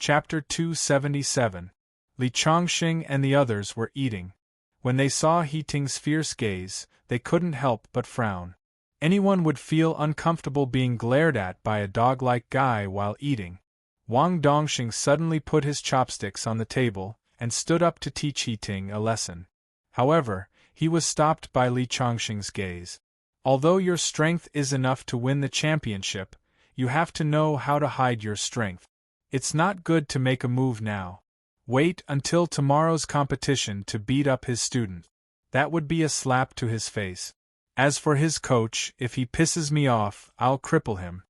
Chapter 277. Li Chongqing and the others were eating. When they saw He Ting's fierce gaze, they couldn't help but frown. Anyone would feel uncomfortable being glared at by a dog-like guy while eating. Wang Dongxing suddenly put his chopsticks on the table and stood up to teach He Ting a lesson. However, he was stopped by Li Chongqing's gaze. Although your strength is enough to win the championship, you have to know how to hide your strength. It's not good to make a move now. Wait until tomorrow's competition to beat up his student. That would be a slap to his face. As for his coach, if he pisses me off, I'll cripple him.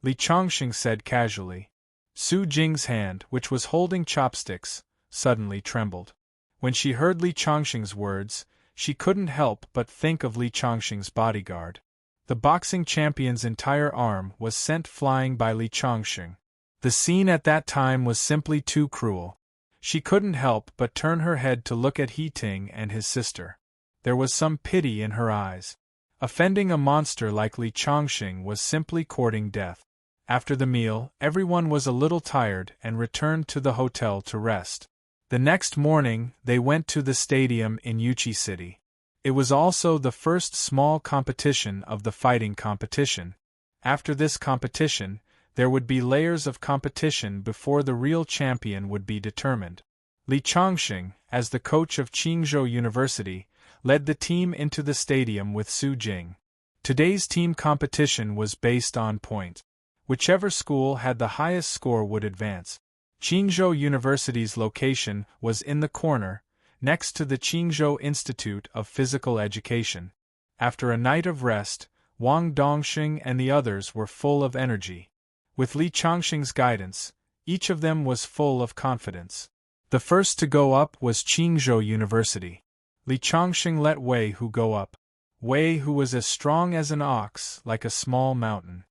Li Chongqing said casually. Su Jing's hand, which was holding chopsticks, suddenly trembled. When she heard Li Chongqing's words, she couldn't help but think of Li Chongqing's bodyguard. The boxing champion's entire arm was sent flying by Li Chongqing. The scene at that time was simply too cruel. She couldn't help but turn her head to look at He Ting and his sister. There was some pity in her eyes. Offending a monster like Li Chongqing was simply courting death. After the meal, everyone was a little tired and returned to the hotel to rest. The next morning, they went to the stadium in Yuchi City. It was also the first small competition of the fighting competition. After this competition, there would be layers of competition before the real champion would be determined. Li Chongqing, as the coach of Qingzhou University, led the team into the stadium with Su Jing. Today's team competition was based on point. Whichever school had the highest score would advance. Qingzhou University's location was in the corner, next to the Qingzhou Institute of Physical Education. After a night of rest, Wang Dongxing and the others were full of energy. With Li Chongqing's guidance, each of them was full of confidence. The first to go up was Qingzhou University. Li Chongqing let Wei Hu go up. Wei Hu was as strong as an ox, like a small mountain.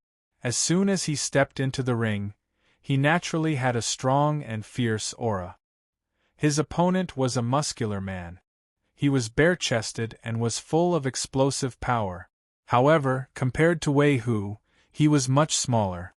As soon as he stepped into the ring, he naturally had a strong and fierce aura. His opponent was a muscular man. He was bare-chested and was full of explosive power. However, compared to Wei Hu, he was much smaller.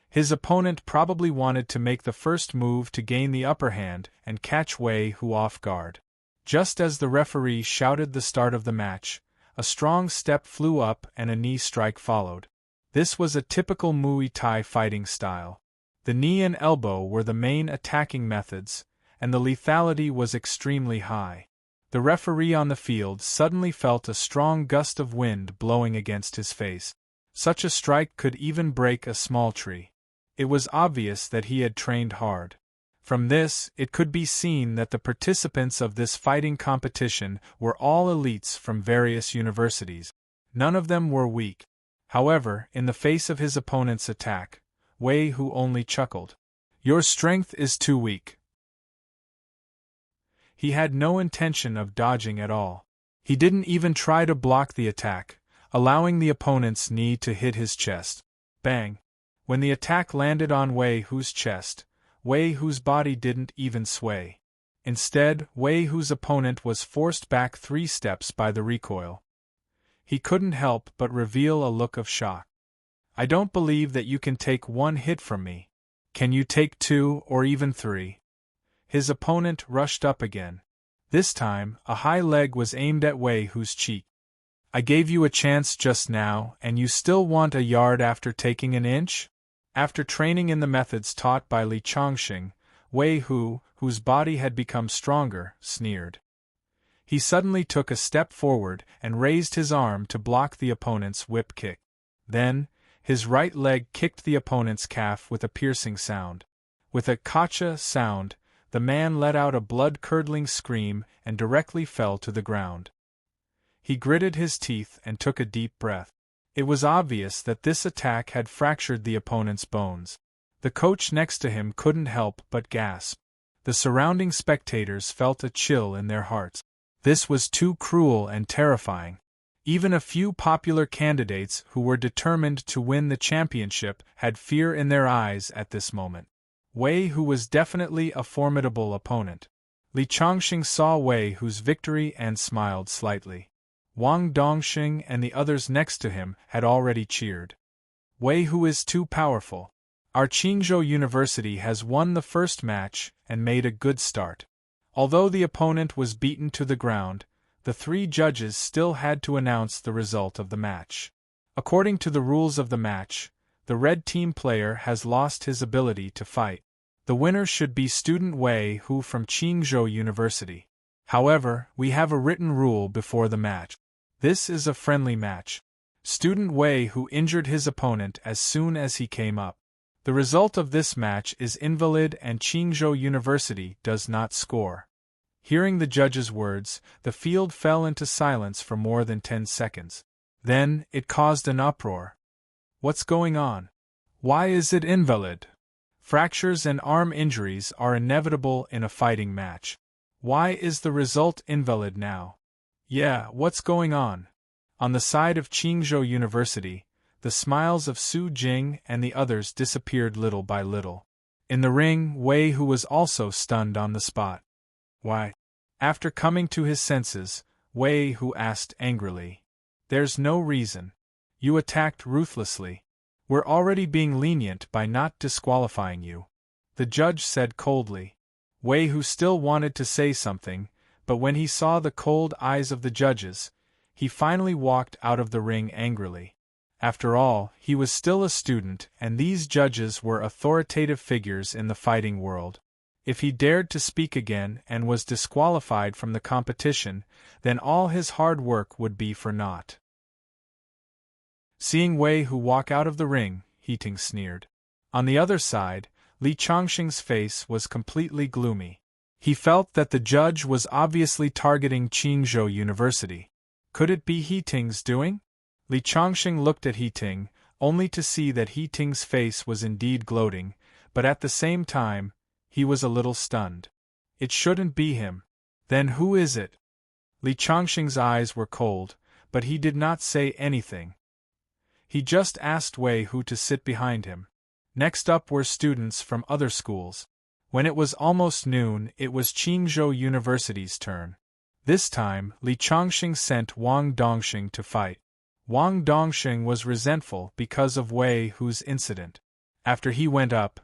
His opponent probably wanted to make the first move to gain the upper hand and catch Wei Hu off guard. Just as the referee shouted the start of the match, a strong step flew up and a knee strike followed. This was a typical Muay Thai fighting style. The knee and elbow were the main attacking methods, and the lethality was extremely high. The referee on the field suddenly felt a strong gust of wind blowing against his face. Such a strike could even break a small tree. It was obvious that he had trained hard. From this, it could be seen that the participants of this fighting competition were all elites from various universities. None of them were weak. However, in the face of his opponent's attack, Wei Hu only chuckled. Your strength is too weak. He had no intention of dodging at all. He didn't even try to block the attack, allowing the opponent's knee to hit his chest. Bang! When the attack landed on Wei Hu's chest, Wei Hu's body didn't even sway. Instead, Wei Hu's opponent was forced back 3 steps by the recoil. He couldn't help but reveal a look of shock. I don't believe that you can take 1 hit from me. Can you take 2 or even 3? His opponent rushed up again. This time, a high leg was aimed at Wei Hu's cheek. I gave you a chance just now, and you still want a yard after taking an inch? After training in the methods taught by Li Chongqing, Wei Hu, whose body had become stronger, sneered. He suddenly took a step forward and raised his arm to block the opponent's whip kick. Then, his right leg kicked the opponent's calf with a piercing sound. With a "kacha" sound, the man let out a blood-curdling scream and directly fell to the ground. He gritted his teeth and took a deep breath. It was obvious that this attack had fractured the opponent's bones. The coach next to him couldn't help but gasp. The surrounding spectators felt a chill in their hearts. This was too cruel and terrifying. Even a few popular candidates who were determined to win the championship had fear in their eyes at this moment. Wei Hu was definitely a formidable opponent. Li Chongqing saw Wei Hu's victory and smiled slightly. Wang Dongxing and the others next to him had already cheered. Wei Hu is too powerful. Our Qingzhou University has won the first match and made a good start. Although the opponent was beaten to the ground, the three judges still had to announce the result of the match. According to the rules of the match, the red team player has lost his ability to fight. The winner should be student Wei Hu from Qingzhou University. However, we have a written rule before the match. This is a friendly match. Student Wei Hu injured his opponent as soon as he came up. The result of this match is invalid and Qingzhou University does not score. Hearing the judge's words, the field fell into silence for more than 10 seconds. Then, it caused an uproar. What's going on? Why is it invalid? Fractures and arm injuries are inevitable in a fighting match. Why is the result invalid now? Yeah, what's going on? On the side of Qingzhou University, the smiles of Su Jing and the others disappeared little by little. In the ring, Wei Hu was also stunned on the spot. Why? After coming to his senses, Wei Hu asked angrily. There's no reason. You attacked ruthlessly. We're already being lenient by not disqualifying you. The judge said coldly. Wei Hu still wanted to say something, but when he saw the cold eyes of the judges, he finally walked out of the ring angrily. After all, he was still a student, and these judges were authoritative figures in the fighting world. If he dared to speak again and was disqualified from the competition, then all his hard work would be for naught. Seeing Wei Hu walk out of the ring, Heating sneered. On the other side, Li Chongqing's face was completely gloomy. He felt that the judge was obviously targeting Qingzhou University. Could it be Heating's doing? Li Chongqing looked at Heating, only to see that Heating's face was indeed gloating, but at the same time, he was a little stunned. It shouldn't be him. Then who is it? Li Chongqing's eyes were cold, but he did not say anything. He just asked Wei Hu to sit behind him. Next up were students from other schools. When it was almost noon, it was Qingzhou University's turn. This time, Li Chongqing sent Wang Dongxing to fight. Wang Dongxing was resentful because of Wei Hu's incident. After he went up,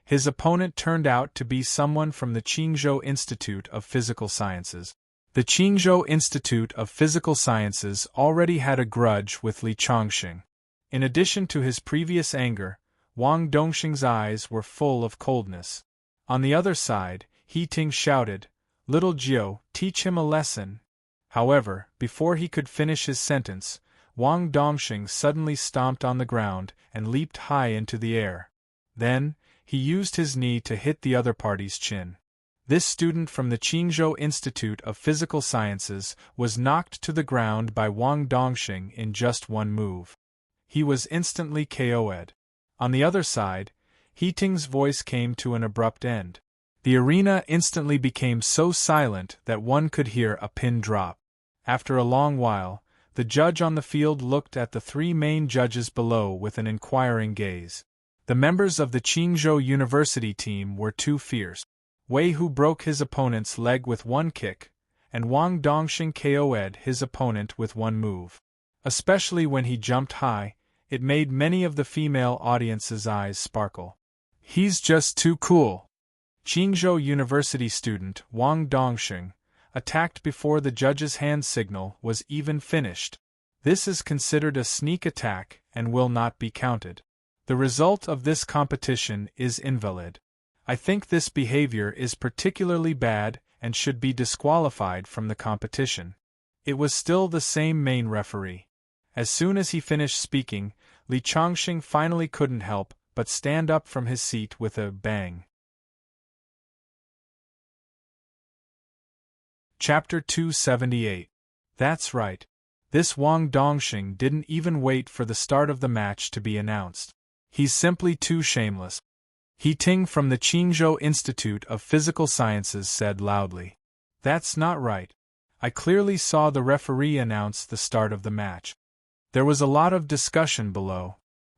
his opponent turned out to be someone from the Qingzhou Institute of Physical Sciences. The Qingzhou Institute of Physical Sciences already had a grudge with Li Chongqing. In addition to his previous anger, Wang Dongxing's eyes were full of coldness. On the other side, Heating shouted, "Little Jiu, teach him a lesson." However, before he could finish his sentence, Wang Dongxing suddenly stomped on the ground and leaped high into the air. Then, he used his knee to hit the other party's chin. This student from the Qingzhou Institute of Physical Sciences was knocked to the ground by Wang Dongxing in just one move. He was instantly KO'd. On the other side, Heating's voice came to an abrupt end. The arena instantly became so silent that one could hear a pin drop. After a long while, the judge on the field looked at the three main judges below with an inquiring gaze. The members of the Qingzhou University team were too fierce. Wei Hu broke his opponent's leg with one kick, and Wang Dongxing KO'd his opponent with one move. Especially when he jumped high, it made many of the female audience's eyes sparkle. He's just too cool. Qingzhou University student Wang Dongxing attacked before the judge's hand signal was even finished. This is considered a sneak attack and will not be counted. The result of this competition is invalid. I think this behavior is particularly bad and should be disqualified from the competition. It was still the same main referee. As soon as he finished speaking, Li Chongqing finally couldn't help but stand up from his seat with a bang. Chapter 278. That's right. This Wang Dongxing didn't even wait for the start of the match to be announced. He's simply too shameless. Heating from the Qingzhou Institute of Physical Sciences said loudly. That's not right. I clearly saw the referee announce the start of the match. There was a lot of discussion below.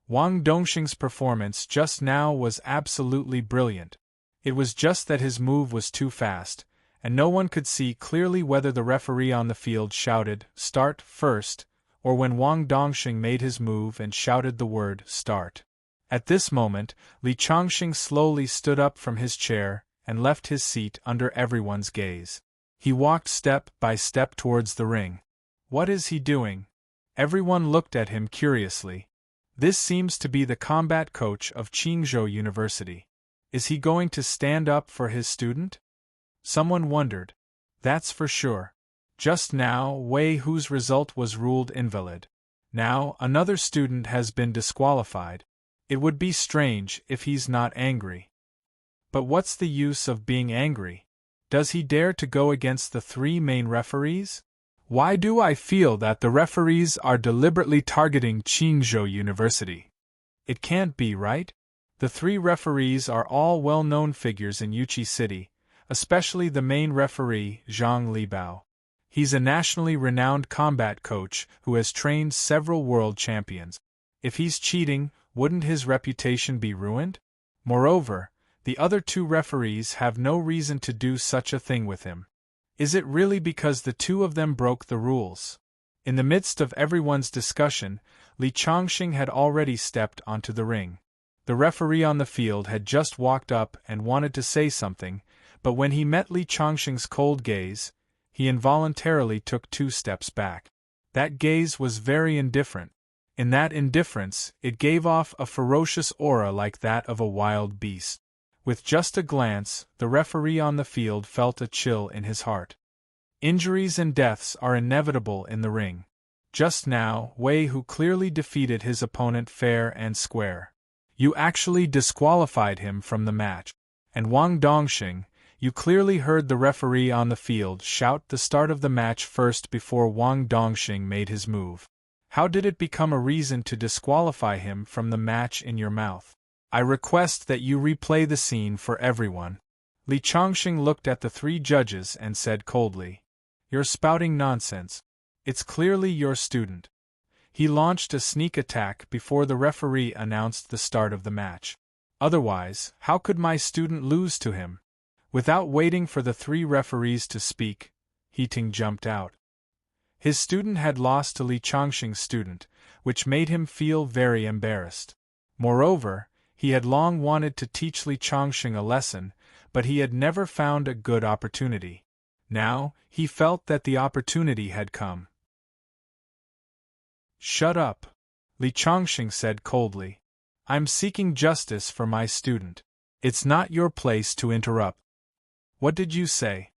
Wang Dongxing's performance just now was absolutely brilliant. It was just that his move was too fast, and no one could see clearly whether the referee on the field shouted, "Start" first, or when Wang Dongxing made his move and shouted the word, "Start." At this moment, Li Chongqing slowly stood up from his chair and left his seat under everyone's gaze. He walked step by step towards the ring. What is he doing? Everyone looked at him curiously. This seems to be the combat coach of Qingzhou University. Is he going to stand up for his student? Someone wondered. That's for sure. Just now, Wei Hu's result was ruled invalid. Now, another student has been disqualified. It would be strange if he's not angry. But what's the use of being angry? Does he dare to go against the three main referees? Why do I feel that the referees are deliberately targeting Qingzhou University? It can't be, right? The three referees are all well-known figures in Yuqi City, especially the main referee, Zhang Libao. He's a nationally renowned combat coach who has trained several world champions. If he's cheating, wouldn't his reputation be ruined? Moreover, the other two referees have no reason to do such a thing with him. Is it really because the two of them broke the rules? In the midst of everyone's discussion, Li Chongqing had already stepped onto the ring. The referee on the field had just walked up and wanted to say something, but when he met Li Chongqing's cold gaze, he involuntarily took 2 steps back. That gaze was very indifferent. In that indifference, it gave off a ferocious aura like that of a wild beast. With just a glance, the referee on the field felt a chill in his heart. Injuries and deaths are inevitable in the ring. Just now, Wei Hu clearly defeated his opponent fair and square. You actually disqualified him from the match. And Wang Dongxing, you clearly heard the referee on the field shout the start of the match first before Wang Dongxing made his move. How did it become a reason to disqualify him from the match in your mouth? I request that you replay the scene for everyone. Li Chongqing looked at the 3 judges and said coldly, "You're spouting nonsense. It's clearly your student." He launched a sneak attack before the referee announced the start of the match. Otherwise, how could my student lose to him? Without waiting for the 3 referees to speak, Heating jumped out. His student had lost to Li Chongqing's student, which made him feel very embarrassed. Moreover, he had long wanted to teach Li Chongqing a lesson, but he had never found a good opportunity. Now, he felt that the opportunity had come. "Shut up," Li Chongqing said coldly. "I'm seeking justice for my student. It's not your place to interrupt." "What did you say?"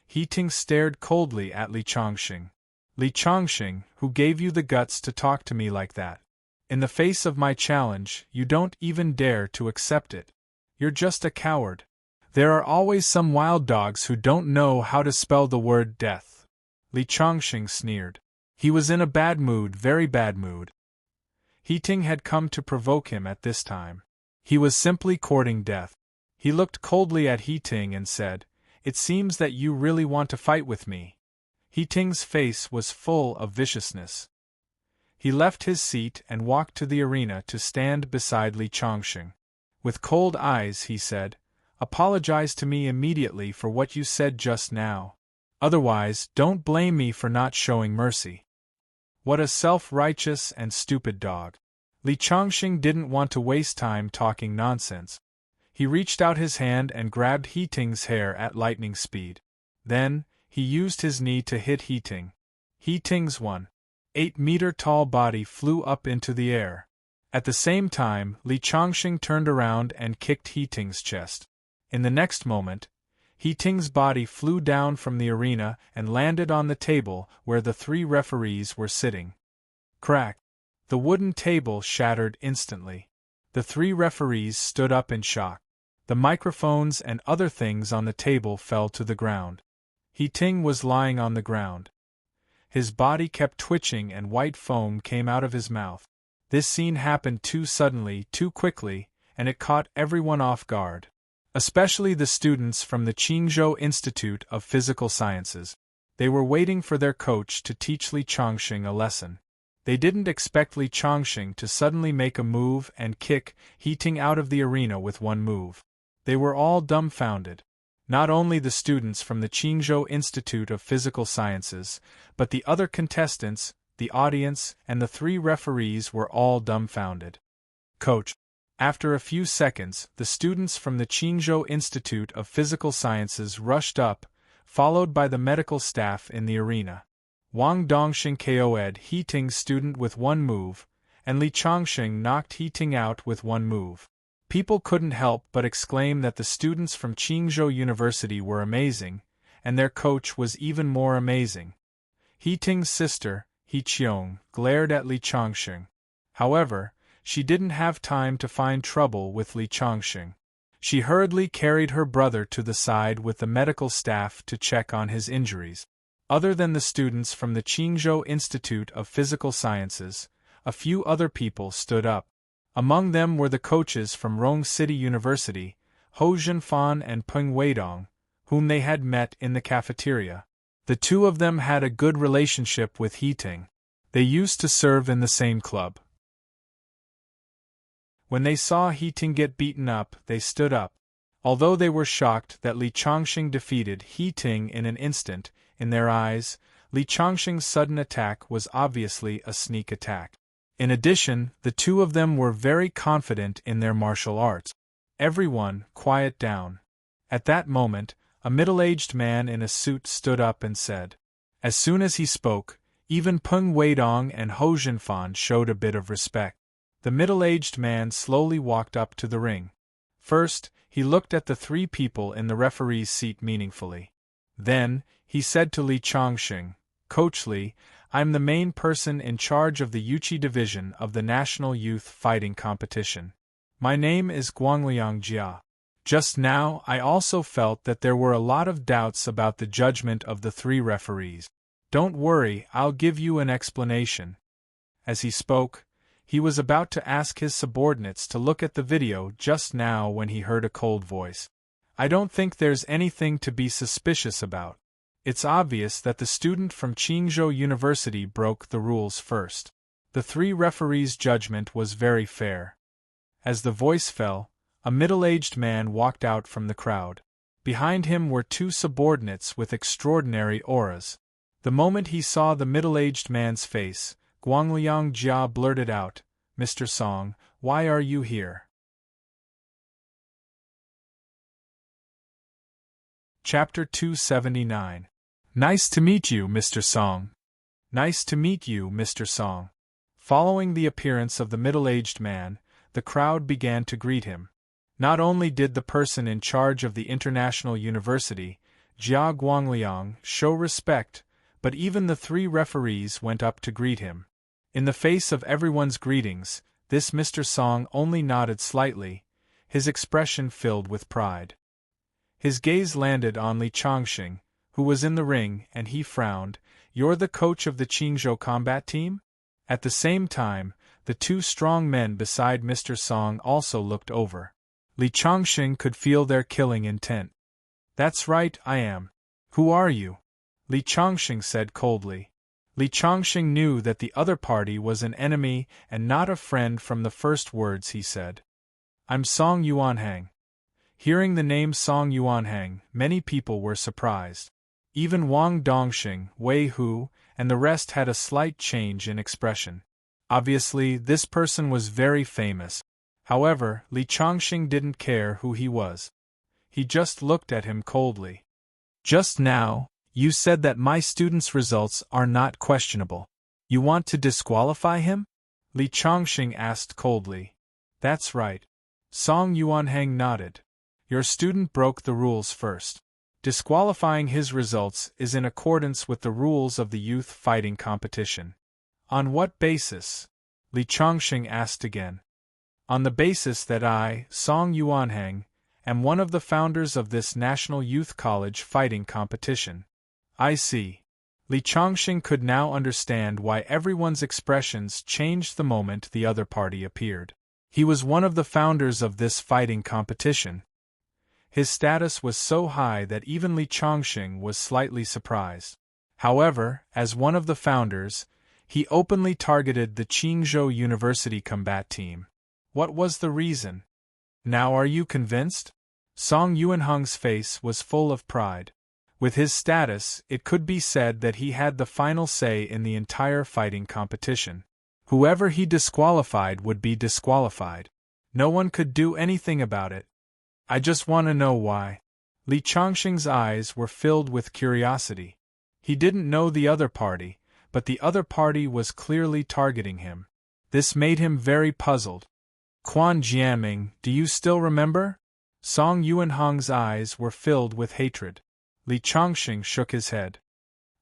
Heating stared coldly at Li Chongqing. "Li Chongqing, who gave you the guts to talk to me like that? In the face of my challenge, you don't even dare to accept it. You're just a coward. There are always some wild dogs who don't know how to spell the word death." Li Chongqing sneered. He was in a bad mood, very bad mood. Heating had come to provoke him at this time. He was simply courting death. He looked coldly at Heating and said, "It seems that you really want to fight with me." Heating's face was full of viciousness. He left his seat and walked to the arena to stand beside Li Chongqing. With cold eyes he said, "Apologize to me immediately for what you said just now. Otherwise, don't blame me for not showing mercy." What a self-righteous and stupid dog. Li Chongqing didn't want to waste time talking nonsense. He reached out his hand and grabbed Heating's hair at lightning speed. Then, he used his knee to hit Heating. Heating's 1.8-meter-tall body flew up into the air. At the same time, Li Chongqing turned around and kicked Heating's chest. In the next moment, Heating's body flew down from the arena and landed on the table where the 3 referees were sitting. Crack! The wooden table shattered instantly. The 3 referees stood up in shock. The microphones and other things on the table fell to the ground. Heating was lying on the ground. His body kept twitching and white foam came out of his mouth. This scene happened too suddenly, too quickly, and it caught everyone off guard. Especially the students from the Qingzhou Institute of Physical Sciences. They were waiting for their coach to teach Li Chongqing a lesson. They didn't expect Li Chongqing to suddenly make a move and kick Heating out of the arena with one move. They were all dumbfounded. Not only the students from the Qingzhou Institute of Physical Sciences, but the other contestants, the audience, and the 3 referees were all dumbfounded. "Coach, After a few seconds, the students from the Qingzhou Institute of Physical Sciences rushed up, followed by the medical staff in the arena. Wang Dongxing KO'd He Ting's student with one move, and Li Chongxing knocked He Ting out with one move. People couldn't help but exclaim that the students from Qingzhou University were amazing, and their coach was even more amazing. He Ting's sister, He Qiong, glared at Li Chongxing. However, she didn't have time to find trouble with Li Chongxing. She hurriedly carried her brother to the side with the medical staff to check on his injuries. Other than the students from the Qingzhou Institute of Physical Sciences, a few other people stood up. Among them were the coaches from Rong City University, Hou Zhenfan and Peng Weidong, whom they had met in the cafeteria. The two of them had a good relationship with He Ting. They used to serve in the same club. When they saw He Ting get beaten up, they stood up. Although they were shocked that Li Chongxing defeated He Ting in an instant, in their eyes, Li Chongxing's sudden attack was obviously a sneak attack. In addition, the two of them were very confident in their martial arts. Everyone, quiet down. At that moment, a middle-aged man in a suit stood up and said. As soon as he spoke, even Peng Weidong and Hou Zhenfan showed a bit of respect. The middle-aged man slowly walked up to the ring. First, he looked at the three people in the referee's seat meaningfully. Then, he said to Li Chongxing, "Coach Li, I'm the main person in charge of the Yuqi division of the National Youth Fighting Competition. My name is Guangliang Jia. Just now, I also felt that there were a lot of doubts about the judgment of the three referees. Don't worry, I'll give you an explanation." As he spoke, he was about to ask his subordinates to look at the video just now when he heard a cold voice. "I don't think there's anything to be suspicious about. It's obvious that the student from Qingzhou University broke the rules first. The three referees' judgment was very fair." As the voice fell, a middle-aged man walked out from the crowd. Behind him were two subordinates with extraordinary auras. The moment he saw the middle-aged man's face, Guangliang Jia blurted out, "Mr. Song, why are you here?" Chapter 279. Nice to meet you, Mr. Song. Nice to meet you, Mr. Song. Following the appearance of the middle-aged man, the crowd began to greet him. Not only did the person in charge of the International University, Jia Guangliang, show respect, but even the three referees went up to greet him. In the face of everyone's greetings, this Mr. Song only nodded slightly, his expression filled with pride. His gaze landed on Li Chongxing, who was in the ring, and he frowned. "You're the coach of the Qingzhou combat team?" At the same time, the two strong men beside Mr. Song also looked over. Li Chongxing could feel their killing intent. "That's right, I am. Who are you?" Li Chongxing said coldly. Li Chongxing knew that the other party was an enemy and not a friend from the first words he said. "I'm Song Yuanhang." Hearing the name Song Yuanhang, many people were surprised. Even Wang Dongxing, Wei Hu, and the rest had a slight change in expression. Obviously, this person was very famous. However, Li Chongxing didn't care who he was. He just looked at him coldly. "Just now, you said that my student's results are not questionable. You want to disqualify him?" Li Chongxing asked coldly. "That's right." Song Yuanhang nodded. "Your student broke the rules first. Disqualifying his results is in accordance with the rules of the youth fighting competition." "On what basis?" Li Chongxing asked again. "On the basis that I, Song Yuanhang, am one of the founders of this National Youth College fighting competition." "I see." Li Chongxing could now understand why everyone's expressions changed the moment the other party appeared. He was one of the founders of this fighting competition. His status was so high that even Li Chongxing was slightly surprised. However, as one of the founders, he openly targeted the Qingzhou University combat team. What was the reason? "Now are you convinced?" Song Yuanhang's face was full of pride. With his status, it could be said that he had the final say in the entire fighting competition. Whoever he disqualified would be disqualified. No one could do anything about it. I just want to know why. Li Changxing's eyes were filled with curiosity. He didn't know the other party, but the other party was clearly targeting him. This made him very puzzled. Quan Jianming, do you still remember? Song Yuanhong's eyes were filled with hatred. Li Changxing shook his head.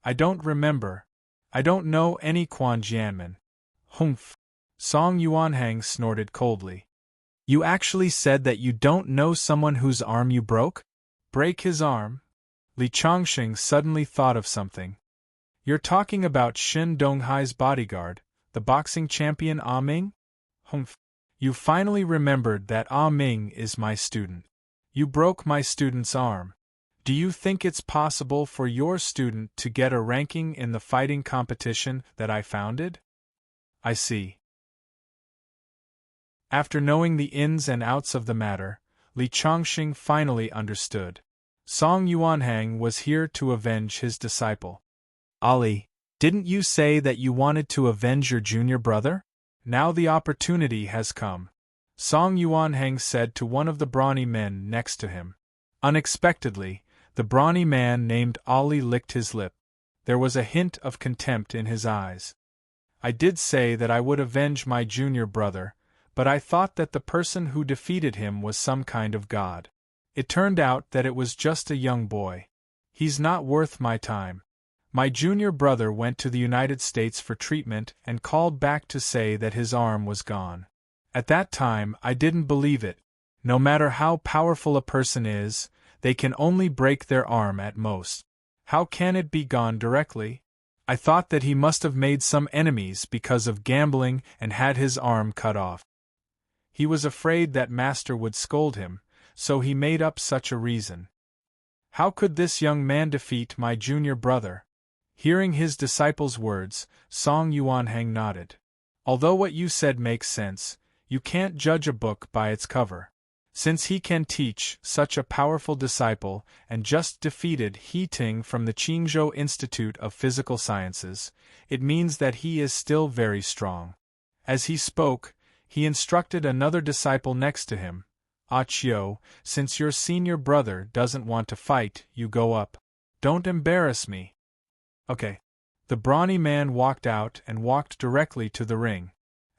I don't remember. I don't know any Quan Jianmin. Humph. Song Yuanhang snorted coldly. You actually said that you don't know someone whose arm you broke? Break his arm? Li Changxing suddenly thought of something. You're talking about Shin Donghai's bodyguard, the boxing champion Ah Ming? Humph. You finally remembered that Ah Ming is my student. You broke my student's arm. Do you think it's possible for your student to get a ranking in the fighting competition that I founded? I see. After knowing the ins and outs of the matter, Li Changxing finally understood. Song Yuanhang was here to avenge his disciple. Ali, didn't you say that you wanted to avenge your junior brother? Now the opportunity has come. Song Yuanhang said to one of the brawny men next to him. Unexpectedly, the brawny man named Ali licked his lip. There was a hint of contempt in his eyes. I did say that I would avenge my junior brother, but I thought that the person who defeated him was some kind of god. It turned out that it was just a young boy. He's not worth my time. My junior brother went to the United States for treatment and called back to say that his arm was gone. At that time, I didn't believe it. No matter how powerful a person is, they can only break their arm at most. How can it be gone directly? I thought that he must have made some enemies because of gambling and had his arm cut off. He was afraid that master would scold him, so he made up such a reason. How could this young man defeat my junior brother? Hearing his disciple's words, Song Yuanhang nodded. Although what you said makes sense, you can't judge a book by its cover. Since he can teach such a powerful disciple and just defeated He Ting from the Qingzhou Institute of Physical Sciences, it means that he is still very strong. As he spoke, he instructed another disciple next to him. Ah Chiu, since your senior brother doesn't want to fight, you go up. Don't embarrass me. Okay. The brawny man walked out and walked directly to the ring.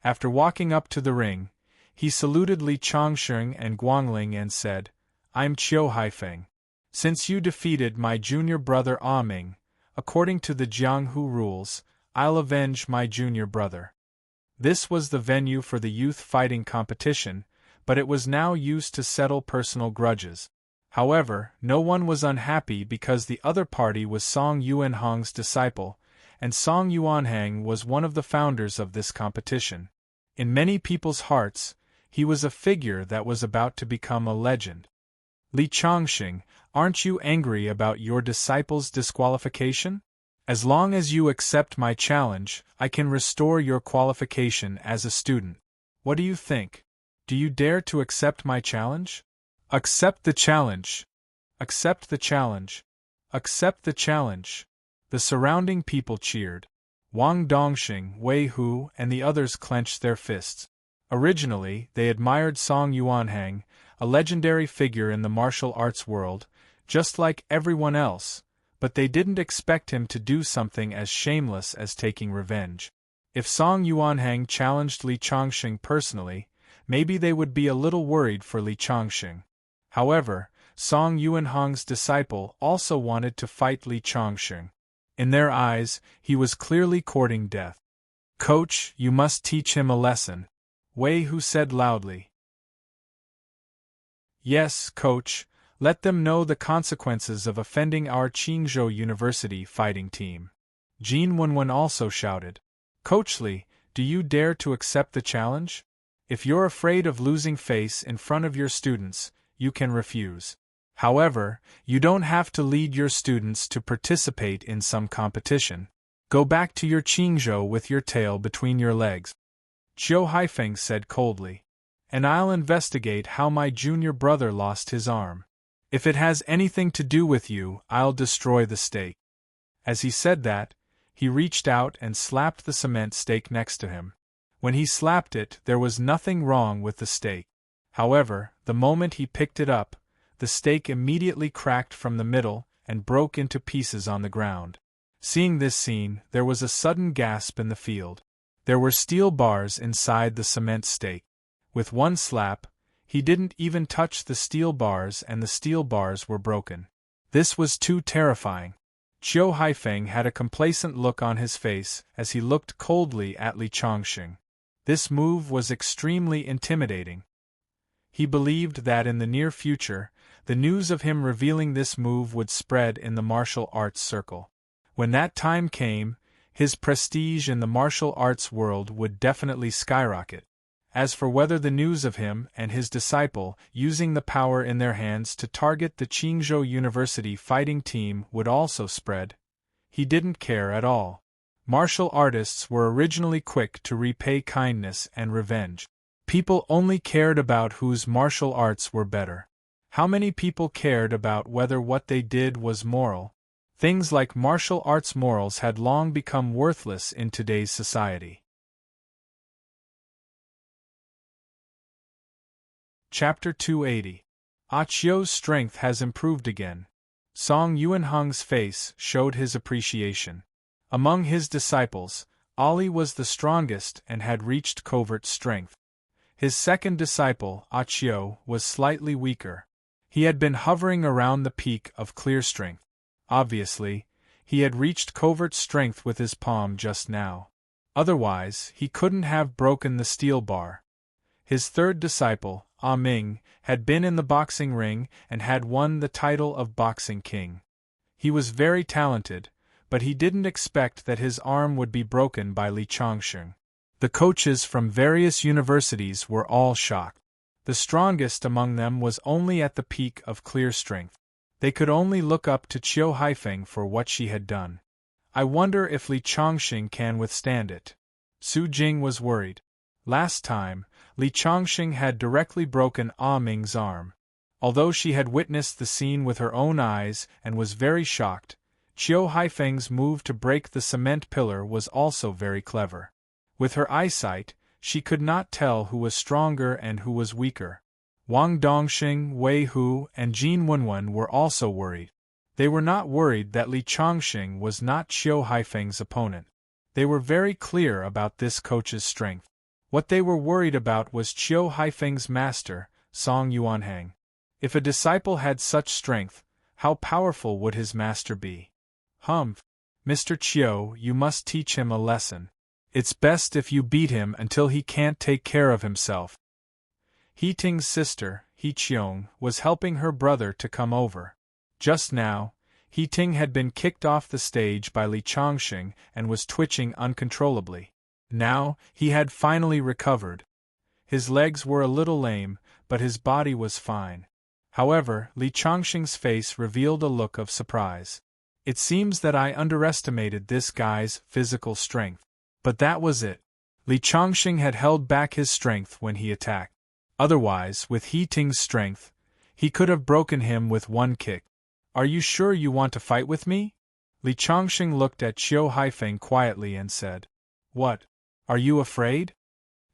After walking up to the ring, he saluted Li Changxing and Guangling and said, I'm Chiu Haifeng. Since you defeated my junior brother Ah Ming, according to the Jianghu rules, I'll avenge my junior brother. This was the venue for the youth fighting competition, but it was now used to settle personal grudges. However, no one was unhappy because the other party was Song Yuanhang's disciple, and Song Yuanhang was one of the founders of this competition. In many people's hearts, he was a figure that was about to become a legend. Li Changxing, aren't you angry about your disciple's disqualification? As long as you accept my challenge, I can restore your qualification as a student. What do you think? Do you dare to accept my challenge? Accept the challenge. Accept the challenge. Accept the challenge. The surrounding people cheered. Wang Dongxing, Wei Hu, and the others clenched their fists. Originally, they admired Song Yuanhang, a legendary figure in the martial arts world, just like everyone else, but they didn't expect him to do something as shameless as taking revenge. If Song Yuanhang challenged Li Changxing personally, maybe they would be a little worried for Li Changxing. However, Song Yuanhang's disciple also wanted to fight Li Changxing. In their eyes, he was clearly courting death. Coach, you must teach him a lesson, Wei Hu said loudly. Yes, coach, let them know the consequences of offending our Qingzhou University fighting team. Jin Wenwen also shouted. Coach Li, do you dare to accept the challenge? If you're afraid of losing face in front of your students, you can refuse. However, you don't have to lead your students to participate in some competition. Go back to your Qingzhou with your tail between your legs. Chiu Haifeng said coldly. And I'll investigate how my junior brother lost his arm. If it has anything to do with you, I'll destroy the stake. As he said that, he reached out and slapped the cement stake next to him. When he slapped it, there was nothing wrong with the stake. However, the moment he picked it up, the stake immediately cracked from the middle and broke into pieces on the ground. Seeing this scene, there was a sudden gasp in the field. There were steel bars inside the cement stake. With one slap, he didn't even touch the steel bars and the steel bars were broken. This was too terrifying. Qiu Haifeng had a complacent look on his face as he looked coldly at Li Chongqing. This move was extremely intimidating. He believed that in the near future, the news of him revealing this move would spread in the martial arts circle. When that time came, his prestige in the martial arts world would definitely skyrocket. As for whether the news of him and his disciple using the power in their hands to target the Qingzhou University fighting team would also spread, he didn't care at all. Martial artists were originally quick to repay kindness and revenge. People only cared about whose martial arts were better. How many people cared about whether what they did was moral? Things like martial arts morals had long become worthless in today's society. Chapter 280. Qiu's strength has improved again. Song Yuanheng's face showed his appreciation. Among his disciples, Ali was the strongest and had reached covert strength. His second disciple, Qiu, was slightly weaker. He had been hovering around the peak of clear strength. Obviously, he had reached covert strength with his palm just now. Otherwise, he couldn't have broken the steel bar. His third disciple, Ming, had been in the boxing ring and had won the title of Boxing King. He was very talented, but he didn't expect that his arm would be broken by Li Chongqing. The coaches from various universities were all shocked. The strongest among them was only at the peak of clear strength. They could only look up to Qiu Haifeng for what she had done. I wonder if Li Chongqing can withstand it. Su Jing was worried. Last time, Li Chongqing had directly broken Ming's arm. Although she had witnessed the scene with her own eyes and was very shocked, Qiu Haifeng's move to break the cement pillar was also very clever. With her eyesight, she could not tell who was stronger and who was weaker. Wang Dongxing, Wei Hu, and Jin Wenwen were also worried. They were not worried that Li Chongqing was not Qiu Haifeng's opponent. They were very clear about this coach's strength. What they were worried about was Qiu Haifeng's master, Song Yuanheng. If a disciple had such strength, how powerful would his master be? Humph! Mr. Qiu, you must teach him a lesson. It's best if you beat him until he can't take care of himself. He Ting's sister, He Qiong, was helping her brother to come over. Just now, He Ting had been kicked off the stage by Li Chongqing and was twitching uncontrollably. Now, he had finally recovered. His legs were a little lame, but his body was fine. However, Li Chongqing's face revealed a look of surprise. It seems that I underestimated this guy's physical strength. But that was it. Li Chongqing had held back his strength when he attacked. Otherwise, with He Ting's strength, he could have broken him with one kick. Are you sure you want to fight with me? Li Chongqing looked at Qiu Haifeng quietly and said. What? Are you afraid?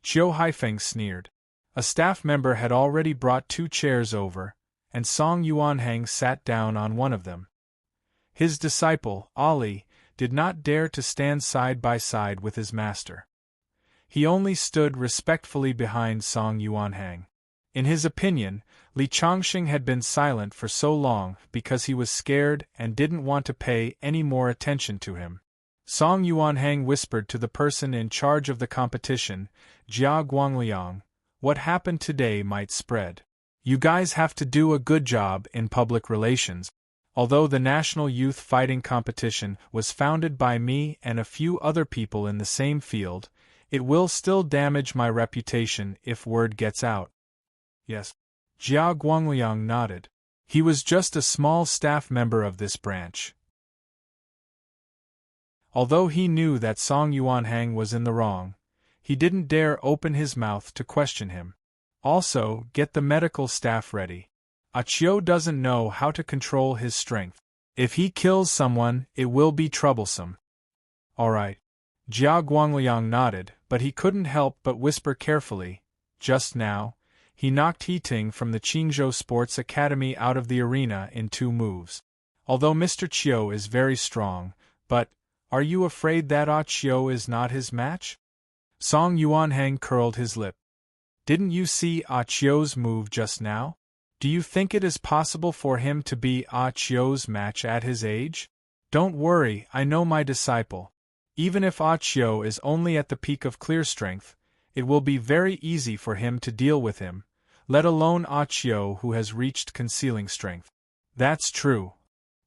Qiu Haifeng sneered. A staff member had already brought 2 chairs over, and Song Yuanheng sat down on one of them. His disciple, Ali, did not dare to stand side by side with his master. He only stood respectfully behind Song Yuanheng. In his opinion, Li Chongqing had been silent for so long because he was scared and didn't want to pay any more attention to him. Song Yuanheng whispered to the person in charge of the competition, Jia Guangliang, what happened today might spread. You guys have to do a good job in public relations. Although the National Youth Fighting Competition was founded by me and a few other people in the same field, it will still damage my reputation if word gets out. Yes. Jia Guangliang nodded. He was just a small staff member of this branch. Although he knew that Song Yuanheng was in the wrong, he didn't dare open his mouth to question him. Also, get the medical staff ready. Qiu doesn't know how to control his strength. If he kills someone, it will be troublesome. All right. Jia Guangliang nodded, but he couldn't help but whisper carefully. Just now, He knocked He Ting from the Qingzhou Sports Academy out of the arena in 2 moves. Although Mr. Chiu is very strong, but, are you afraid that Chiu is not his match? Song Yuanhang curled his lip. Didn't you see Chiu's move just now? Do you think it is possible for him to be Chiu's match at his age? Don't worry, I know my disciple. Even if Chiu is only at the peak of clear strength, it will be very easy for him to deal with him, let alone Chiu who has reached concealing strength. That's true.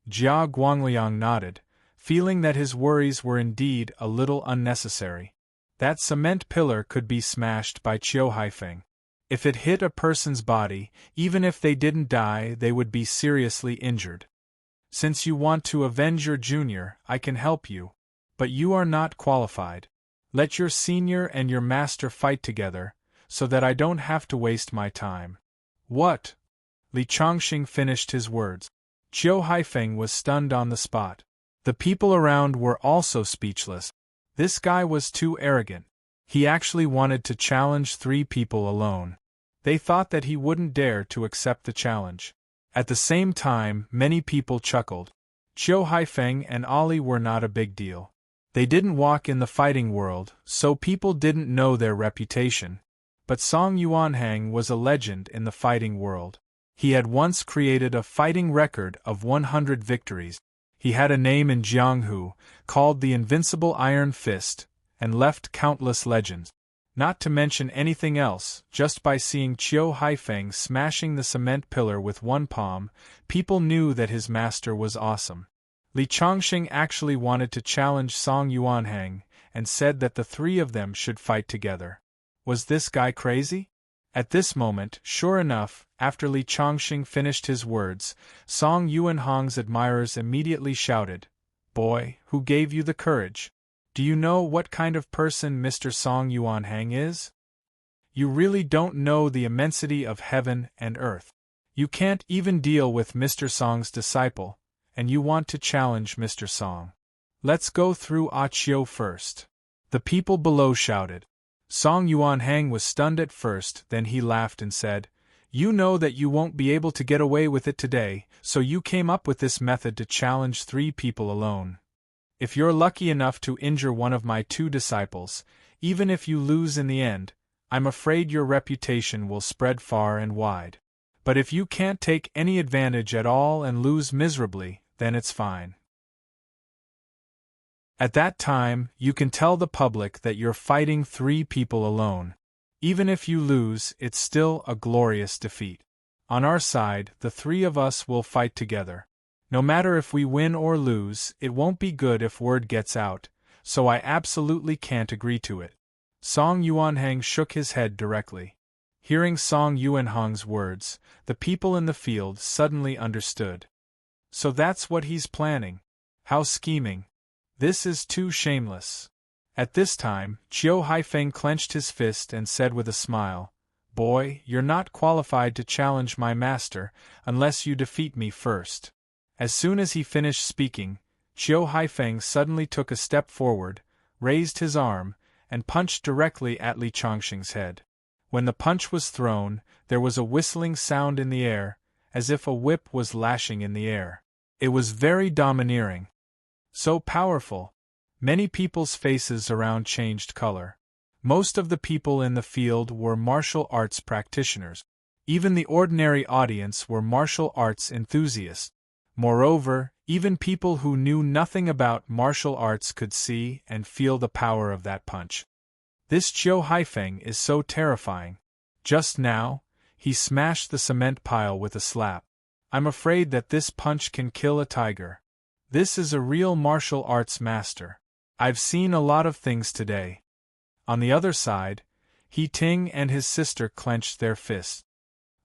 Jia Guangliang nodded, feeling that his worries were indeed a little unnecessary. That cement pillar could be smashed by Qiu Haifeng. If it hit a person's body, even if they didn't die, they would be seriously injured. Since you want to avenge your junior, I can help you. But you are not qualified. Let your senior and your master fight together, so that I don't have to waste my time. What? Li Chongqing finished his words. Qiu Haifeng was stunned on the spot. The people around were also speechless. This guy was too arrogant. He actually wanted to challenge 3 people alone. They thought that he wouldn't dare to accept the challenge. At the same time, many people chuckled. Qiu Haifeng and Ali were not a big deal. They didn't walk in the fighting world, so people didn't know their reputation. But Song Yuanhang was a legend in the fighting world. He had once created a fighting record of 100 victories. He had a name in Jianghu, called the Invincible Iron Fist, and left countless legends. Not to mention anything else, just by seeing Qiu Haifeng smashing the cement pillar with 1 palm, people knew that his master was awesome. Li Chongqing actually wanted to challenge Song Yuanhang, and said that the 3 of them should fight together. Was this guy crazy? At this moment, sure enough, after Li Chongqing finished his words, Song Yuanhang's admirers immediately shouted, "Boy, who gave you the courage? Do you know what kind of person Mr. Song Yuanhang is? You really don't know the immensity of heaven and earth. You can't even deal with Mr. Song's disciple, and you want to challenge Mr. Song. Let's go through Qiu first." The people below shouted. Song Yuanhang was stunned at first, then he laughed and said, "You know that you won't be able to get away with it today, so you came up with this method to challenge 3 people alone. If you're lucky enough to injure one of my 2 disciples, even if you lose in the end, I'm afraid your reputation will spread far and wide. But if you can't take any advantage at all and lose miserably, then it's fine. At that time, you can tell the public that you're fighting 3 people alone. Even if you lose, it's still a glorious defeat. On our side, the 3 of us will fight together. No matter if we win or lose, it won't be good if word gets out, so I absolutely can't agree to it." Song Yuanhang shook his head directly. Hearing Song Yuanhang's words, the people in the field suddenly understood. So that's what he's planning. How scheming. This is too shameless. At this time, Qiu Haifeng clenched his fist and said with a smile, "Boy, you're not qualified to challenge my master, unless you defeat me first." As soon as he finished speaking, Qiu Haifeng suddenly took a step forward, raised his arm, and punched directly at Li Chongqing's head. When the punch was thrown, there was a whistling sound in the air, as if a whip was lashing in the air. It was very domineering. So powerful. Many people's faces around changed color. Most of the people in the field were martial arts practitioners. Even the ordinary audience were martial arts enthusiasts. Moreover, even people who knew nothing about martial arts could see and feel the power of that punch. This Qiu Haifeng is so terrifying. Just now, he smashed the cement pile with a slap. I'm afraid that this punch can kill a tiger. This is a real martial arts master. I've seen a lot of things today. On the other side, He Ting and his sister clenched their fists.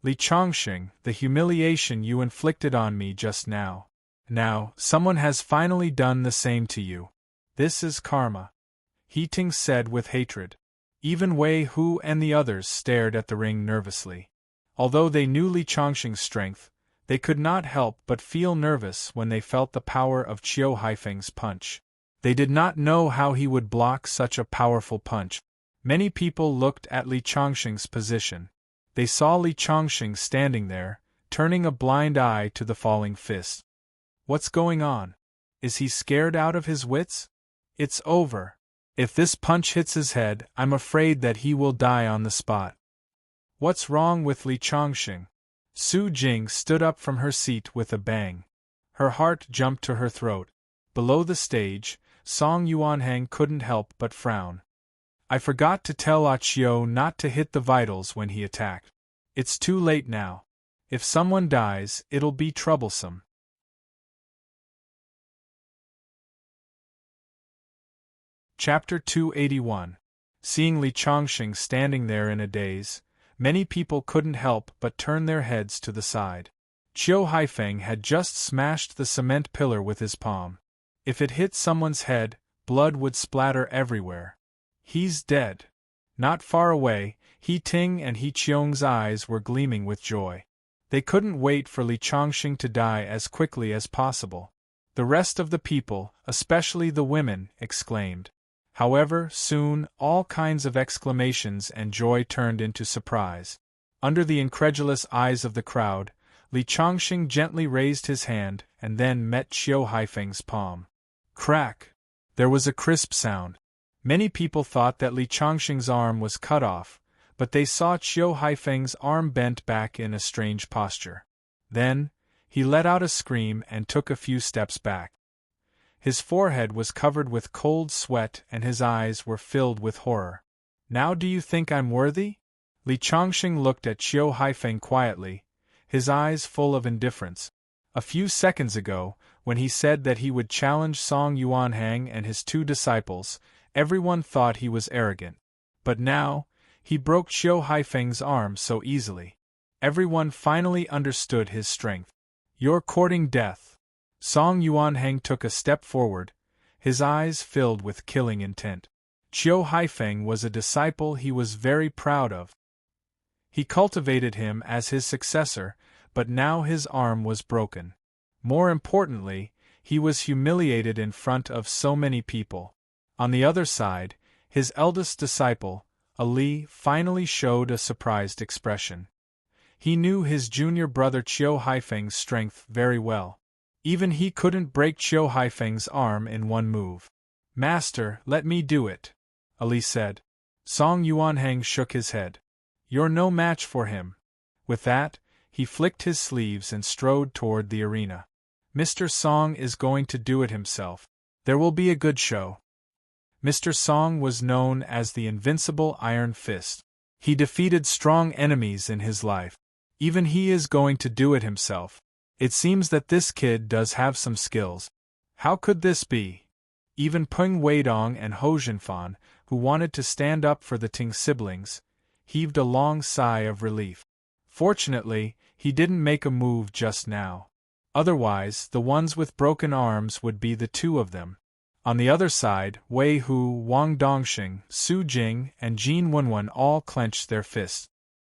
Li Chongqing, the humiliation you inflicted on me just now. Now, someone has finally done the same to you. This is karma. He Ting said with hatred. Even Wei Hu and the others stared at the ring nervously. Although they knew Li Chongqing's strength, they could not help but feel nervous when they felt the power of Qiu Haifeng's punch. They did not know how he would block such a powerful punch. Many people looked at Li Chongqing's position. They saw Li Chongqing standing there, turning a blind eye to the falling fist. What's going on? Is he scared out of his wits? It's over. If this punch hits his head, I'm afraid that he will die on the spot. What's wrong with Li Chongqing? Su Jing stood up from her seat with a bang. Her heart jumped to her throat. Below the stage, Song Yuanhang couldn't help but frown. I forgot to tell Ah Qiu not to hit the vitals when he attacked. It's too late now. If someone dies, it'll be troublesome. Chapter 281. Seeing Li Chongqing standing there in a daze, many people couldn't help but turn their heads to the side. Qiu Haifeng had just smashed the cement pillar with his palm. If it hit someone's head, blood would splatter everywhere. He's dead. Not far away, He Ting and He Qiong's eyes were gleaming with joy. They couldn't wait for Li Chongqing to die as quickly as possible. The rest of the people, especially the women, exclaimed. However, soon, all kinds of exclamations and joy turned into surprise. Under the incredulous eyes of the crowd, Li Chongqing gently raised his hand and then met Qiu Haifeng's palm. Crack! There was a crisp sound. Many people thought that Li Chongqing's arm was cut off, but they saw Qiu Haifeng's arm bent back in a strange posture. Then, he let out a scream and took a few steps back. His forehead was covered with cold sweat and his eyes were filled with horror. Now do you think I'm worthy? Li Chongqing looked at Qiu Haifeng quietly, his eyes full of indifference. A few seconds ago, when he said that he would challenge Song Yuanhang and his 2 disciples, everyone thought he was arrogant. But now, he broke Qiu Haifeng's arm so easily. Everyone finally understood his strength. You're courting death. Song Yuanhang took a step forward, his eyes filled with killing intent. Qiu Haifeng was a disciple he was very proud of. He cultivated him as his successor, but now his arm was broken. More importantly, he was humiliated in front of so many people. On the other side, his eldest disciple, Ali, finally showed a surprised expression. He knew his junior brother Qiu Haifeng's strength very well. Even he couldn't break Qiu Haifeng's arm in one move. Master, let me do it, Ali said. Song Yuanhang shook his head. You're no match for him. With that, he flicked his sleeves and strode toward the arena. Mr. Song is going to do it himself. There will be a good show. Mr. Song was known as the invincible Iron Fist. He defeated strong enemies in his life. Even he is going to do it himself. It seems that this kid does have some skills. How could this be? Even Peng Weidong and Ho Jinfan, who wanted to stand up for the Ting siblings, heaved a long sigh of relief. Fortunately, he didn't make a move just now. Otherwise, the ones with broken arms would be the 2 of them. On the other side, Wei Hu, Wang Dongxing, Su Jing, and Jin Wenwen all clenched their fists.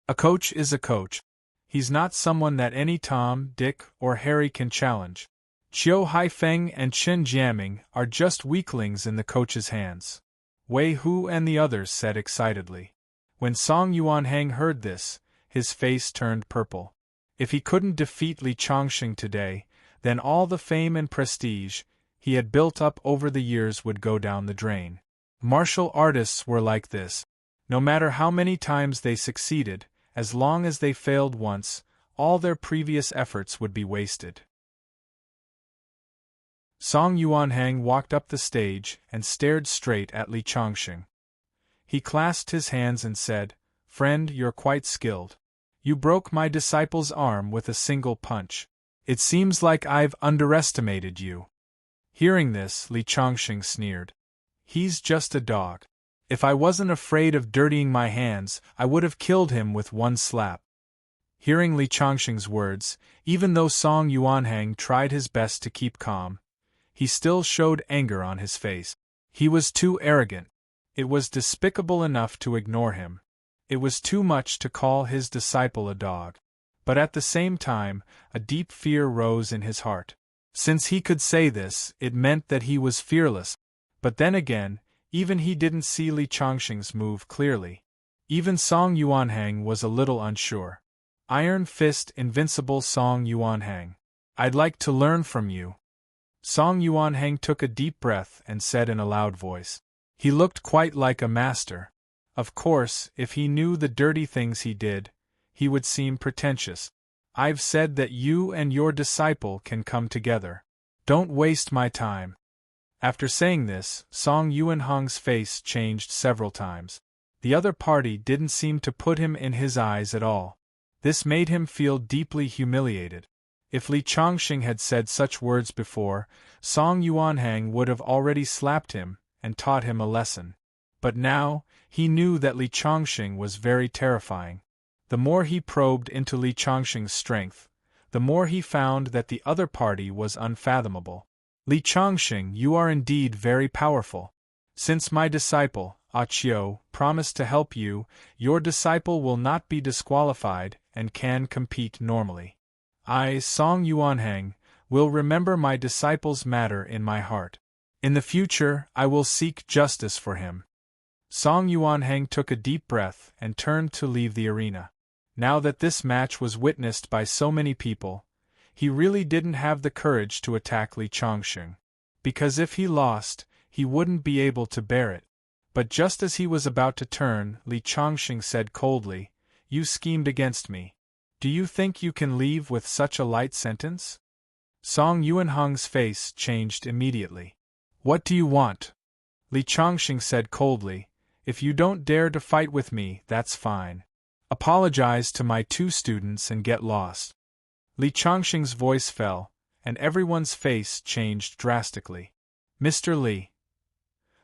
A coach is a coach. He's not someone that any Tom, Dick, or Harry can challenge. Qiu Haifeng and Chen Jiaming are just weaklings in the coach's hands. Wei Hu and the others said excitedly. When Song Yuanhang heard this, his face turned purple. If he couldn't defeat Li Chongqing today, then all the fame and prestige he had built up over the years would go down the drain. Martial artists were like this. No matter how many times they succeeded, as long as they failed once, all their previous efforts would be wasted. Song Yuanhang walked up the stage and stared straight at Li Chongqing. He clasped his hands and said, Friend, you're quite skilled. You broke my disciple's arm with a single punch. It seems like I've underestimated you. Hearing this, Li Chongqing sneered. He's just a dog. If I wasn't afraid of dirtying my hands, I would have killed him with one slap. Hearing Li Chongqing's words, even though Song Yuanhang tried his best to keep calm, he still showed anger on his face. He was too arrogant. It was despicable enough to ignore him. It was too much to call his disciple a dog. But at the same time, a deep fear rose in his heart. Since he could say this, it meant that he was fearless. But then again, even he didn't see Li Chongqing's move clearly. Even Song Yuanhang was a little unsure. Iron Fist, invincible Song Yuanhang. I'd like to learn from you. Song Yuanhang took a deep breath and said in a loud voice. He looked quite like a master. Of course, if he knew the dirty things he did, he would seem pretentious. I've said that you and your disciple can come together. Don't waste my time. After saying this, Song Yuanhang's face changed several times. The other party didn't seem to put him in his eyes at all. This made him feel deeply humiliated. If Li Chongqing had said such words before, Song Yuanhang would have already slapped him and taught him a lesson. But now, he knew that Li Chongqing was very terrifying. The more he probed into Li Chongqing's strength, the more he found that the other party was unfathomable. Li Chongqing, you are indeed very powerful. Since my disciple, Qiu, promised to help you, your disciple will not be disqualified and can compete normally. I, Song Yuanhang, will remember my disciple's matter in my heart. In the future, I will seek justice for him. Song Yuanhang took a deep breath and turned to leave the arena. Now that this match was witnessed by so many people, he really didn't have the courage to attack Li Chongqing. Because if he lost, he wouldn't be able to bear it. But just as he was about to turn, Li Chongqing said coldly, "You schemed against me. Do you think you can leave with such a light sentence?" Song Yuanhang's face changed immediately. "What do you want?" Li Chongqing said coldly, "If you don't dare to fight with me, that's fine. Apologize to my 2 students and get lost." Li Chongqing's voice fell, and everyone's face changed drastically. "Mr. Li."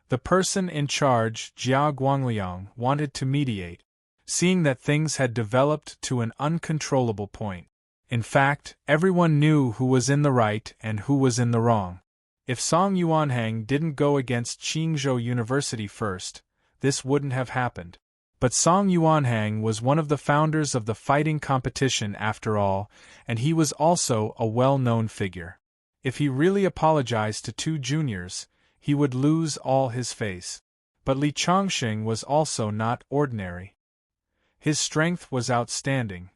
The person in charge, Jia Guangliang, wanted to mediate, seeing that things had developed to an uncontrollable point. In fact, everyone knew who was in the right and who was in the wrong. If Song Yuanhang didn't go against Qingzhou University first, this wouldn't have happened. But Song Yuanhang was one of the founders of the fighting competition after all, and he was also a well-known figure. If he really apologized to 2 juniors, he would lose all his face. But Li Chongqing was also not ordinary. His strength was outstanding.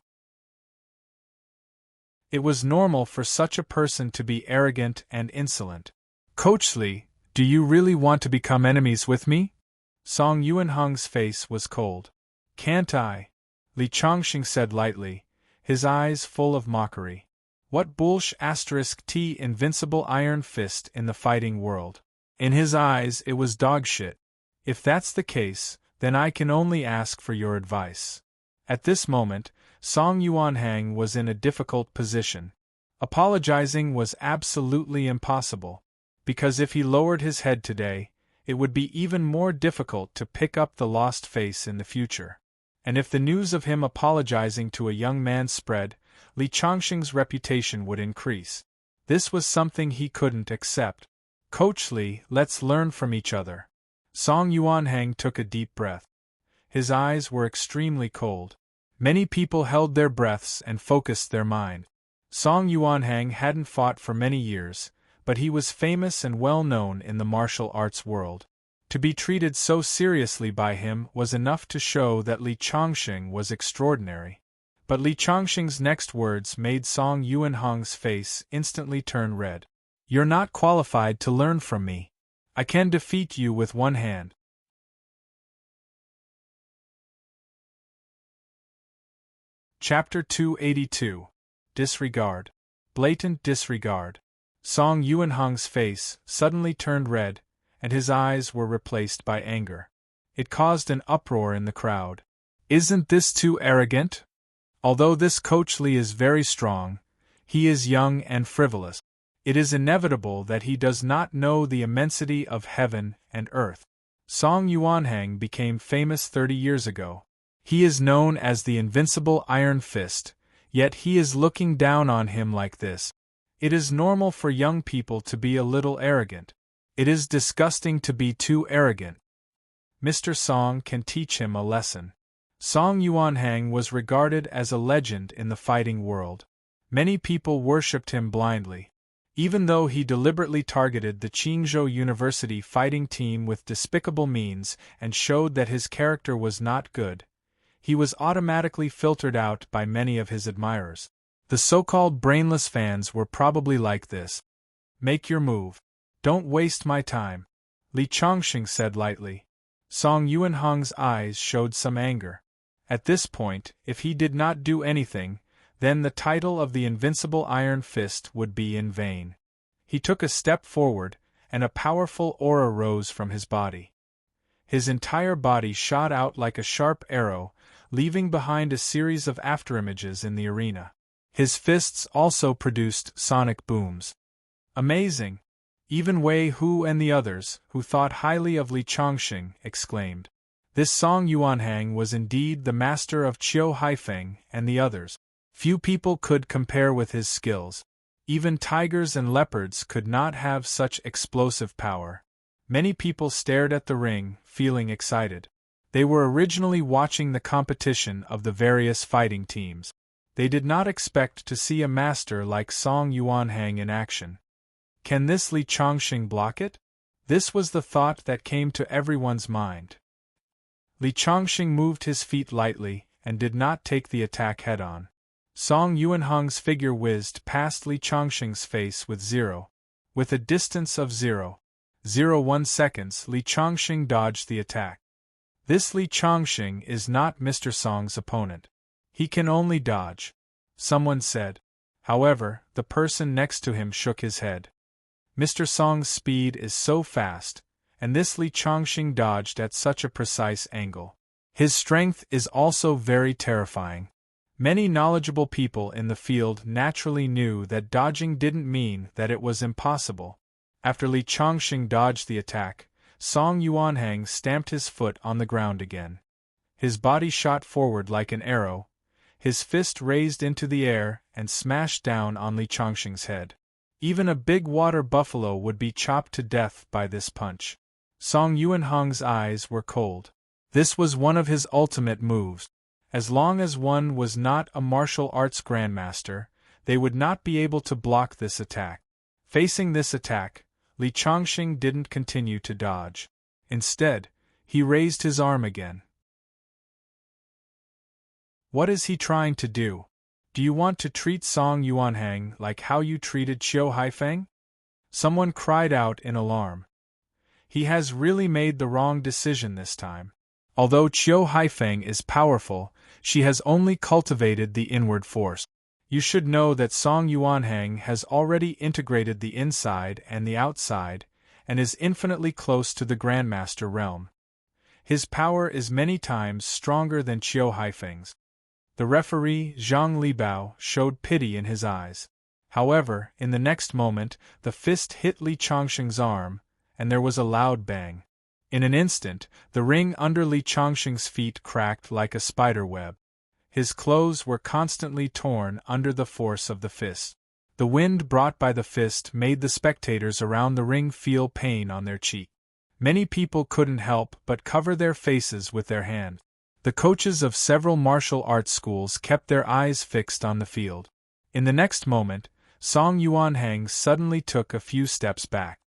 It was normal for such a person to be arrogant and insolent. "Coach Li, do you really want to become enemies with me?" Song Yuanhang's face was cold. "Can't I?" Li Chongqing said lightly, his eyes full of mockery. What **T invincible iron fist in the fighting world? In his eyes it was dogshit. If that's the case, then I can only ask for your advice. At this moment, Song Yuanhang was in a difficult position. Apologizing was absolutely impossible, because if he lowered his head today, it would be even more difficult to pick up the lost face in the future. And if the news of him apologizing to a young man spread, Li Chongqing's reputation would increase. This was something he couldn't accept. "Coach Li, let's learn from each other." Song Yuanhang took a deep breath. His eyes were extremely cold. Many people held their breaths and focused their mind. Song Yuanhang hadn't fought for many years, but he was famous and well known in the martial arts world. To be treated so seriously by him was enough to show that Li Chongqing was extraordinary. But Li Chongqing's next words made Song Yuanhang's face instantly turn red. "You're not qualified to learn from me. I can defeat you with one hand." Chapter 282. Disregard. Blatant disregard. Song Yuanhang's face suddenly turned red, and his eyes were replaced by anger. It caused an uproar in the crowd. "Isn't this too arrogant? Although this Coach Li is very strong, he is young and frivolous. It is inevitable that he does not know the immensity of heaven and earth." Song Yuanhang became famous 30 years ago. He is known as the invincible Iron Fist, yet he is looking down on him like this. It is normal for young people to be a little arrogant. It is disgusting to be too arrogant. Mr. Song can teach him a lesson. Song Yuanhang was regarded as a legend in the fighting world. Many people worshipped him blindly. Even though he deliberately targeted the Qingzhou University fighting team with despicable means and showed that his character was not good, he was automatically filtered out by many of his admirers. The so-called brainless fans were probably like this. Make your move. Don't waste my time, Li Chongqing said lightly. Song Yuanhong's eyes showed some anger. At this point, if he did not do anything, then the title of the Invincible Iron Fist would be in vain. He took a step forward, and a powerful aura rose from his body. His entire body shot out like a sharp arrow, leaving behind a series of afterimages in the arena. His fists also produced sonic booms. Amazing! Even Wei Hu and the others, who thought highly of Li Chongqing, exclaimed. This Song Yuanhang was indeed the master of Qiu Haifeng and the others. Few people could compare with his skills. Even tigers and leopards could not have such explosive power. Many people stared at the ring, feeling excited. They were originally watching the competition of the various fighting teams. They did not expect to see a master like Song Yuanhang in action. Can this Li Chongqing block it? This was the thought that came to everyone's mind. Li Chongqing moved his feet lightly, and did not take the attack head-on. Song Yuanhong's figure whizzed past Li Chongqing's face with a distance of 0.01 seconds. Li Chongqing dodged the attack. This Li Chongqing is not Mr. Song's opponent. He can only dodge, someone said. However, the person next to him shook his head. Mr. Song's speed is so fast, and this Li Chongqing dodged at such a precise angle. His strength is also very terrifying. Many knowledgeable people in the field naturally knew that dodging didn't mean that it was impossible. After Li Chongqing dodged the attack, Song Yuanhang stamped his foot on the ground again. His body shot forward like an arrow, his fist raised into the air and smashed down on Li Chongqing's head. Even a big water buffalo would be chopped to death by this punch. Song Yuanhong's eyes were cold. This was one of his ultimate moves. As long as one was not a martial arts grandmaster, they would not be able to block this attack. Facing this attack, Li Chongqing didn't continue to dodge. Instead, he raised his arm again. What is he trying to do? Do you want to treat Song Yuanhang like how you treated Qiu Haifeng? Someone cried out in alarm. He has really made the wrong decision this time. Although Qiu Haifeng is powerful, she has only cultivated the inward force. You should know that Song Yuanhang has already integrated the inside and the outside, and is infinitely close to the Grandmaster realm. His power is many times stronger than Qiu Haifeng's. The referee, Zhang Libao, showed pity in his eyes. However, in the next moment, the fist hit Li Chongqing's arm, and there was a loud bang. In an instant, the ring under Li Chongqing's feet cracked like a spider web. His clothes were constantly torn under the force of the fist. The wind brought by the fist made the spectators around the ring feel pain on their cheek. Many people couldn't help but cover their faces with their hands. The coaches of several martial arts schools kept their eyes fixed on the field. In the next moment, Song Yuanhang suddenly took a few steps back.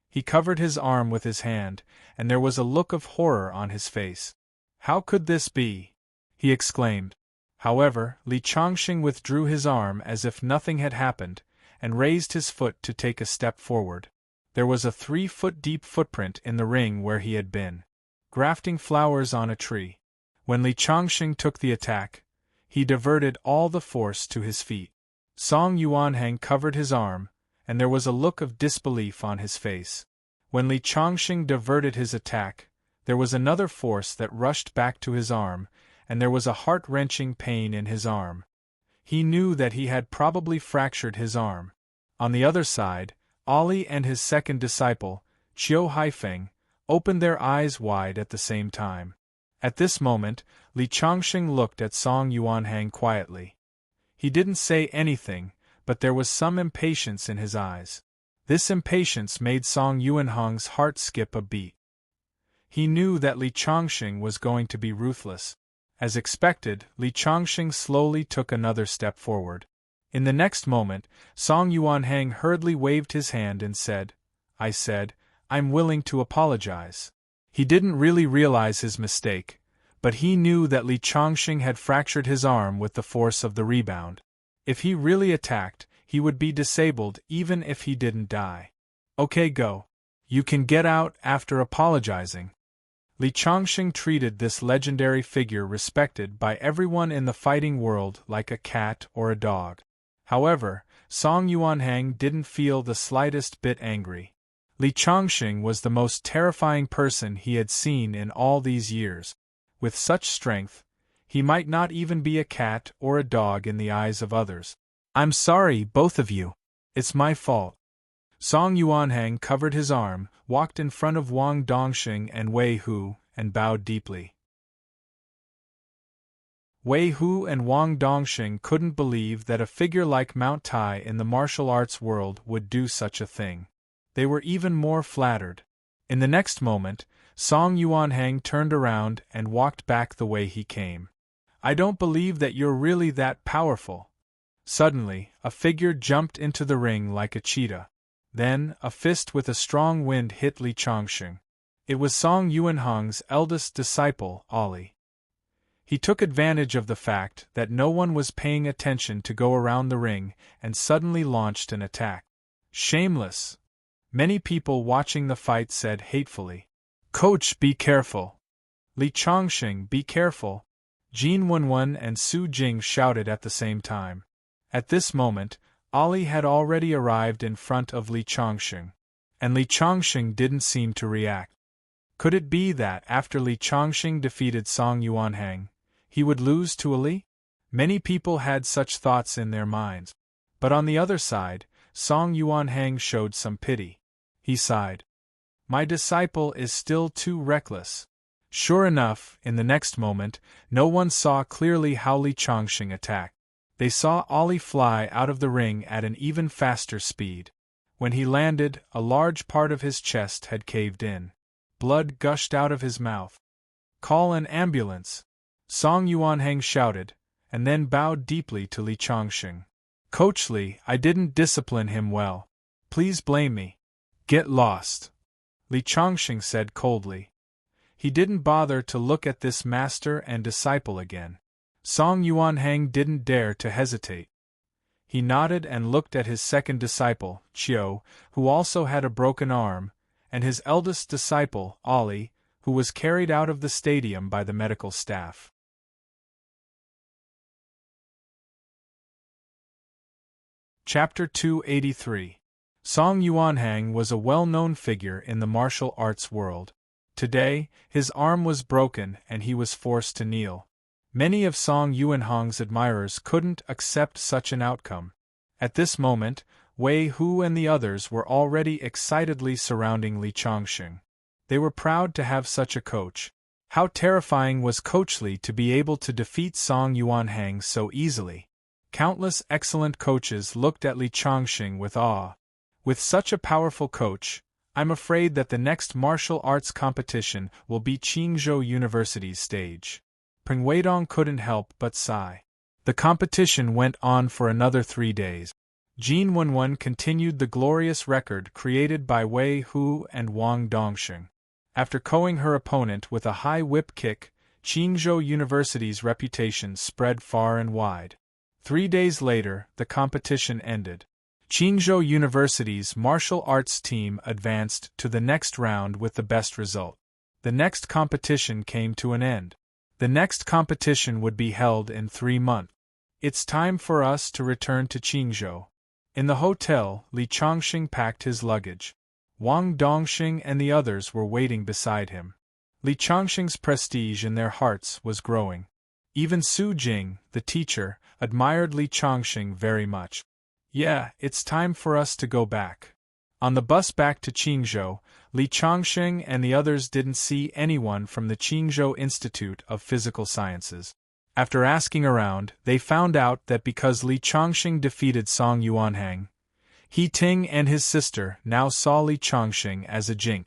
He covered his arm with his hand, and there was a look of horror on his face. How could this be? He exclaimed. However, Li Chongqing withdrew his arm as if nothing had happened, and raised his foot to take a step forward. There was a 3-foot-deep footprint in the ring where he had been grafting flowers on a tree. When Li Chongqing took the attack, he diverted all the force to his feet. Song Yuanhang covered his arm, and there was a look of disbelief on his face. When Li Chongqing diverted his attack, there was another force that rushed back to his arm, and there was a heart-wrenching pain in his arm. He knew that he had probably fractured his arm. On the other side, Ali and his second disciple, Qiu Haifeng, opened their eyes wide at the same time. At this moment, Li Chongqing looked at Song Yuanhang quietly. He didn't say anything, but there was some impatience in his eyes. This impatience made Song Yuanhang's heart skip a beat. He knew that Li Chongqing was going to be ruthless. As expected, Li Chongqing slowly took another step forward. In the next moment, Song Yuanhang hurriedly waved his hand and said, I'm willing to apologize. He didn't really realize his mistake, but he knew that Li Chongqing had fractured his arm with the force of the rebound. If he really attacked, he would be disabled even if he didn't die. Okay, go. You can get out after apologizing. Li Chongqing treated this legendary figure respected by everyone in the fighting world like a cat or a dog. However, Song Yuanhang didn't feel the slightest bit angry. Li Chongqing was the most terrifying person he had seen in all these years. With such strength, he might not even be a cat or a dog in the eyes of others. I'm sorry, both of you. It's my fault. Song Yuanhang covered his arm, walked in front of Wang Dongxing and Wei Hu, and bowed deeply. Wei Hu and Wang Dongxing couldn't believe that a figure like Mount Tai in the martial arts world would do such a thing. They were even more flattered. In the next moment, Song Yuanhang turned around and walked back the way he came. I don't believe that you're really that powerful. Suddenly, a figure jumped into the ring like a cheetah. Then, a fist with a strong wind hit Li Chongqing. It was Song Yuanhang's eldest disciple, Ollie. He took advantage of the fact that no one was paying attention to go around the ring and suddenly launched an attack. Shameless! Many people watching the fight said hatefully. Coach, be careful! Li Chongqing, be careful! Jin Wenwen and Su Jing shouted at the same time. At this moment, Ollie had already arrived in front of Li Chongqing, and Li Chongqing didn't seem to react. Could it be that after Li Chongqing defeated Song Yuanhang, he would lose to Ali? Many people had such thoughts in their minds. But on the other side, Song Yuanhang showed some pity. He sighed. My disciple is still too reckless. Sure enough, in the next moment, no one saw clearly how Li Chongqing attacked. They saw Ollie fly out of the ring at an even faster speed. When he landed, a large part of his chest had caved in. Blood gushed out of his mouth. Call an ambulance! Song Yuanhang shouted, and then bowed deeply to Li Chongqing. Coach Li, I didn't discipline him well. Please blame me. Get lost! Li Chongqing said coldly. He didn't bother to look at this master and disciple again. Song Yuanhang didn't dare to hesitate. He nodded and looked at his second disciple, Chiu, who also had a broken arm, and his eldest disciple, Ollie, who was carried out of the stadium by the medical staff. Chapter 283. Song Yuanhang was a well-known figure in the martial arts world. Today, his arm was broken and he was forced to kneel. Many of Song Yuanhang's admirers couldn't accept such an outcome. At this moment, Wei Hu and the others were already excitedly surrounding Li Chongqing. They were proud to have such a coach. How terrifying was Coach Li to be able to defeat Song Yuanhang so easily. Countless excellent coaches looked at Li Chongqing with awe. With such a powerful coach, I'm afraid that the next martial arts competition will be Qingzhou University's stage. Peng Weidong couldn't help but sigh. The competition went on for another 3 days. Jin Wenwen continued the glorious record created by Wei Hu and Wang Dongxing. After KOing her opponent with a high whip kick, Qingzhou University's reputation spread far and wide. 3 days later, the competition ended. Qingzhou University's martial arts team advanced to the next round with the best result. The next competition came to an end. The next competition would be held in 3 months. It's time for us to return to Qingzhou. In the hotel, Li Chongqing packed his luggage. Wang Dongxing and the others were waiting beside him. Li Chongqing's prestige in their hearts was growing. Even Su Jing, the teacher, admired Li Chongqing very much. Yeah, it's time for us to go back. On the bus back to Qingzhou, Li Chongqing and the others didn't see anyone from the Qingzhou Institute of Physical Sciences. After asking around, they found out that because Li Chongqing defeated Song Yuanhang, He Ting and his sister now saw Li Chongqing as a jink.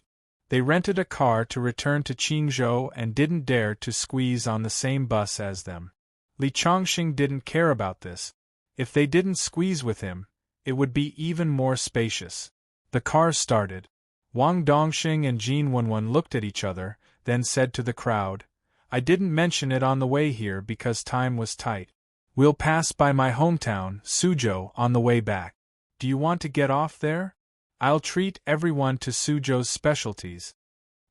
They rented a car to return to Qingzhou and didn't dare to squeeze on the same bus as them. Li Chongqing didn't care about this. If they didn't squeeze with him, it would be even more spacious. The car started. Wang Dongxing and Jin Wenwen looked at each other, then said to the crowd, I didn't mention it on the way here because time was tight. We'll pass by my hometown, Suzhou, on the way back. Do you want to get off there? I'll treat everyone to Suzhou's specialties."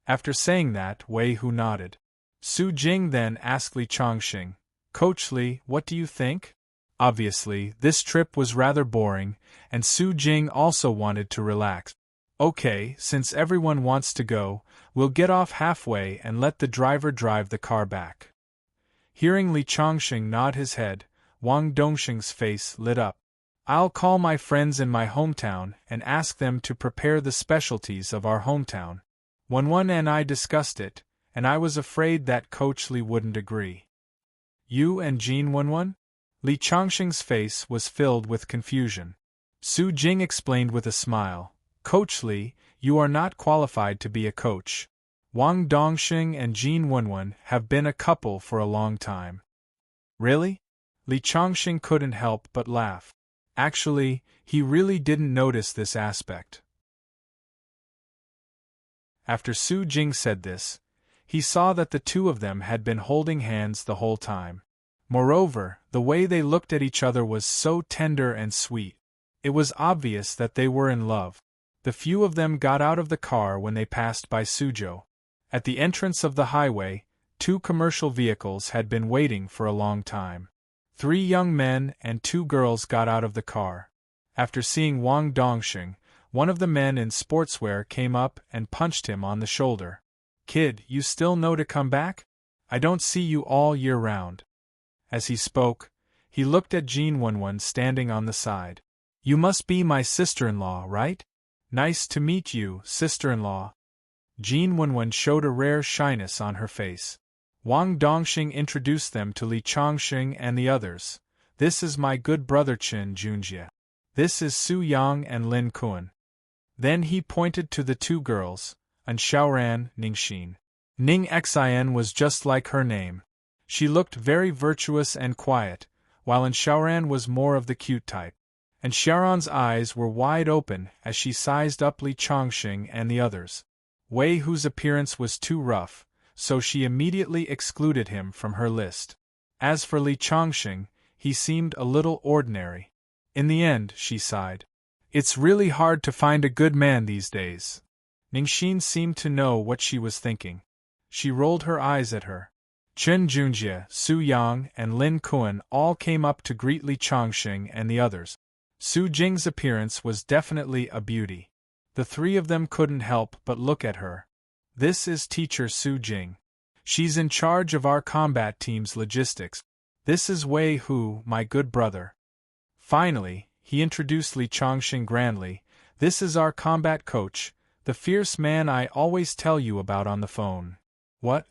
After saying that, Wei Hu nodded. Su Jing then asked Li Chongqing, "Coach Li, what do you think?" Obviously, this trip was rather boring, and Su Jing also wanted to relax. "Okay, since everyone wants to go, we'll get off halfway and let the driver drive the car back." Hearing Li Chongqing nod his head, Wang Dongxing's face lit up. "I'll call my friends in my hometown and ask them to prepare the specialties of our hometown. Wenwen and I discussed it, and I was afraid that Coach Li wouldn't agree." "You and Jean Wenwen?" Li Chongqing's face was filled with confusion. Su Jing explained with a smile, "Coach Li, you are not qualified to be a coach. Wang Dongxing and Jean Wenwen have been a couple for a long time." "Really?" Li Chongqing couldn't help but laugh. Actually, he really didn't notice this aspect. After Su Jing said this, he saw that the two of them had been holding hands the whole time. Moreover, the way they looked at each other was so tender and sweet. It was obvious that they were in love. The few of them got out of the car when they passed by Suzhou. At the entrance of the highway, 2 commercial vehicles had been waiting for a long time. 3 young men and 2 girls got out of the car. After seeing Wang Dongxing, one of the men in sportswear came up and punched him on the shoulder. "Kid, you still know to come back? I don't see you all year round." As he spoke, he looked at Jean Wenwen standing on the side. "You must be my sister-in-law, right? Nice to meet you, sister-in-law." Jean Wenwen showed a rare shyness on her face. Wang Dongxing introduced them to Li Chongqing and the others. "This is my good brother Chen Junjie. This is Su Yang and Lin Kuan." Then he pointed to the 2 girls, An Xiaoran, Ningxin. Ning Xian was just like her name. She looked very virtuous and quiet, while An Xiaoran was more of the cute type. And Xiaoran's eyes were wide open as she sized up Li Chongqing and the others. Wei Hu's appearance was too rough, so she immediately excluded him from her list. As for Li Chongqing, he seemed a little ordinary. In the end, she sighed. "It's really hard to find a good man these days." Ningxin seemed to know what she was thinking. She rolled her eyes at her. Chen Junjie, Su Yang, and Lin Kuan all came up to greet Li Chongqing and the others. Su Jing's appearance was definitely a beauty. The 3 of them couldn't help but look at her. "This is Teacher Su Jing. She's in charge of our combat team's logistics. This is Wei Hu, my good brother." Finally, he introduced Li Chongqing grandly. "This is our combat coach, the fierce man I always tell you about on the phone." "What?"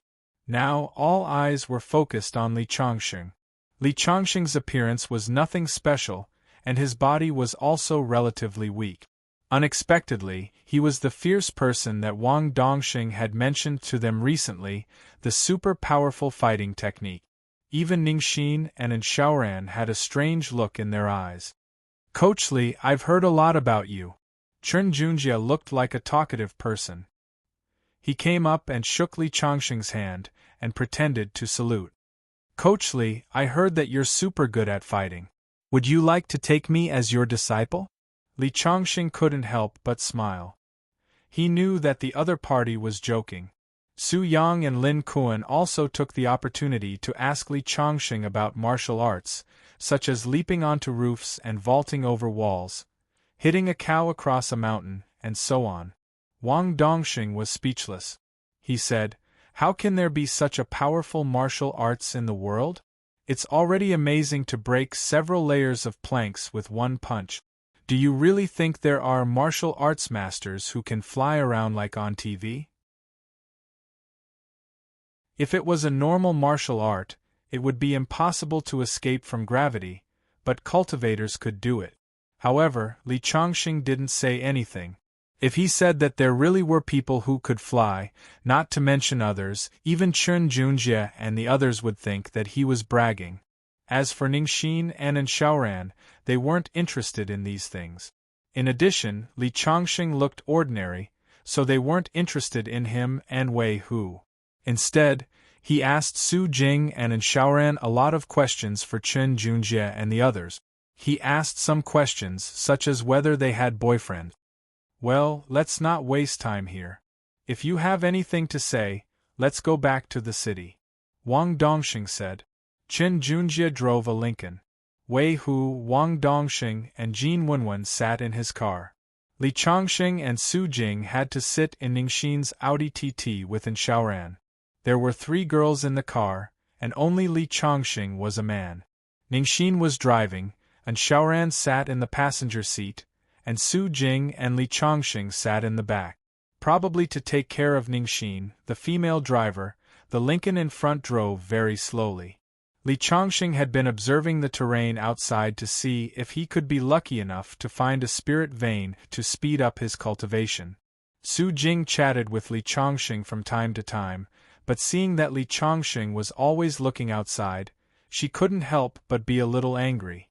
Now all eyes were focused on Li Chongqing. Li Chongqing's appearance was nothing special, and his body was also relatively weak. Unexpectedly, he was the fierce person that Wang Dongxing had mentioned to them recently, the super-powerful fighting technique. Even Ningxin and An Xiaoran had a strange look in their eyes. "Coach Li, I've heard a lot about you." Chen Junjie looked like a talkative person. He came up and shook Li Chongqing's hand, and pretended to salute. "Coach Li, I heard that you're super good at fighting. Would you like to take me as your disciple?" Li Chongqing couldn't help but smile. He knew that the other party was joking. Su Yang and Lin Kuan also took the opportunity to ask Li Chongqing about martial arts, such as leaping onto roofs and vaulting over walls, hitting a cow across a mountain, and so on. Wang Dongxing was speechless. He said, "How can there be such a powerful martial arts in the world? It's already amazing to break several layers of planks with one punch. Do you really think there are martial arts masters who can fly around like on TV?" If it was a normal martial art, it would be impossible to escape from gravity, but cultivators could do it. However, Li Chongqing didn't say anything. If he said that there really were people who could fly, not to mention others, even Chen Junjie and the others would think that he was bragging. As for Ningxin and An Xiaoran, they weren't interested in these things. In addition, Li Chongqing looked ordinary, so they weren't interested in him and Wei Hu. Instead, He asked Su Jing and Xiaoran a lot of questions for Chen Junjie and the others. He asked some questions such as whether they had boyfriend. Well, let's not waste time here. If you have anything to say, let's go back to the city. Wang Dongxing said. Chen Junjie drove a Lincoln. Wei Hu, Wang Dongxing, and Jin Wenwen sat in his car. Li Chongxing and Su Jing had to sit in Ningxin's Audi TT with Xiaoran. There were 3 girls in the car, and only Li Chongxing was a man. Ningxin was driving, and Xiaoran sat in the passenger seat, and Su Jing and Li Chongxing sat in the back. Probably to take care of Ningxin, the female driver, the Lincoln in front drove very slowly. Li Chongxing had been observing the terrain outside to see if he could be lucky enough to find a spirit vein to speed up his cultivation. Su Jing chatted with Li Chongxing from time to time, but seeing that Li Chongxing was always looking outside, she couldn't help but be a little angry.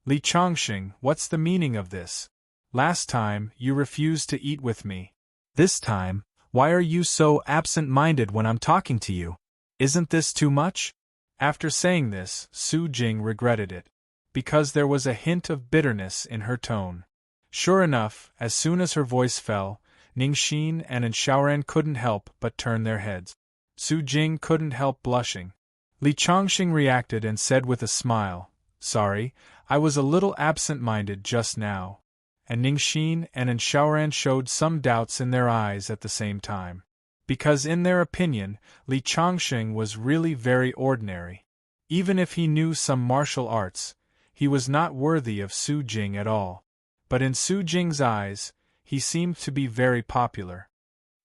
Li Chongxing, what's the meaning of this? Last time, you refused to eat with me. This time, why are you so absent-minded when I'm talking to you? Isn't this too much? After saying this, Su Jing regretted it, because there was a hint of bitterness in her tone. Sure enough, as soon as her voice fell, Ningxin and Xiaoran couldn't help but turn their heads. Su Jing couldn't help blushing. Li Chongxing reacted and said with a smile, "Sorry, I was a little absent-minded just now." And Ningxin and Xiaoran showed some doubts in their eyes at the same time. Because in their opinion, Li Chongxing was really very ordinary. Even if he knew some martial arts, he was not worthy of Su Jing at all. But in Su Jing's eyes, he seemed to be very popular.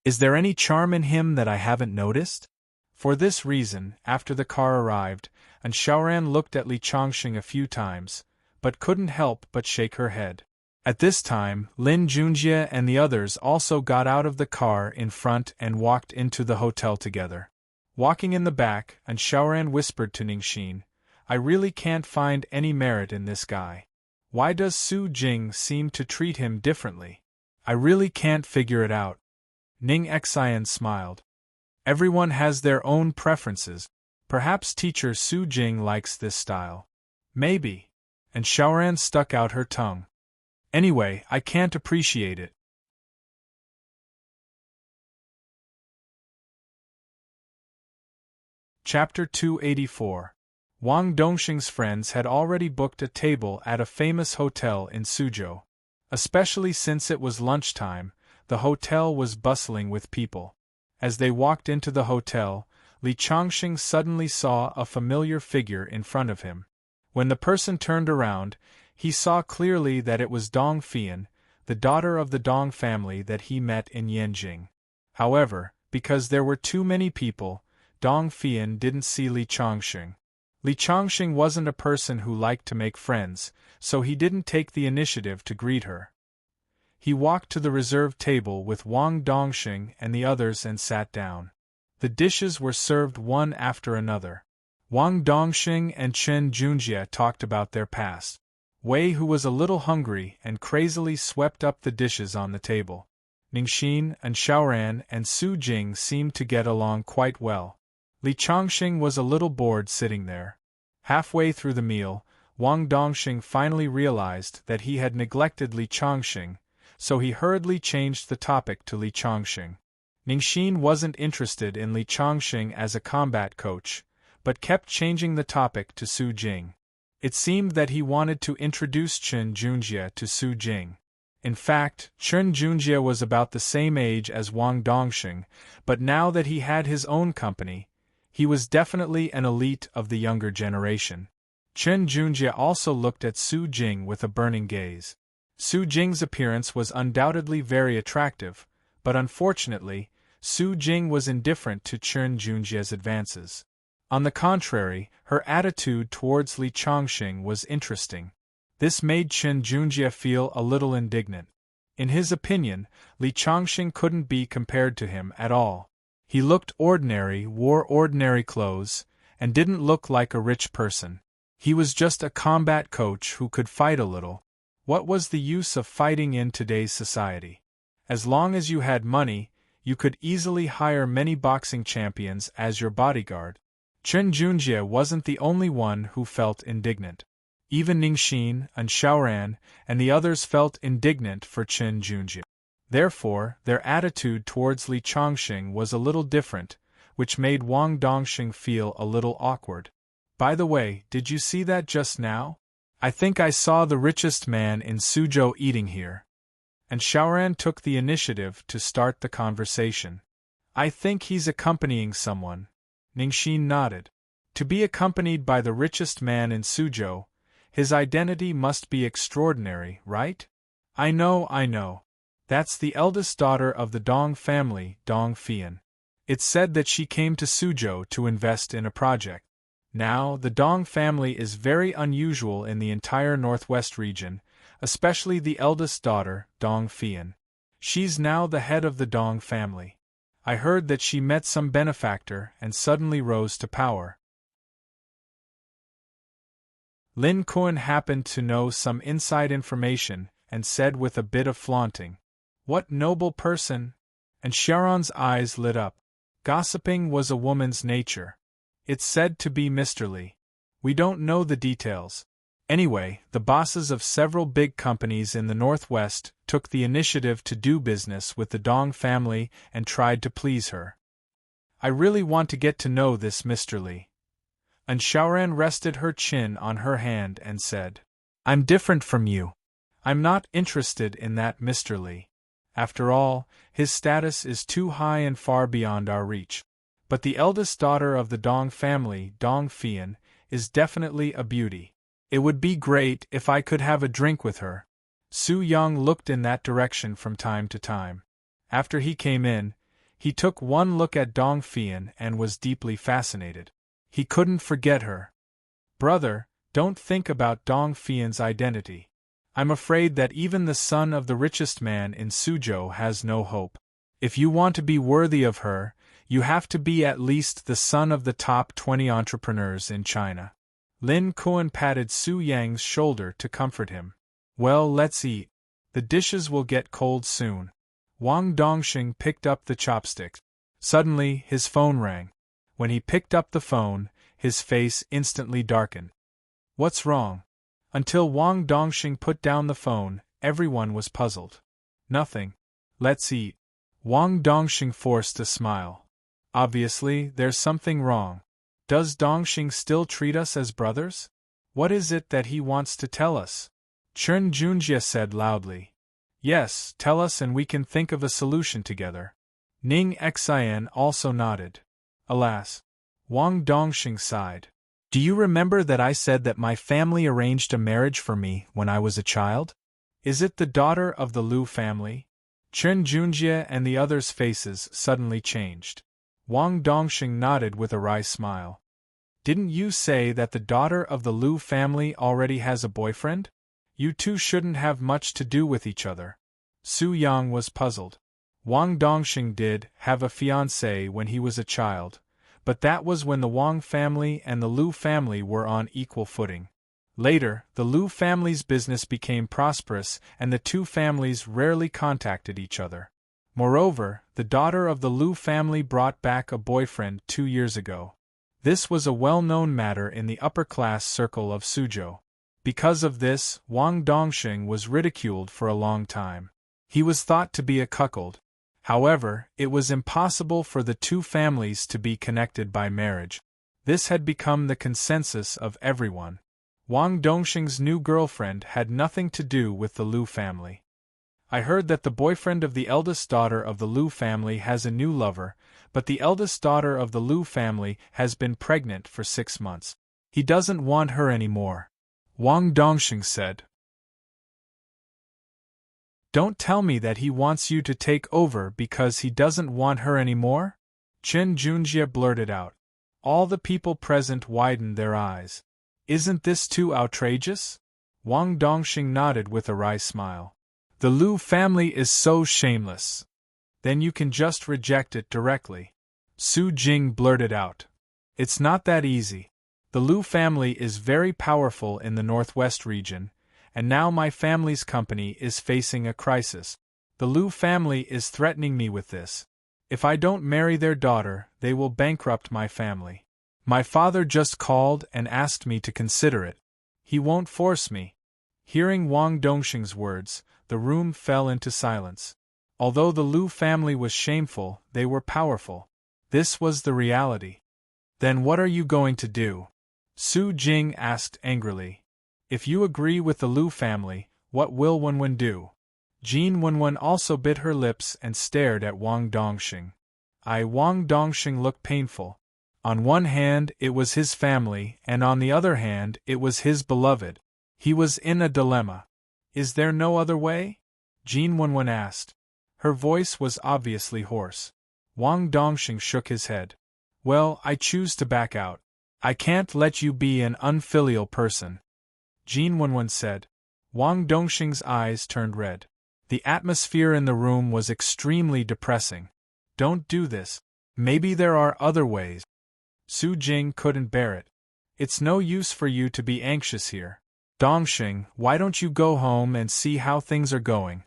Is there any charm in him that I haven't noticed? For this reason, after the car arrived, and Xiaoran looked at Li Chongxing a few times, but couldn't help but shake her head. At this time, Lin Junjie and the others also got out of the car in front and walked into the hotel together. Walking in the back, and Xiaoran whispered to Ningxin, "I really can't find any merit in this guy. Why does Su Jing seem to treat him differently? I really can't figure it out." Ning Xian smiled. Everyone has their own preferences. Perhaps teacher Su Jing likes this style. Maybe. And Xiaoran stuck out her tongue. Anyway, I can't appreciate it. Chapter 284. Wang Dongxing's friends had already booked a table at a famous hotel in Suzhou. Especially since it was lunchtime, the hotel was bustling with people. As they walked into the hotel, Li Chongxing suddenly saw a familiar figure in front of him. When the person turned around, he saw clearly that it was Dong Fian, the daughter of the Dong family that he met in Yanjing. However, because there were too many people, Dong Fian didn't see Li Chongxing. Li Chongxing wasn't a person who liked to make friends, so he didn't take the initiative to greet her. He walked to the reserved table with Wang Dongxing and the others and sat down. The dishes were served one after another. Wang Dongxing and Chen Junjie talked about their past. Wei, who was a little hungry and crazily swept up the dishes on the table. Ningxin and Xiaoran and Su Jing seemed to get along quite well. Li Chongxing was a little bored sitting there. Halfway through the meal, Wang Dongxing finally realized that he had neglected Li Chongxing, so he hurriedly changed the topic to Li Chongxing. Ningxin wasn't interested in Li Chongxing as a combat coach, but kept changing the topic to Su Jing. It seemed that he wanted to introduce Chen Junjie to Su Jing. In fact, Chen Junjie was about the same age as Wang Dongxing, but now that he had his own company, he was definitely an elite of the younger generation. Chen Junjie also looked at Su Jing with a burning gaze. Su Jing's appearance was undoubtedly very attractive, but unfortunately, Su Jing was indifferent to Chen Junjie's advances. On the contrary, her attitude towards Li Chongxing was interesting. This made Chen Junjie feel a little indignant. In his opinion, Li Chongxing couldn't be compared to him at all. He looked ordinary, wore ordinary clothes, and didn't look like a rich person. He was just a combat coach who could fight a little. What was the use of fighting in today's society? As long as you had money, you could easily hire many boxing champions as your bodyguard. Chen Junjie wasn't the only one who felt indignant. Even Ningxin and Xiaoran and the others felt indignant for Chen Junjie. Therefore, their attitude towards Li Chongqing was a little different, which made Wang Dongxing feel a little awkward. By the way, did you see that just now? I think I saw the richest man in Suzhou eating here. And Xiaoran took the initiative to start the conversation. I think he's accompanying someone. Ningxin nodded. To be accompanied by the richest man in Suzhou, his identity must be extraordinary, right? I know. That's the eldest daughter of the Dong family, Dong Fian. It's said that she came to Suzhou to invest in a project. Now, the Dong family is very unusual in the entire northwest region, especially the eldest daughter, Dong Fian. She's now the head of the Dong family. I heard that she met some benefactor and suddenly rose to power. Lin Kuan happened to know some inside information and said with a bit of flaunting, "What noble person?" And Sharon's eyes lit up. Gossiping was a woman's nature. It's said to be misterly. We don't know the details. Anyway, the bosses of several big companies in the Northwest took the initiative to do business with the Dong family and tried to please her. I really want to get to know this Mr. Li. And Xiaoran rested her chin on her hand and said, I'm different from you. I'm not interested in that Mr. Li. After all, his status is too high and far beyond our reach. But the eldest daughter of the Dong family, Dong Fian, is definitely a beauty. It would be great if I could have a drink with her. Su Yang looked in that direction from time to time. After he came in, he took one look at Dong Fian and was deeply fascinated. He couldn't forget her. Brother, don't think about Dong Fian's identity. I'm afraid that even the son of the richest man in Suzhou has no hope. If you want to be worthy of her, you have to be at least the son of the top 20 entrepreneurs in China. Lin Kuan patted Su Yang's shoulder to comfort him. Well, let's eat. The dishes will get cold soon. Wang Dongxing picked up the chopsticks. Suddenly, his phone rang. When he picked up the phone, his face instantly darkened. What's wrong? Until Wang Dongxing put down the phone, everyone was puzzled. Nothing. Let's eat. Wang Dongxing forced a smile. Obviously, there's something wrong. Does Dongxing still treat us as brothers? What is it that he wants to tell us? Chen Junjie said loudly. Yes, tell us and we can think of a solution together. Ning Xian also nodded. Alas. Wang Dongxing sighed. Do you remember that I said that my family arranged a marriage for me when I was a child? Is it the daughter of the Liu family? Chen Junjie and the others' faces suddenly changed. Wang Dongxing nodded with a wry smile. Didn't you say that the daughter of the Liu family already has a boyfriend? You two shouldn't have much to do with each other. Su Yang was puzzled. Wang Dongxing did have a fiancée when he was a child, but that was when the Wang family and the Liu family were on equal footing. Later, the Liu family's business became prosperous and the two families rarely contacted each other. Moreover, the daughter of the Liu family brought back a boyfriend 2 years ago. This was a well-known matter in the upper-class circle of Suzhou. Because of this, Wang Dongxing was ridiculed for a long time. He was thought to be a cuckold. However, it was impossible for the two families to be connected by marriage. This had become the consensus of everyone. Wang Dongxing's new girlfriend had nothing to do with the Liu family. I heard that the boyfriend of the eldest daughter of the Liu family has a new lover, but the eldest daughter of the Liu family has been pregnant for 6 months. He doesn't want her anymore. Wang Dongxing said. Don't tell me that he wants you to take over because he doesn't want her anymore? Chen Junjie blurted out. All the people present widened their eyes. Isn't this too outrageous? Wang Dongxing nodded with a wry smile. The Liu family is so shameless. Then you can just reject it directly. Su Jing blurted out. It's not that easy. The Liu family is very powerful in the northwest region, and now my family's company is facing a crisis. The Liu family is threatening me with this. If I don't marry their daughter, they will bankrupt my family. My father just called and asked me to consider it. He won't force me. Hearing Wang Dongxing's words, the room fell into silence. Although the Lu family was shameful, they were powerful. This was the reality. Then what are you going to do? Su Jing asked angrily. If you agree with the Lu family, what will Wenwen do? Jean Wenwen also bit her lips and stared at Wang Dongxing. Wang Dongxing looked painful. On one hand, it was his family, and on the other hand, it was his beloved. He was in a dilemma. Is there no other way? Jean Wenwen asked. Her voice was obviously hoarse. Wang Dongxing shook his head. Well, I choose to back out. I can't let you be an unfilial person. Jean Wenwen said. Wang Dongxing's eyes turned red. The atmosphere in the room was extremely depressing. Don't do this. Maybe there are other ways. Su Jing couldn't bear it. It's no use for you to be anxious here. Dongxing, why don't you go home and see how things are going?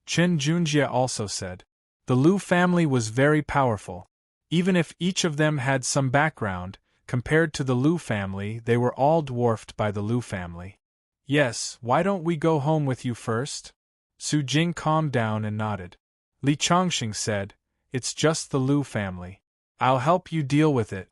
Chen Junjie also said. The Lu family was very powerful. Even if each of them had some background, compared to the Lu family, they were all dwarfed by the Lu family. Yes, why don't we go home with you first? Su Jing calmed down and nodded. Li Chongxing said, It's just the Lu family. I'll help you deal with it.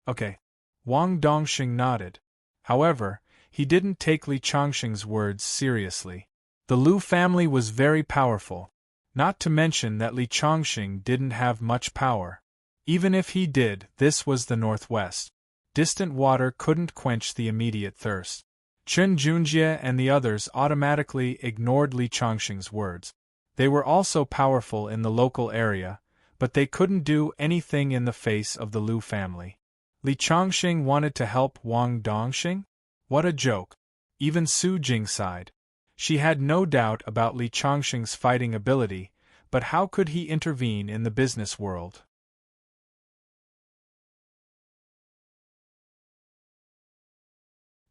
Okay. Wang Dongxing nodded. However, he didn't take Li Chongxing's words seriously. The Lu family was very powerful. Not to mention that Li Chongxing didn't have much power. Even if he did, this was the Northwest. Distant water couldn't quench the immediate thirst. Chen Junjie and the others automatically ignored Li Chongxing's words. They were also powerful in the local area, but they couldn't do anything in the face of the Lu family. Li Chongxing wanted to help Wang Dongxing? What a joke. Even Su Jing sighed. She had no doubt about Li Chongxing's fighting ability, but how could he intervene in the business world?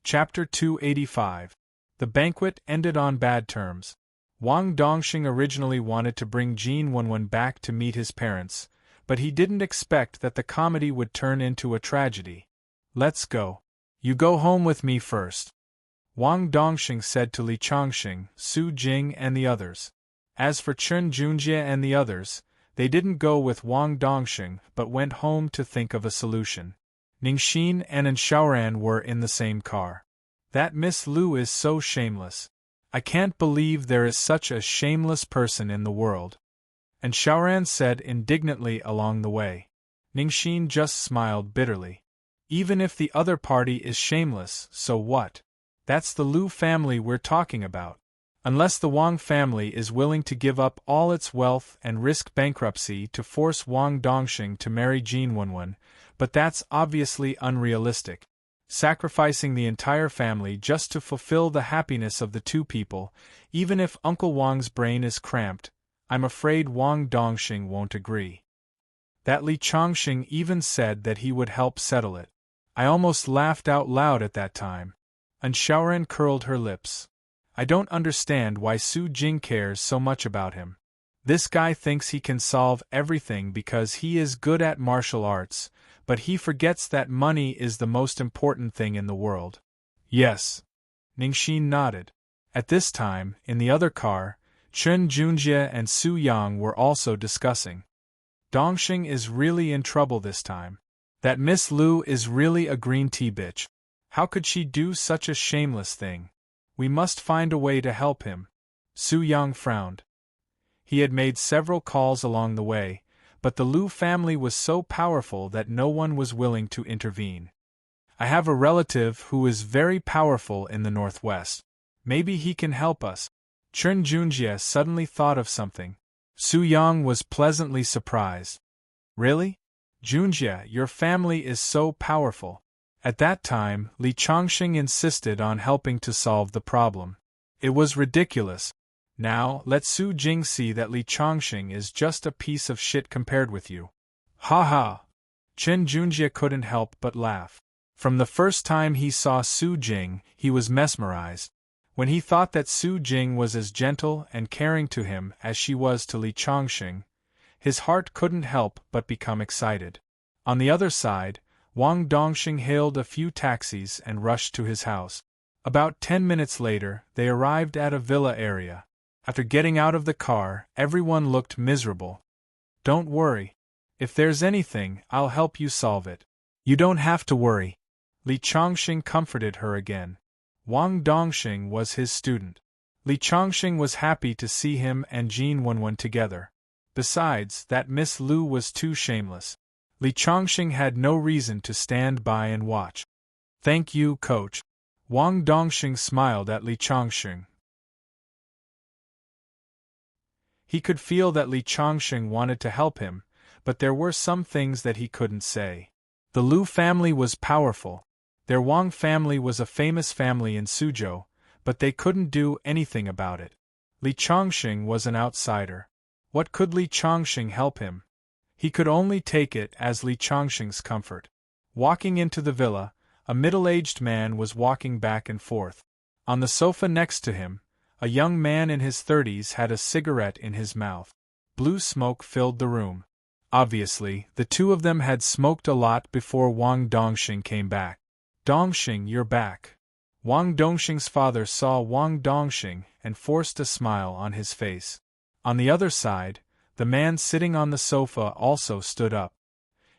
Chapter 285. The banquet ended on bad terms. Wang Dongxing originally wanted to bring Jean Wenwen back to meet his parents, but he didn't expect that the comedy would turn into a tragedy. Let's go. You go home with me first. Wang Dongxing said to Li Chongxing, Su Jing and the others. As for Chen Junjie and the others, they didn't go with Wang Dongxing but went home to think of a solution. Ningxin and Xiaoran were in the same car. That Miss Lu is so shameless. I can't believe there is such a shameless person in the world. And Xiaoran said indignantly along the way. Ningxin just smiled bitterly. Even if the other party is shameless, so what? That's the Lu family we're talking about. Unless the Wang family is willing to give up all its wealth and risk bankruptcy to force Wang Dongxing to marry Jean Wenwen, but that's obviously unrealistic. Sacrificing the entire family just to fulfill the happiness of the two people, even if Uncle Wang's brain is cramped, I'm afraid Wang Dongxing won't agree. That Li Chongxing even said that he would help settle it. I almost laughed out loud at that time. And Xiaoran curled her lips. I don't understand why Su Jing cares so much about him. This guy thinks he can solve everything because he is good at martial arts, but he forgets that money is the most important thing in the world. Yes. Ningxin nodded. At this time, in the other car, Chen Junjie and Su Yang were also discussing. Dongxing is really in trouble this time. That Miss Lu is really a green tea bitch. How could she do such a shameless thing? We must find a way to help him. Su Yang frowned. He had made several calls along the way, but the Lu family was so powerful that no one was willing to intervene. I have a relative who is very powerful in the Northwest. Maybe he can help us. Chen Junjie suddenly thought of something. Su Yang was pleasantly surprised. Really? Junjie, your family is so powerful. At that time, Li Chongxing insisted on helping to solve the problem. It was ridiculous. Now, let Su Jing see that Li Chongxing is just a piece of shit compared with you. Ha ha! Chen Junjie couldn't help but laugh. From the first time he saw Su Jing, he was mesmerized. When he thought that Su Jing was as gentle and caring to him as she was to Li Chongxing, His heart couldn't help but become excited. On the other side, Wang Dongxing hailed a few taxis and rushed to his house. About 10 minutes later, they arrived at a villa area. After getting out of the car, everyone looked miserable. "Don't worry. If there's anything, I'll help you solve it. You don't have to worry." Li Chongxing comforted her again. Wang Dongxing was his student. Li Chongxing was happy to see him and Jin Wenwen together. Besides, that Miss Lu was too shameless. Li Chongxing had no reason to stand by and watch. "Thank you, coach." Wang Dongxing smiled at Li Chongxing. He could feel that Li Chongxing wanted to help him, but there were some things that he couldn't say. The Lu family was powerful. Their Wang family was a famous family in Suzhou, but they couldn't do anything about it. Li Chongxing was an outsider. What could Li Chongxing help him? He could only take it as Li Chongxing's comfort. Walking into the villa, a middle-aged man was walking back and forth. On the sofa next to him, a young man in his 30s had a cigarette in his mouth. Blue smoke filled the room. Obviously, the two of them had smoked a lot before Wang Dongxing came back. "Dongxing, you're back." Wang Dongxing's father saw Wang Dongxing and forced a smile on his face. On the other side, the man sitting on the sofa also stood up.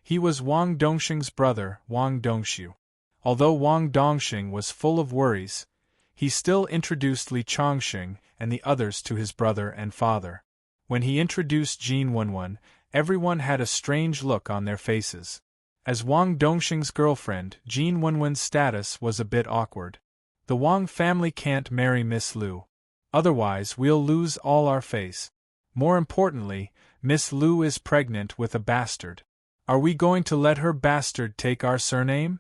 He was Wang Dongxing's brother, Wang Dongxiu. Although Wang Dongxing was full of worries, he still introduced Li Chongxing and the others to his brother and father. When he introduced Jin Wenwen, everyone had a strange look on their faces. As Wang Dongxing's girlfriend, Jin Wenwen's status was a bit awkward. "The Wang family can't marry Miss Lu. Otherwise we'll lose all our face. More importantly, Miss Lu is pregnant with a bastard. Are we going to let her bastard take our surname?"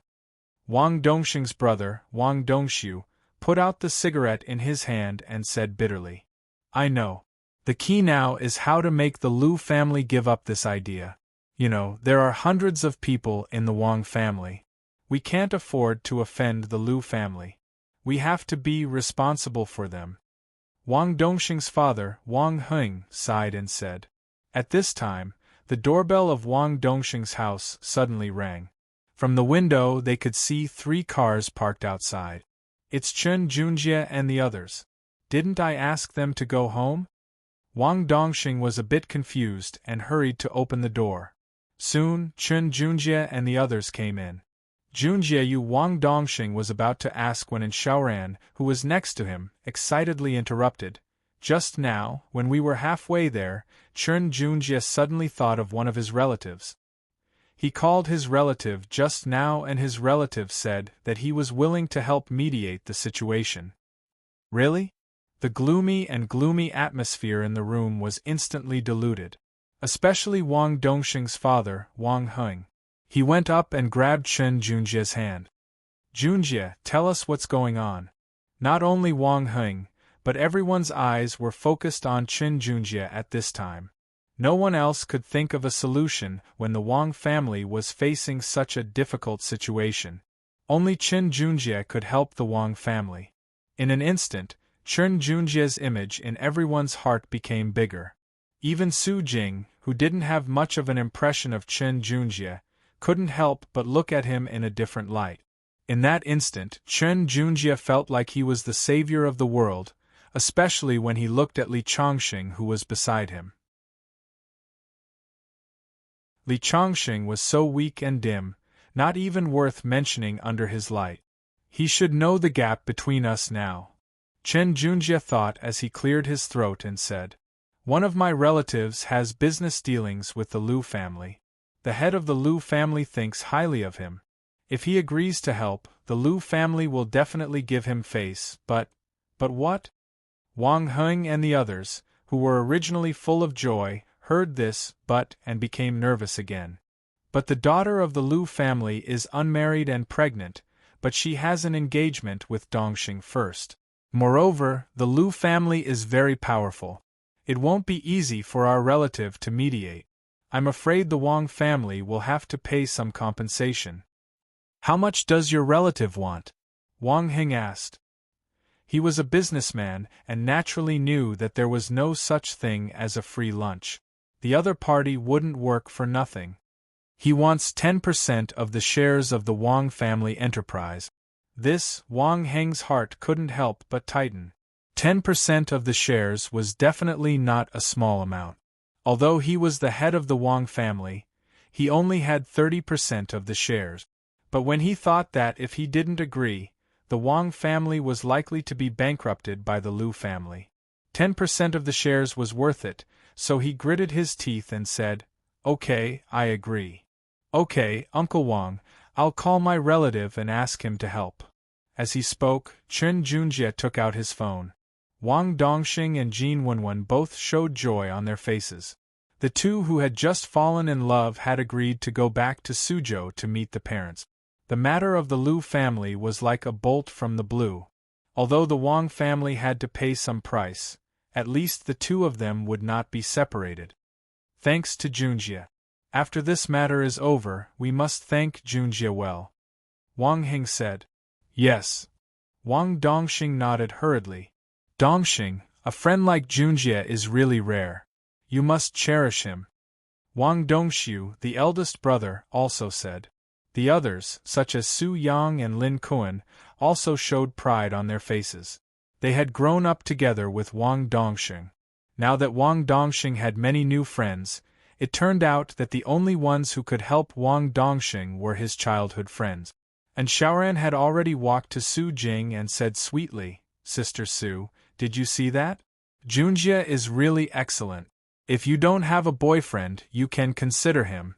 Wang Dongxing's brother, Wang Dongxiu, put out the cigarette in his hand and said bitterly, "I know. The key now is how to make the Lu family give up this idea. You know, there are hundreds of people in the Wang family. We can't afford to offend the Lu family. We have to be responsible for them." Wang Dongxing's father, Wang Heng, sighed and said. At this time, the doorbell of Wang Dongxing's house suddenly rang. From the window they could see 3 cars parked outside. "It's Chen Junjie and the others. Didn't I ask them to go home?" Wang Dongxing was a bit confused and hurried to open the door. Soon, Chen Junjie and the others came in. Junjie Wang Dongxing was about to ask when Shaoran, who was next to him, excitedly interrupted. "Just now, when we were halfway there, Chen Junjie suddenly thought of one of his relatives. He called his relative just now and his relative said that he was willing to help mediate the situation." "Really?" The gloomy atmosphere in the room was instantly diluted. Especially Wang Dongxing's father, Wang Heng. He went up and grabbed Chen Junjie's hand. "Junjie, tell us what's going on." Not only Wang Heng, but everyone's eyes were focused on Chen Junjie at this time. No one else could think of a solution when the Wang family was facing such a difficult situation. Only Chen Junjie could help the Wang family. In an instant, Chen Junjie's image in everyone's heart became bigger. Even Su Jing, who didn't have much of an impression of Chen Junjie, couldn't help but look at him in a different light. In that instant, Chen Junjie felt like he was the savior of the world, especially when he looked at Li Chongxing who was beside him. Li Chongxing was so weak and dim, not even worth mentioning under his light. He should know the gap between us now. Chen Junjie thought as he cleared his throat and said, "One of my relatives has business dealings with the Lu family. The head of the Lu family thinks highly of him. If he agrees to help, the Lu family will definitely give him face, but what?" Wang Heng and the others, who were originally full of joy, heard this and became nervous again. "But the daughter of the Lu family is unmarried and pregnant, but she has an engagement with Dongxing first. Moreover, the Lu family is very powerful. It won't be easy for our relative to mediate. I'm afraid the Wang family will have to pay some compensation." "How much does your relative want?" Wang Heng asked. He was a businessman and naturally knew that there was no such thing as a free lunch. The other party wouldn't work for nothing. He wants 10% of the shares of the Wang family enterprise. This, Wang Heng's heart couldn't help but tighten. 10% of the shares was definitely not a small amount. Although he was the head of the Wang family, he only had 30% of the shares. But when he thought that if he didn't agree, the Wang family was likely to be bankrupted by the Liu family, 10% of the shares was worth it, so he gritted his teeth and said, "Okay, I agree. Okay, Uncle Wang, I'll call my relative and ask him to help." As he spoke, Chen Junjie took out his phone. Wang Dongxing and Jin Wenwen both showed joy on their faces. The two who had just fallen in love had agreed to go back to Suzhou to meet the parents. The matter of the Liu family was like a bolt from the blue. Although the Wang family had to pay some price, at least the two of them would not be separated. Thanks to Junjie. After this matter is over, we must thank Junjie well. Wang Heng said. Yes. Wang Dongxing nodded hurriedly. Dongxing, a friend like Junjie is really rare. You must cherish him. Wang Dongxiu, the eldest brother, also said. The others, such as Su Yang and Lin Kuan, also showed pride on their faces. They had grown up together with Wang Dongxing. Now that Wang Dongxing had many new friends, it turned out that the only ones who could help Wang Dongxing were his childhood friends. And Xiaoran had already walked to Su Jing and said sweetly, "Sister Su, did you see that? Junjie is really excellent. If you don't have a boyfriend, you can consider him."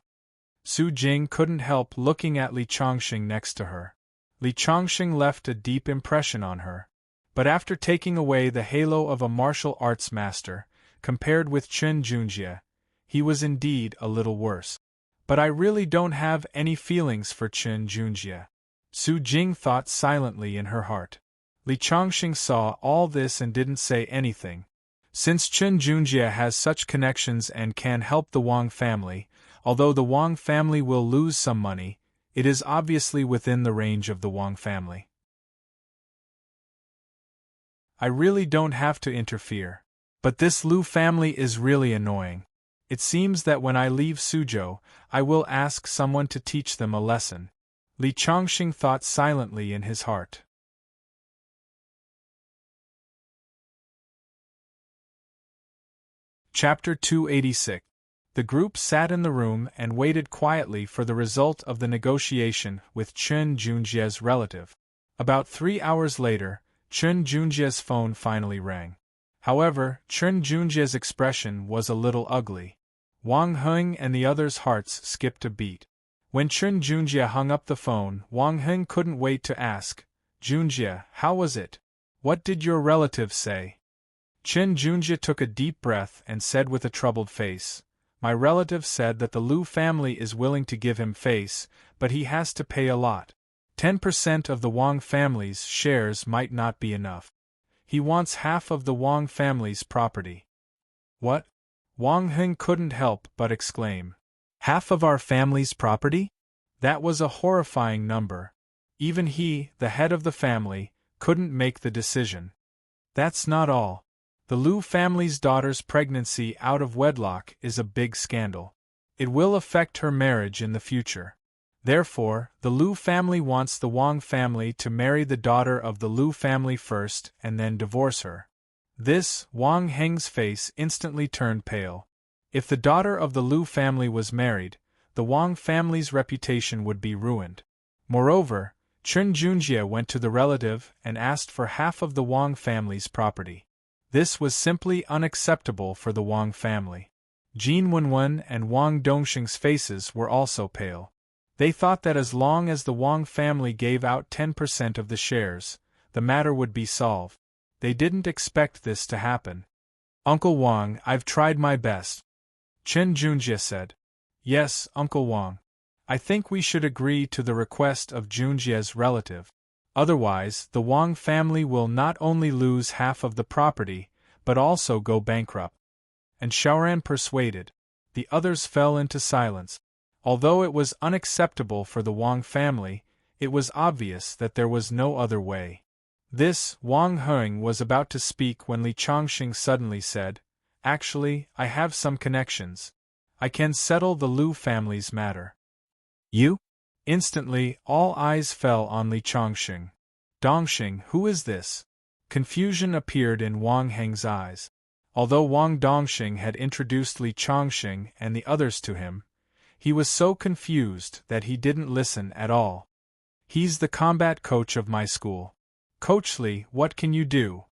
Su Jing couldn't help looking at Li Chongxing next to her. Li Chongxing left a deep impression on her. But after taking away the halo of a martial arts master, compared with Chen Junjie, he was indeed a little worse. But I really don't have any feelings for Chen Junjie. Su Jing thought silently in her heart. Li Chongxing saw all this and didn't say anything. Since Chen Junjie has such connections and can help the Wang family, although the Wang family will lose some money, it is obviously within the range of the Wang family. I really don't have to interfere. But this Liu family is really annoying. It seems that when I leave Suzhou, I will ask someone to teach them a lesson. Li Chongxing thought silently in his heart. Chapter 286. The group sat in the room and waited quietly for the result of the negotiation with Chen Junjie's relative. About 3 hours later, Chen Junjie's phone finally rang. However, Chen Junjie's expression was a little ugly. Wang Heng and the others' hearts skipped a beat. When Chen Junjie hung up the phone, Wang Heng couldn't wait to ask, "Junjie, how was it? What did your relative say?" Chen Junjie took a deep breath and said with a troubled face, "My relative said that the Liu family is willing to give him face, but he has to pay a lot. 10% of the Wang family's shares might not be enough. He wants half of the Wang family's property." "What?" Wang Heng couldn't help but exclaim. "Half of our family's property?" That was a horrifying number. Even he, the head of the family, couldn't make the decision. That's not all. The Liu family's daughter's pregnancy out of wedlock is a big scandal. It will affect her marriage in the future. Therefore, the Liu family wants the Wang family to marry the daughter of the Liu family first and then divorce her. This, Wang Heng's face instantly turned pale. If the daughter of the Liu family was married, the Wang family's reputation would be ruined. Moreover, Chen Junjie went to the relative and asked for half of the Wang family's property. This was simply unacceptable for the Wang family. Jin Wenwen and Wang Dongxing's faces were also pale. They thought that as long as the Wang family gave out 10% of the shares, the matter would be solved. They didn't expect this to happen. "Uncle Wang, I've tried my best," Chen Junjie said. "Yes, Uncle Wang. I think we should agree to the request of Junjie's relative. Otherwise, the Wang family will not only lose half of the property, but also go bankrupt." And Xiaoran persuaded. The others fell into silence. Although it was unacceptable for the Wang family, it was obvious that there was no other way. This, Wang Heng was about to speak when Li Chongxing suddenly said, Actually, I have some connections. I can settle the Lu family's matter. You? Instantly, all eyes fell on Li Chongqing. Dongxing, who is this? Confusion appeared in Wang Heng's eyes. Although Wang Dongxing had introduced Li Chongqing and the others to him, he was so confused that he didn't listen at all. He's the combat coach of my school. Coach Li, what can you do?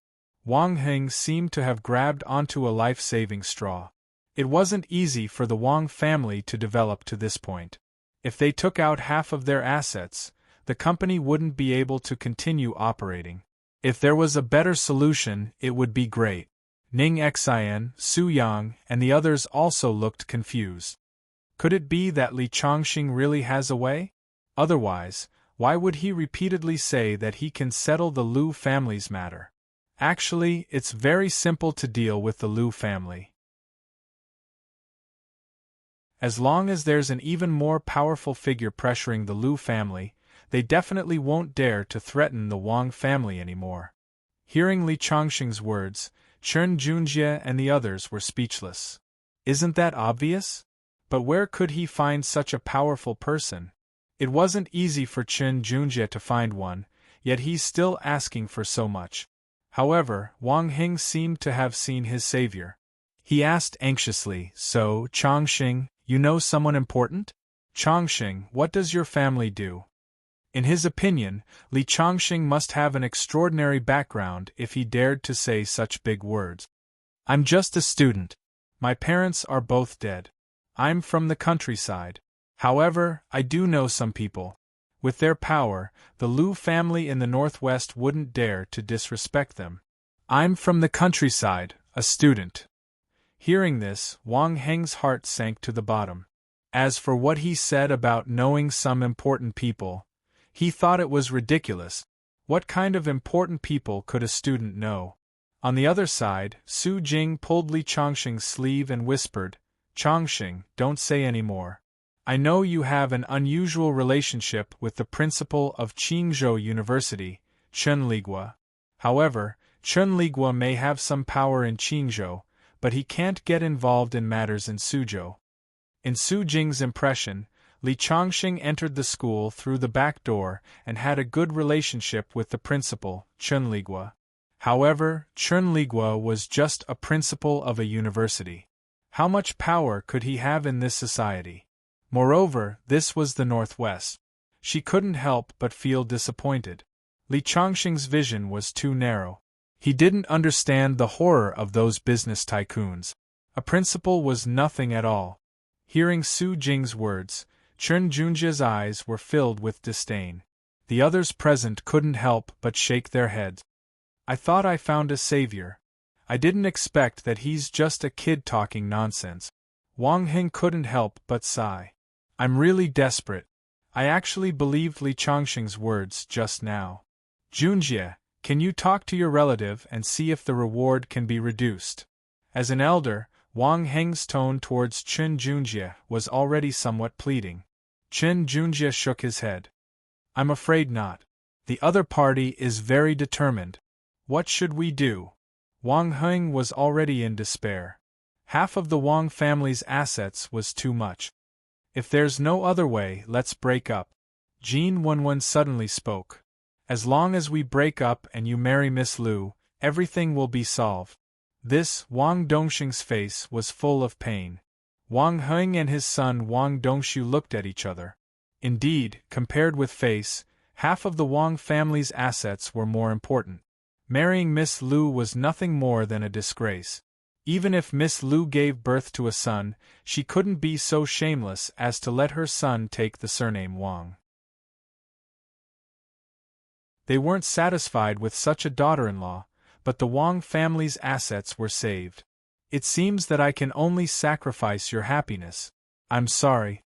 Wang Heng seemed to have grabbed onto a life-saving straw. It wasn't easy for the Wang family to develop to this point. If they took out half of their assets, the company wouldn't be able to continue operating. If there was a better solution, it would be great. Ning Xian, Su Yang, and the others also looked confused. Could it be that Li Chongqing really has a way? Otherwise, why would he repeatedly say that he can settle the Lu family's matter? Actually, it's very simple to deal with the Lu family. As long as there's an even more powerful figure pressuring the Lu family, they definitely won't dare to threaten the Wang family anymore. Hearing Li Chongqing's words, Chen Junjie and the others were speechless. Isn't that obvious? But where could he find such a powerful person? It wasn't easy for Chen Junjie to find one, yet he's still asking for so much. However, Wang Heng seemed to have seen his savior. He asked anxiously, "So, Chongqing, you know someone important? Chongqing, what does your family do?" In his opinion, Li Chongqing must have an extraordinary background if he dared to say such big words. "I'm just a student. My parents are both dead. I'm from the countryside. However, I do know some people. With their power, the Lu family in the northwest wouldn't dare to disrespect them. I'm from the countryside, a student." Hearing this, Wang Heng's heart sank to the bottom. As for what he said about knowing some important people, he thought it was ridiculous. What kind of important people could a student know? On the other side, Su Jing pulled Li Chongqing's sleeve and whispered, "Chongqing, don't say any more. I know you have an unusual relationship with the principal of Qingzhou University, Chen Ligua. However, Chen Ligua may have some power in Qingzhou, but he can't get involved in matters in Suzhou." In Su Jing's impression, Li Chongqing entered the school through the back door and had a good relationship with the principal, Chen Ligua. However, Chen Ligua was just a principal of a university. How much power could he have in this society? Moreover, this was the Northwest. She couldn't help but feel disappointed. Li Chongqing's vision was too narrow. He didn't understand the horror of those business tycoons. A principal was nothing at all. Hearing Su Jing's words, Chen Junjie's eyes were filled with disdain. The others present couldn't help but shake their heads. "I thought I found a savior. I didn't expect that he's just a kid talking nonsense." Wang Heng couldn't help but sigh. "I'm really desperate. I actually believed Li Chongqing's words just now. Junjie, can you talk to your relative and see if the reward can be reduced?" As an elder, Wang Heng's tone towards Chen Junjie was already somewhat pleading. Chen Junjie shook his head. "I'm afraid not. The other party is very determined. What should we do?" Wang Heng was already in despair. Half of the Wang family's assets was too much. "If there's no other way, let's break up." Jin Wenwen suddenly spoke. "As long as we break up and you marry Miss Lu, everything will be solved." This, Wang Dongxing's face was full of pain. Wang Heng and his son Wang Dongshu looked at each other. Indeed, compared with face, half of the Wang family's assets were more important. Marrying Miss Lu was nothing more than a disgrace. Even if Miss Lu gave birth to a son, she couldn't be so shameless as to let her son take the surname Wang. They weren't satisfied with such a daughter-in-law, but the Wang family's assets were saved. "It seems that I can only sacrifice your happiness. I'm sorry."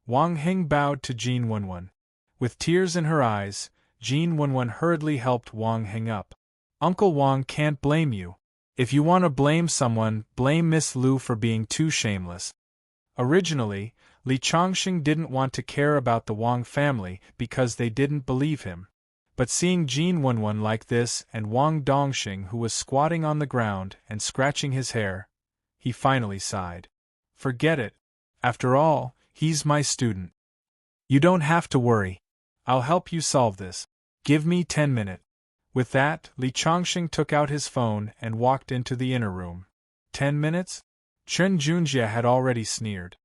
Wang Heng bowed to Jin Wenwen. With tears in her eyes, Jin Wenwen hurriedly helped Wang Heng up. "Uncle Wang can't blame you. If you want to blame someone, blame Miss Lu for being too shameless." Originally, Li Chongqing didn't want to care about the Wang family because they didn't believe him. But seeing Jin Wenwen like this and Wang Dongxing who was squatting on the ground and scratching his hair, he finally sighed. Forget it. After all, he's my student. You don't have to worry. I'll help you solve this. Give me 10 minutes. With that, Li Chongqing took out his phone and walked into the inner room. 10 minutes? Chen Junjie had already sneered.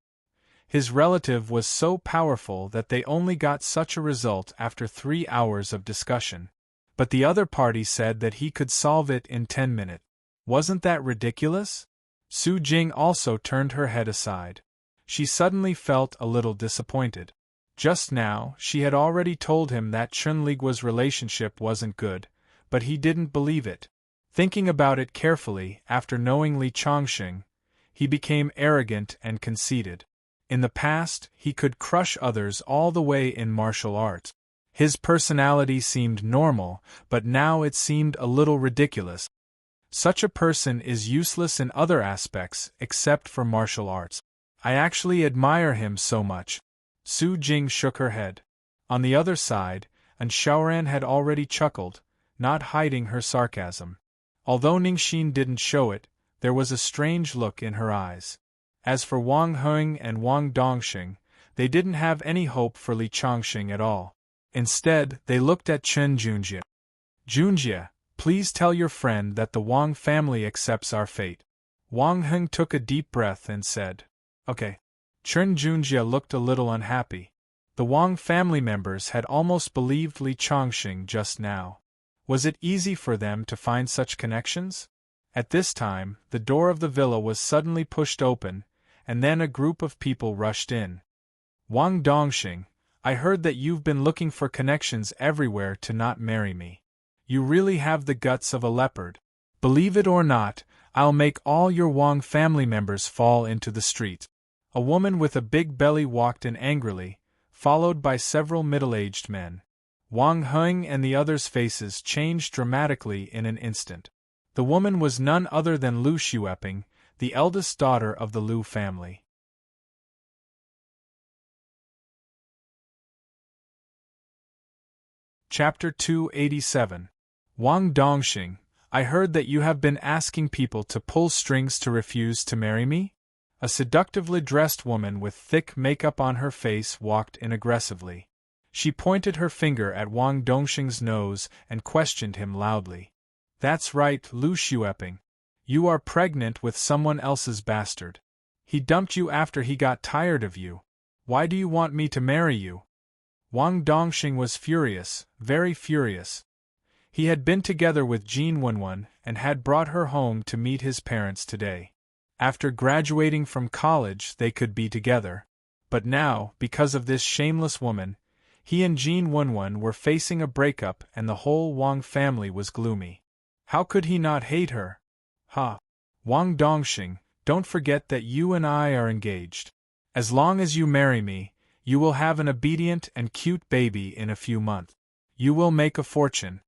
His relative was so powerful that they only got such a result after 3 hours of discussion. But the other party said that he could solve it in 10 minutes. Wasn't that ridiculous? Su Jing also turned her head aside. She suddenly felt a little disappointed. Just now, she had already told him that Chunligua's relationship wasn't good, but he didn't believe it. Thinking about it carefully, after knowing Li Chongqing, he became arrogant and conceited. In the past, he could crush others all the way in martial arts. His personality seemed normal, but now it seemed a little ridiculous. Such a person is useless in other aspects except for martial arts. I actually admire him so much. Su Jing shook her head. On the other side, and Xiaoran had already chuckled, not hiding her sarcasm. Although Ningxin didn't show it, there was a strange look in her eyes. As for Wang Heng and Wang Dongxing, they didn't have any hope for Li Chongqing at all. Instead, they looked at Chen Junjie. Junjie, please tell your friend that the Wang family accepts our fate. Wang Heng took a deep breath and said, Okay. Chen Junjie looked a little unhappy. The Wang family members had almost believed Li Chongqing just now. Was it easy for them to find such connections? At this time, the door of the villa was suddenly pushed open, and then a group of people rushed in. Wang Dongxing, I heard that you've been looking for connections everywhere to not marry me. You really have the guts of a leopard. Believe it or not, I'll make all your Wang family members fall into the street. A woman with a big belly walked in angrily, followed by several middle-aged men. Wang Heng and the others' faces changed dramatically in an instant. The woman was none other than Lu Xueping, the eldest daughter of the Lu family. Chapter 287. Wang Dongxing, I heard that you have been asking people to pull strings to refuse to marry me? A seductively dressed woman with thick makeup on her face walked in aggressively. She pointed her finger at Wang Dongxing's nose and questioned him loudly. That's right, Lu Xueping. You are pregnant with someone else's bastard. He dumped you after he got tired of you. Why do you want me to marry you? Wang Dongxing was furious, very furious. He had been together with Jin Wenwen and had brought her home to meet his parents today. After graduating from college they could be together. But now, because of this shameless woman, he and Jin Wenwen were facing a breakup and the whole Wang family was gloomy. How could he not hate her? Ha! Wang Dongxing, don't forget that you and I are engaged. As long as you marry me, you will have an obedient and cute baby in a few months. You will make a fortune.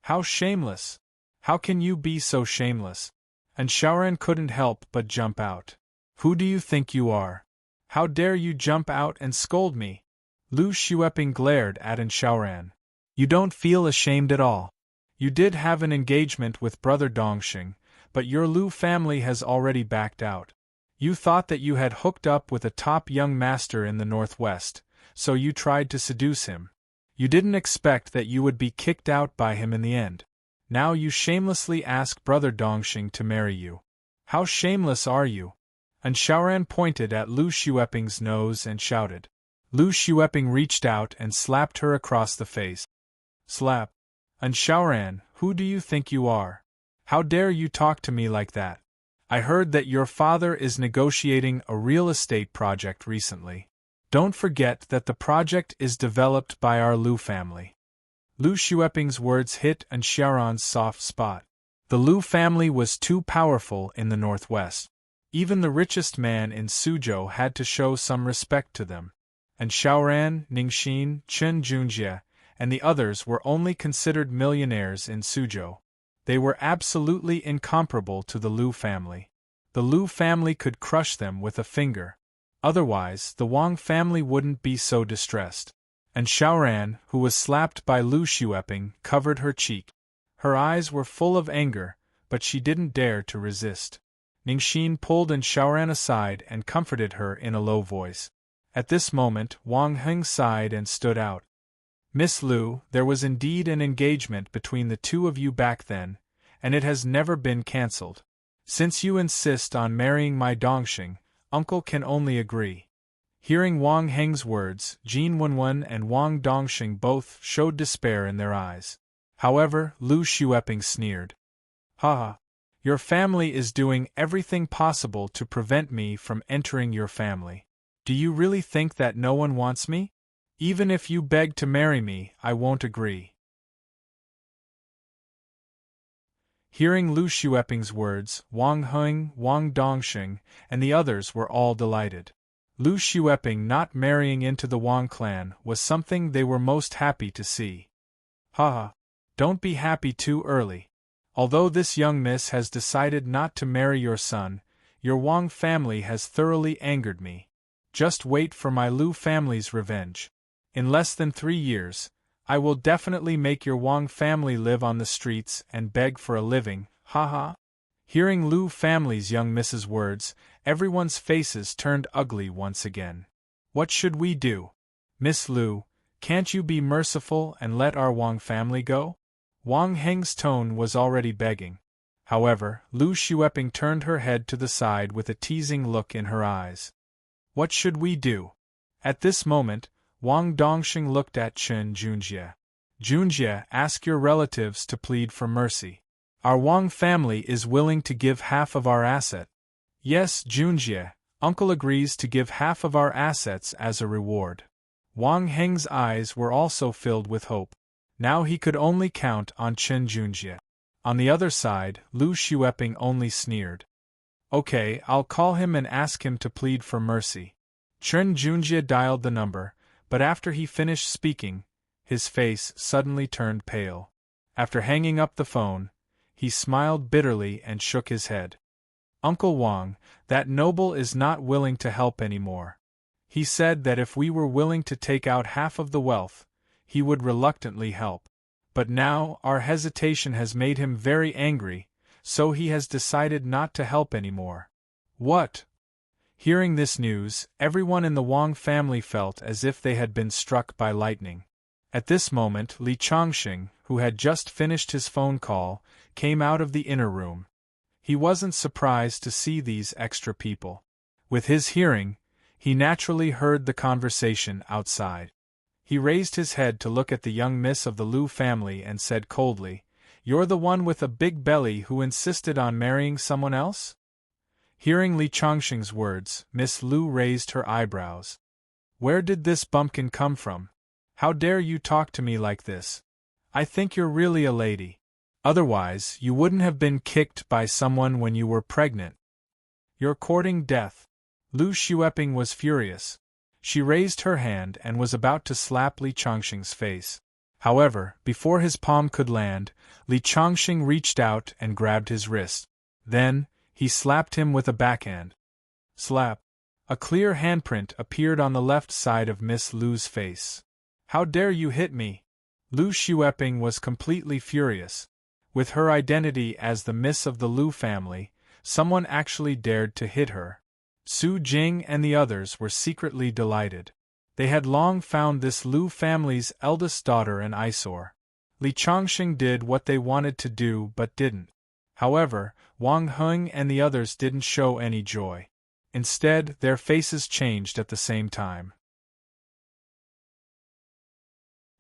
How shameless! How can you be so shameless? And Xiaoran couldn't help but jump out. Who do you think you are? How dare you jump out and scold me? Lu Xueping glared at Xiaoran. You don't feel ashamed at all. You did have an engagement with brother Dongxing, but your Lu family has already backed out. You thought that you had hooked up with a top young master in the northwest, so you tried to seduce him. You didn't expect that you would be kicked out by him in the end. Now you shamelessly ask brother Dongxing to marry you. How shameless are you? And Xiaoran pointed at Lu Xueping's nose and shouted. Lu Xueping reached out and slapped her across the face. Slap. And Xiaoran, who do you think you are? How dare you talk to me like that? I heard that your father is negotiating a real estate project recently. Don't forget that the project is developed by our Lu family. Lu Xueping's words hit Xiaoran's soft spot. The Lu family was too powerful in the northwest. Even the richest man in Suzhou had to show some respect to them. And Xiaoran, Ningxin, Chen Junjie, and the others were only considered millionaires in Suzhou. They were absolutely incomparable to the Lu family. The Lu family could crush them with a finger. Otherwise, the Wang family wouldn't be so distressed. And Xiaoran, who was slapped by Lu Xueping, covered her cheek. Her eyes were full of anger, but she didn't dare to resist. Ningxin pulled and Xiaoran aside and comforted her in a low voice. At this moment, Wang Heng sighed and stood out. Miss Lu, there was indeed an engagement between the two of you back then, and it has never been cancelled. Since you insist on marrying my Dongxing, uncle can only agree. Hearing Wang Heng's words, Jin Wenwen and Wang Dongxing both showed despair in their eyes. However, Lu Xueping sneered. Haha. Your family is doing everything possible to prevent me from entering your family. Do you really think that no one wants me? Even if you beg to marry me, I won't agree. Hearing Lu Xueping's words, Wang Heng, Wang Dongxing, and the others were all delighted. Lu Xueping not marrying into the Wang clan was something they were most happy to see. Haha. Don't be happy too early. Although this young miss has decided not to marry your son, your Wang family has thoroughly angered me. Just wait for my Lu family's revenge. In less than 3 years, I will definitely make your Wang family live on the streets and beg for a living, haha. Hearing Lu family's young miss's words, everyone's faces turned ugly once again. What should we do? Miss Lu, can't you be merciful and let our Wang family go? Wang Heng's tone was already begging. However, Lu Xueping turned her head to the side with a teasing look in her eyes. What should we do? At this moment, Wang Dongxing looked at Chen Junjie. Junjie, ask your relatives to plead for mercy. Our Wang family is willing to give half of our asset. Yes, Junjie, uncle agrees to give half of our assets as a reward. Wang Heng's eyes were also filled with hope. Now he could only count on Chen Junjie. On the other side, Lu Xueping only sneered. Okay, I'll call him and ask him to plead for mercy. Chen Junjie dialed the number, but after he finished speaking, his face suddenly turned pale. After hanging up the phone, he smiled bitterly and shook his head. Uncle Wang, that noble is not willing to help anymore. He said that if we were willing to take out half of the wealth, he would reluctantly help. But now our hesitation has made him very angry, so he has decided not to help anymore. What? Hearing this news, everyone in the Wang family felt as if they had been struck by lightning. At this moment, Li Changxing, who had just finished his phone call, came out of the inner room. He wasn't surprised to see these extra people. With his hearing, he naturally heard the conversation outside. He raised his head to look at the young miss of the Lu family and said coldly, "You're the one with a big belly who insisted on marrying someone else?" Hearing Li Changxing's words, Miss Lu raised her eyebrows. "Where did this bumpkin come from? How dare you talk to me like this? I think you're really a lady. Otherwise, you wouldn't have been kicked by someone when you were pregnant. You're courting death." Lu Xueping was furious. She raised her hand and was about to slap Li Changxing's face. However, before his palm could land, Li Changxing reached out and grabbed his wrist. Then, he slapped him with a backhand. Slap. A clear handprint appeared on the left side of Miss Lu's face. "How dare you hit me?" Lu Xueping was completely furious. With her identity as the miss of the Lu family, someone actually dared to hit her. Su Jing and the others were secretly delighted. They had long found this Lu family's eldest daughter an eyesore. Li Changxing did what they wanted to do but didn't. However, Wang Heng and the others didn't show any joy. Instead, their faces changed at the same time.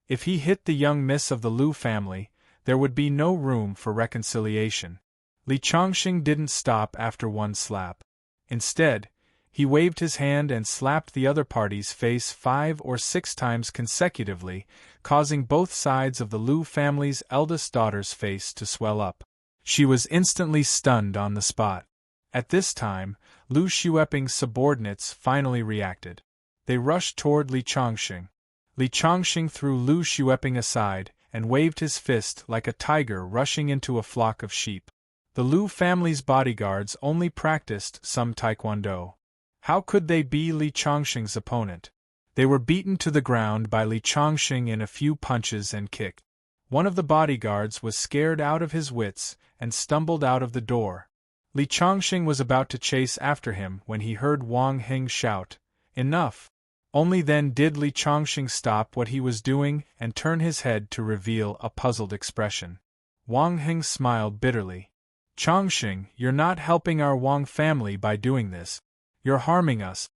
If he hit the young miss of the Lu family, there would be no room for reconciliation. Li Changxing didn't stop after one slap. Instead, he waved his hand and slapped the other party's face 5 or 6 times consecutively, causing both sides of the Lu family's eldest daughter's face to swell up. She was instantly stunned on the spot. At this time, Lu Xueping's subordinates finally reacted. They rushed toward Li Changxing. Li Changxing threw Lu Xueping aside and waved his fist like a tiger rushing into a flock of sheep. The Lu family's bodyguards only practiced some taekwondo. How could they be Li Changxing's opponent? They were beaten to the ground by Li Changxing in a few punches and kicked. One of the bodyguards was scared out of his wits and stumbled out of the door. Li Chongqing was about to chase after him when he heard Wang Heng shout, "Enough!" Only then did Li Chongqing stop what he was doing and turn his head to reveal a puzzled expression. Wang Heng smiled bitterly. "Chongqing, you're not helping our Wang family by doing this. You're harming us."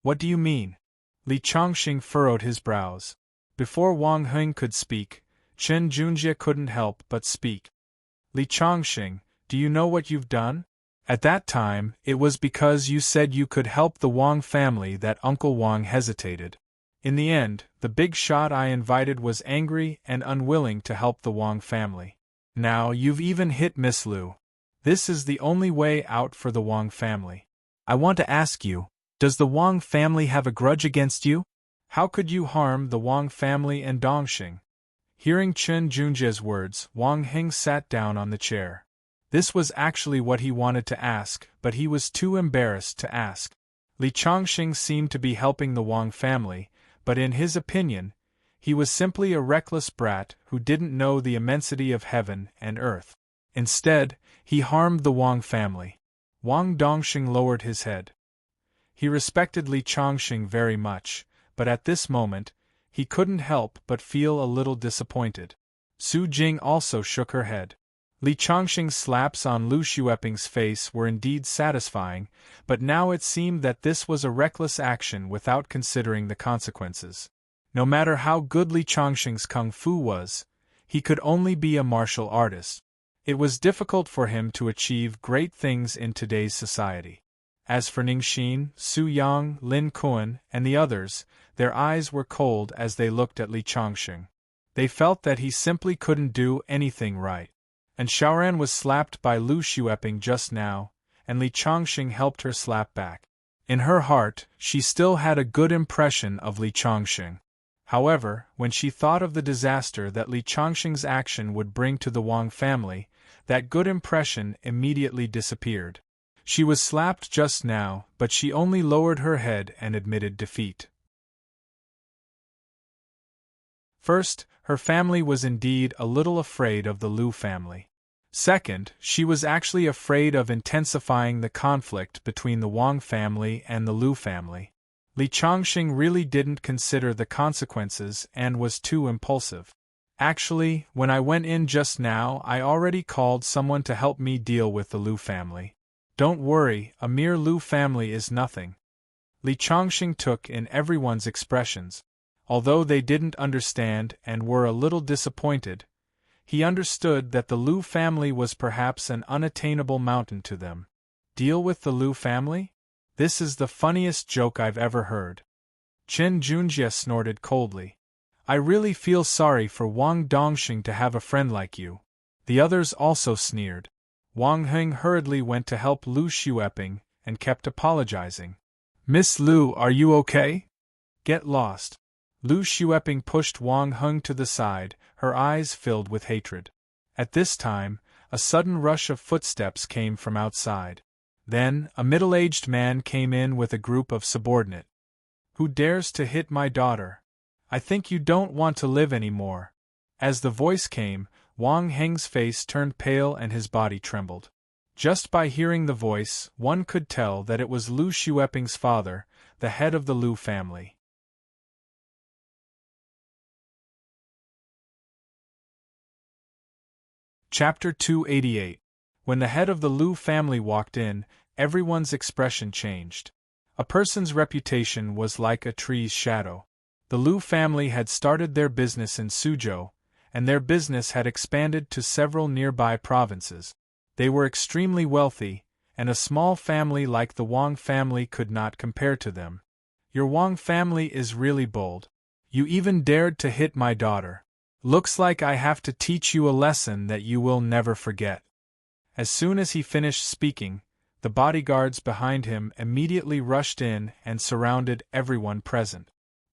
"What do you mean?" Li Chongqing furrowed his brows. Before Wang Heng could speak, Chen Junjie couldn't help but speak. "Li Chongqing, do you know what you've done? At that time, it was because you said you could help the Wang family that Uncle Wang hesitated. In the end, the big shot I invited was angry and unwilling to help the Wang family. Now you've even hit Miss Lu. This is the only way out for the Wang family. I want to ask you, does the Wang family have a grudge against you? How could you harm the Wang family and Dongxing?" Hearing Chen Junjie's words, Wang Heng sat down on the chair. This was actually what he wanted to ask, but he was too embarrassed to ask. Li Chongqing seemed to be helping the Wang family, but in his opinion, he was simply a reckless brat who didn't know the immensity of heaven and earth. Instead, he harmed the Wang family. Wang Dongxing lowered his head. He respected Li Chongqing very much, but at this moment, he couldn't help but feel a little disappointed. Su Jing also shook her head. Li Chongqing's slaps on Lu Xueping's face were indeed satisfying, but now it seemed that this was a reckless action without considering the consequences. No matter how good Li Chongqing's kung fu was, he could only be a martial artist. It was difficult for him to achieve great things in today's society. As for Ningxin, Su Yang, Lin Kuan, and the others, their eyes were cold as they looked at Li Chongqing. They felt that he simply couldn't do anything right. And Xiaoran was slapped by Lu Xueping just now, and Li Chongqing helped her slap back. In her heart, she still had a good impression of Li Chongqing. However, when she thought of the disaster that Li Chongqing's action would bring to the Wang family, that good impression immediately disappeared. She was slapped just now, but she only lowered her head and admitted defeat. First, her family was indeed a little afraid of the Lu family. Second, she was actually afraid of intensifying the conflict between the Wang family and the Lu family. Li Chongqing really didn't consider the consequences and was too impulsive. Actually, when I went in just now, I already called someone to help me deal with the Lu family. Don't worry, a mere Lu family is nothing. Li Chongqing took in everyone's expressions. Although they didn't understand and were a little disappointed, he understood that the Lu family was perhaps an unattainable mountain to them. Deal with the Lu family? This is the funniest joke I've ever heard. Chen Junjie snorted coldly. I really feel sorry for Wang Dongxing to have a friend like you. The others also sneered. Wang Heng hurriedly went to help Lu Xueping and kept apologizing. Miss Lu, are you okay? Get lost. Lu Xueping pushed Wang Heng to the side, her eyes filled with hatred. At this time, a sudden rush of footsteps came from outside. Then, a middle-aged man came in with a group of subordinate. Who dares to hit my daughter? I think you don't want to live anymore. As the voice came, Wang Heng's face turned pale and his body trembled. Just by hearing the voice, one could tell that it was Lu Xueping's father, the head of the Lu family. Chapter 288. When the head of the Lu family walked in, everyone's expression changed. A person's reputation was like a tree's shadow. The Lu family had started their business in Suzhou, and their business had expanded to several nearby provinces. They were extremely wealthy, and a small family like the Wang family could not compare to them. Your Wang family is really bold. You even dared to hit my daughter. Looks like I have to teach you a lesson that you will never forget. As soon as he finished speaking, the bodyguards behind him immediately rushed in and surrounded everyone present.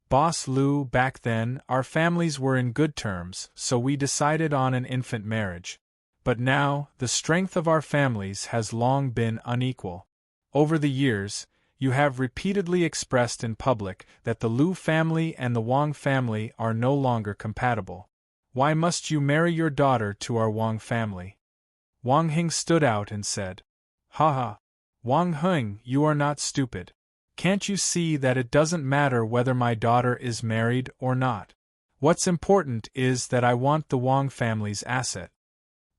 Boss Lu, back then, our families were in good terms, so we decided on an infant marriage. But now, the strength of our families has long been unequal. Over the years, you have repeatedly expressed in public that the Lu family and the Wang family are no longer compatible. Why must you marry your daughter to our Wang family? Wang Heng stood out and said, Ha ha. Wang Heng, you are not stupid. Can't you see that it doesn't matter whether my daughter is married or not? What's important is that I want the Wang family's asset.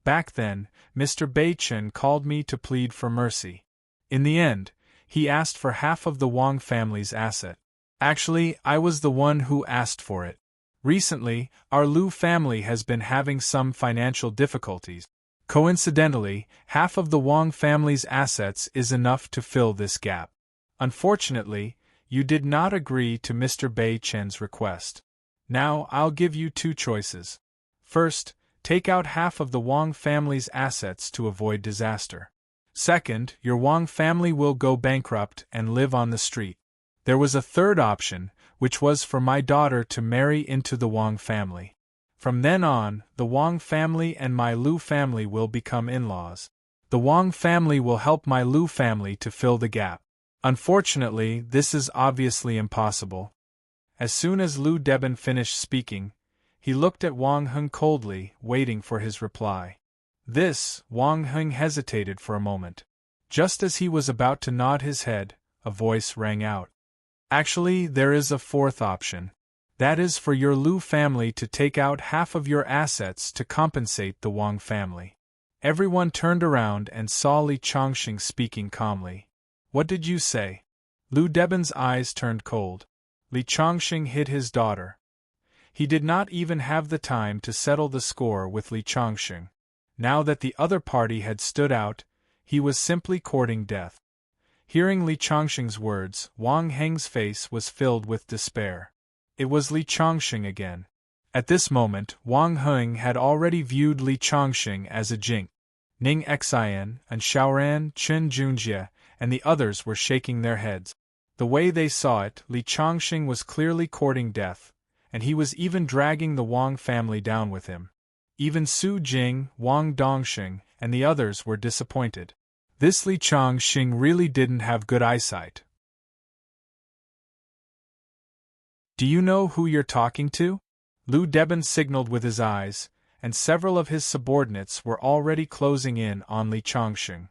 Back then, Mr. Bei Chen called me to plead for mercy. In the end, he asked for half of the Wang family's asset. Actually, I was the one who asked for it. Recently, our Lu family has been having some financial difficulties. Coincidentally, half of the Wang family's assets is enough to fill this gap. Unfortunately, you did not agree to Mr. Bei Chen's request. Now, I'll give you two choices. First, take out half of the Wang family's assets to avoid disaster. Second, your Wang family will go bankrupt and live on the street. There was a third option, which was for my daughter to marry into the Wang family. From then on, the Wang family and my Lu family will become in-laws. The Wang family will help my Lu family to fill the gap. Unfortunately, this is obviously impossible. As soon as Lu Deben finished speaking, he looked at Wang Heng coldly, waiting for his reply. Wang Heng hesitated for a moment. Just as he was about to nod his head, a voice rang out. Actually, there is a fourth option. That is for your Lu family to take out half of your assets to compensate the Wang family. Everyone turned around and saw Li Chongqing speaking calmly. What did you say? Lu Deben's eyes turned cold. Li Chongqing hid his daughter. He did not even have the time to settle the score with Li Chongqing. Now that the other party had stood out, he was simply courting death. Hearing Li Chongqing's words, Wang Heng's face was filled with despair. It was Li Chongqing again. At this moment, Wang Heng had already viewed Li Chongqing as a jink. Ning Xian and Xiaoran, Chen Junjie, and the others were shaking their heads. The way they saw it, Li Chongqing was clearly courting death, and he was even dragging the Wang family down with him. Even Su Jing, Wang Dongxing, and the others were disappointed. This Li Chongqing really didn't have good eyesight. Do you know who you're talking to? Lu Deben signaled with his eyes, and several of his subordinates were already closing in on Li Chongqing.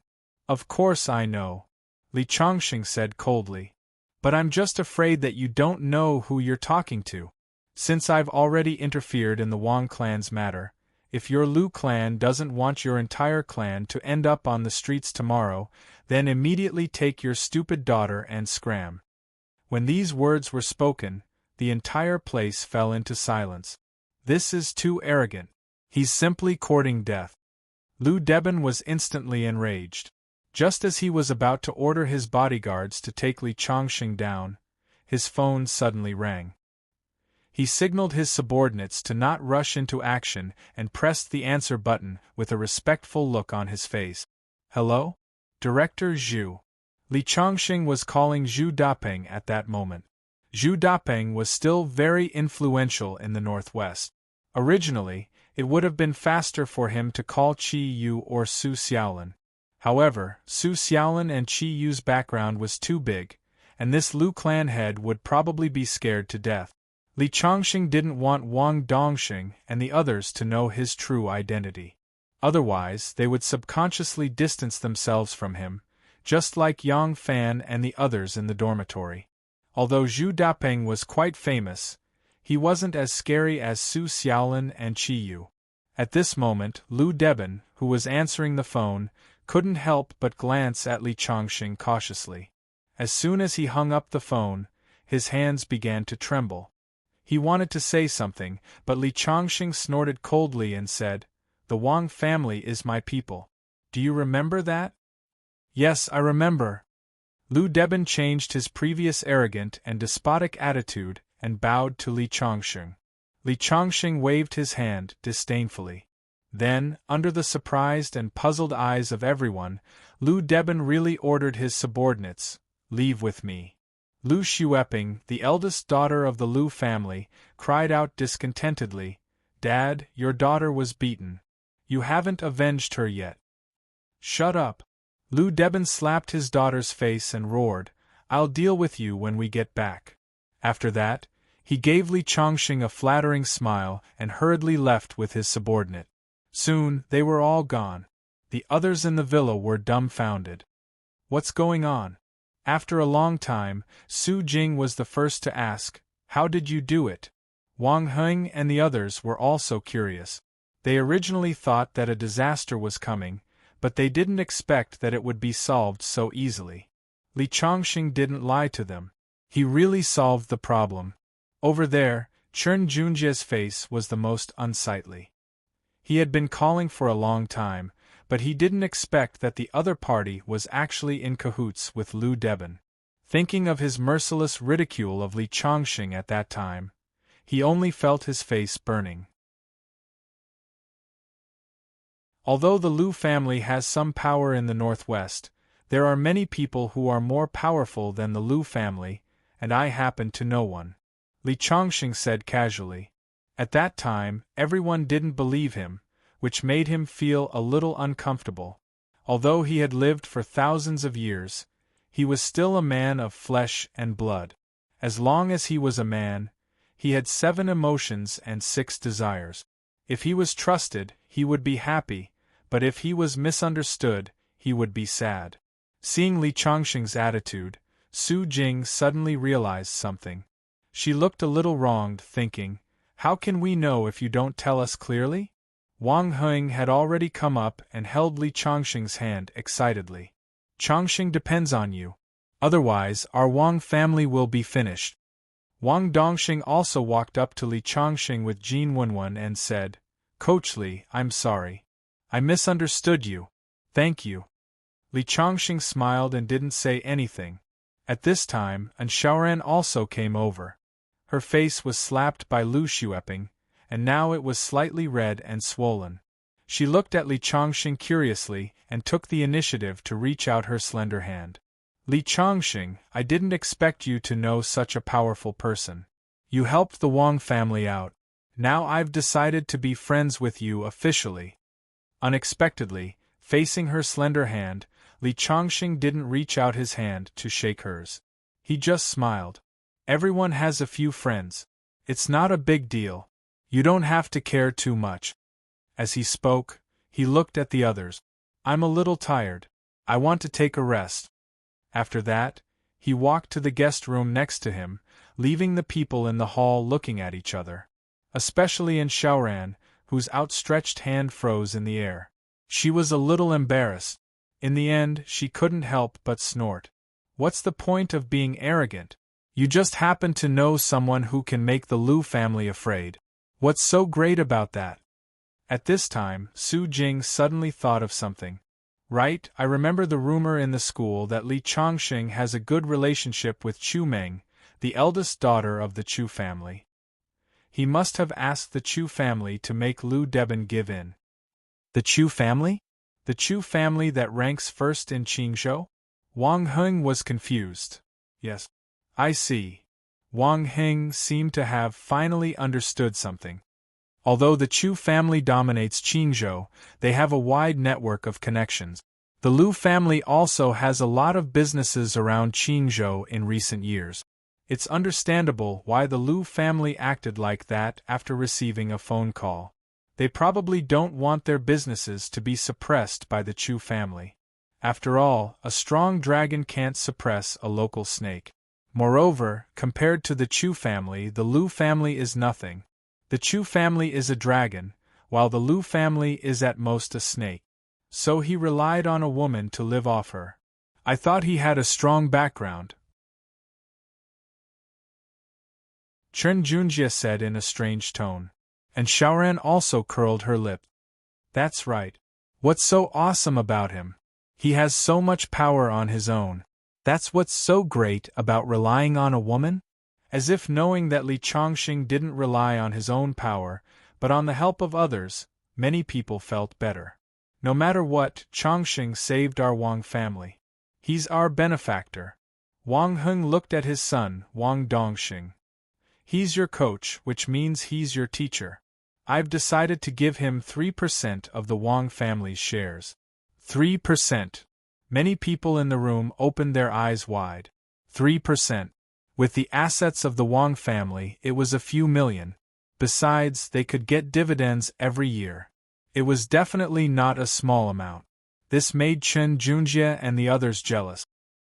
Of course I know, Li Chongqing said coldly. But I'm just afraid that you don't know who you're talking to. Since I've already interfered in the Wang clan's matter, if your Lu clan doesn't want your entire clan to end up on the streets tomorrow, then immediately take your stupid daughter and scram. When these words were spoken, the entire place fell into silence. This is too arrogant. He's simply courting death. Lu Deben was instantly enraged. Just as he was about to order his bodyguards to take Li Chongqing down, his phone suddenly rang. He signaled his subordinates to not rush into action and pressed the answer button with a respectful look on his face. Hello? Director Zhu. Li Chongqing was calling Zhu Dapeng at that moment. Zhu Dapeng was still very influential in the Northwest. Originally, it would have been faster for him to call Qi Yu or Su Xiaolin. However, Su Xiaolin and Qi Yu's background was too big, and this Lu clan head would probably be scared to death. Li Chongqing didn't want Wang Dongxing and the others to know his true identity. Otherwise, they would subconsciously distance themselves from him, just like Yang Fan and the others in the dormitory. Although Zhu Dapeng was quite famous, he wasn't as scary as Su Xiaolin and Qi Yu. At this moment, Lu Deben, who was answering the phone, couldn't help but glance at Li Chongqing cautiously. As soon as he hung up the phone, his hands began to tremble. He wanted to say something, but Li Chongqing snorted coldly and said, "The Wang family is my people. Do you remember that?" "Yes, I remember." Lu Deben changed his previous arrogant and despotic attitude and bowed to Li Chongqing. Li Chongqing waved his hand disdainfully. Then, under the surprised and puzzled eyes of everyone, Lu Deben really ordered his subordinates, "Leave with me." Lu Xueping, the eldest daughter of the Lu family, cried out discontentedly, "Dad, your daughter was beaten. You haven't avenged her yet." "Shut up." Lu Deben slapped his daughter's face and roared, "I'll deal with you when we get back." After that, he gave Li Chongqing a flattering smile and hurriedly left with his subordinate. Soon, they were all gone. The others in the villa were dumbfounded. What's going on? After a long time, Su Jing was the first to ask, how did you do it? Wang Heng and the others were also curious. They originally thought that a disaster was coming, but they didn't expect that it would be solved so easily. Li Chongqing didn't lie to them. He really solved the problem. Over there, Chen Junjie's face was the most unsightly. He had been calling for a long time, but he didn't expect that the other party was actually in cahoots with Lu Deben. Thinking of his merciless ridicule of Li Chongqing at that time, he only felt his face burning. Although the Lu family has some power in the northwest, there are many people who are more powerful than the Lu family, and I happen to know one. Li Chongqing said casually. At that time, everyone didn't believe him, which made him feel a little uncomfortable. Although he had lived for thousands of years, he was still a man of flesh and blood. As long as he was a man, he had 7 emotions and 6 desires. If he was trusted, he would be happy, but if he was misunderstood, he would be sad. Seeing Li Chongqing's attitude, Su Jing suddenly realized something. She looked a little wronged, thinking, how can we know if you don't tell us clearly? Wang Heng had already come up and held Li Chongqing's hand excitedly. Chongqing depends on you. Otherwise, our Wang family will be finished. Wang Dongxing also walked up to Li Chongqing with Jin Wenwen and said, Coach Li, I'm sorry. I misunderstood you. Thank you. Li Chongqing smiled and didn't say anything. At this time, An Xiaoran also came over. Her face was slapped by Lu Xueping, and now it was slightly red and swollen. She looked at Li Chongqing curiously and took the initiative to reach out her slender hand. Li Chongqing, I didn't expect you to know such a powerful person. You helped the Wang family out. Now I've decided to be friends with you officially. Unexpectedly, facing her slender hand, Li Chongqing didn't reach out his hand to shake hers. He just smiled. Everyone has a few friends. It's not a big deal. You don't have to care too much. As he spoke, he looked at the others. I'm a little tired. I want to take a rest. After that, he walked to the guest room next to him, leaving the people in the hall looking at each other. Especially An Xiaoran, whose outstretched hand froze in the air. She was a little embarrassed. In the end, she couldn't help but snort. What's the point of being arrogant? You just happen to know someone who can make the Lu family afraid. What's so great about that? At this time, Su Jing suddenly thought of something. Right, I remember the rumor in the school that Li Chongqing has a good relationship with Chu Meng, the eldest daughter of the Chu family. He must have asked the Chu family to make Lu Deben give in. The Chu family? The Chu family that ranks first in Qingzhou? Wang Heng was confused. Yes. I see. Wang Heng seemed to have finally understood something. Although the Chu family dominates Qingzhou, they have a wide network of connections. The Lu family also has a lot of businesses around Qingzhou in recent years. It's understandable why the Lu family acted like that after receiving a phone call. They probably don't want their businesses to be suppressed by the Chu family. After all, a strong dragon can't suppress a local snake. Moreover, compared to the Chu family, the Lu family is nothing. The Chu family is a dragon, while the Lu family is at most a snake. So he relied on a woman to live off her. I thought he had a strong background. Chen Junjie said in a strange tone. And Xiaoran also curled her lip. That's right. What's so awesome about him? He has so much power on his own. That's what's so great about relying on a woman? As if knowing that Li Chongqing didn't rely on his own power, but on the help of others, many people felt better. No matter what, Chongqing saved our Wang family. He's our benefactor. Wang Heng looked at his son, Wang Dongxing. He's your coach, which means he's your teacher. I've decided to give him 3% of the Wang family's shares. 3%. Many people in the room opened their eyes wide. 3%. With the assets of the Wang family, it was a few million. Besides, they could get dividends every year. It was definitely not a small amount. This made Chen Junjie and the others jealous.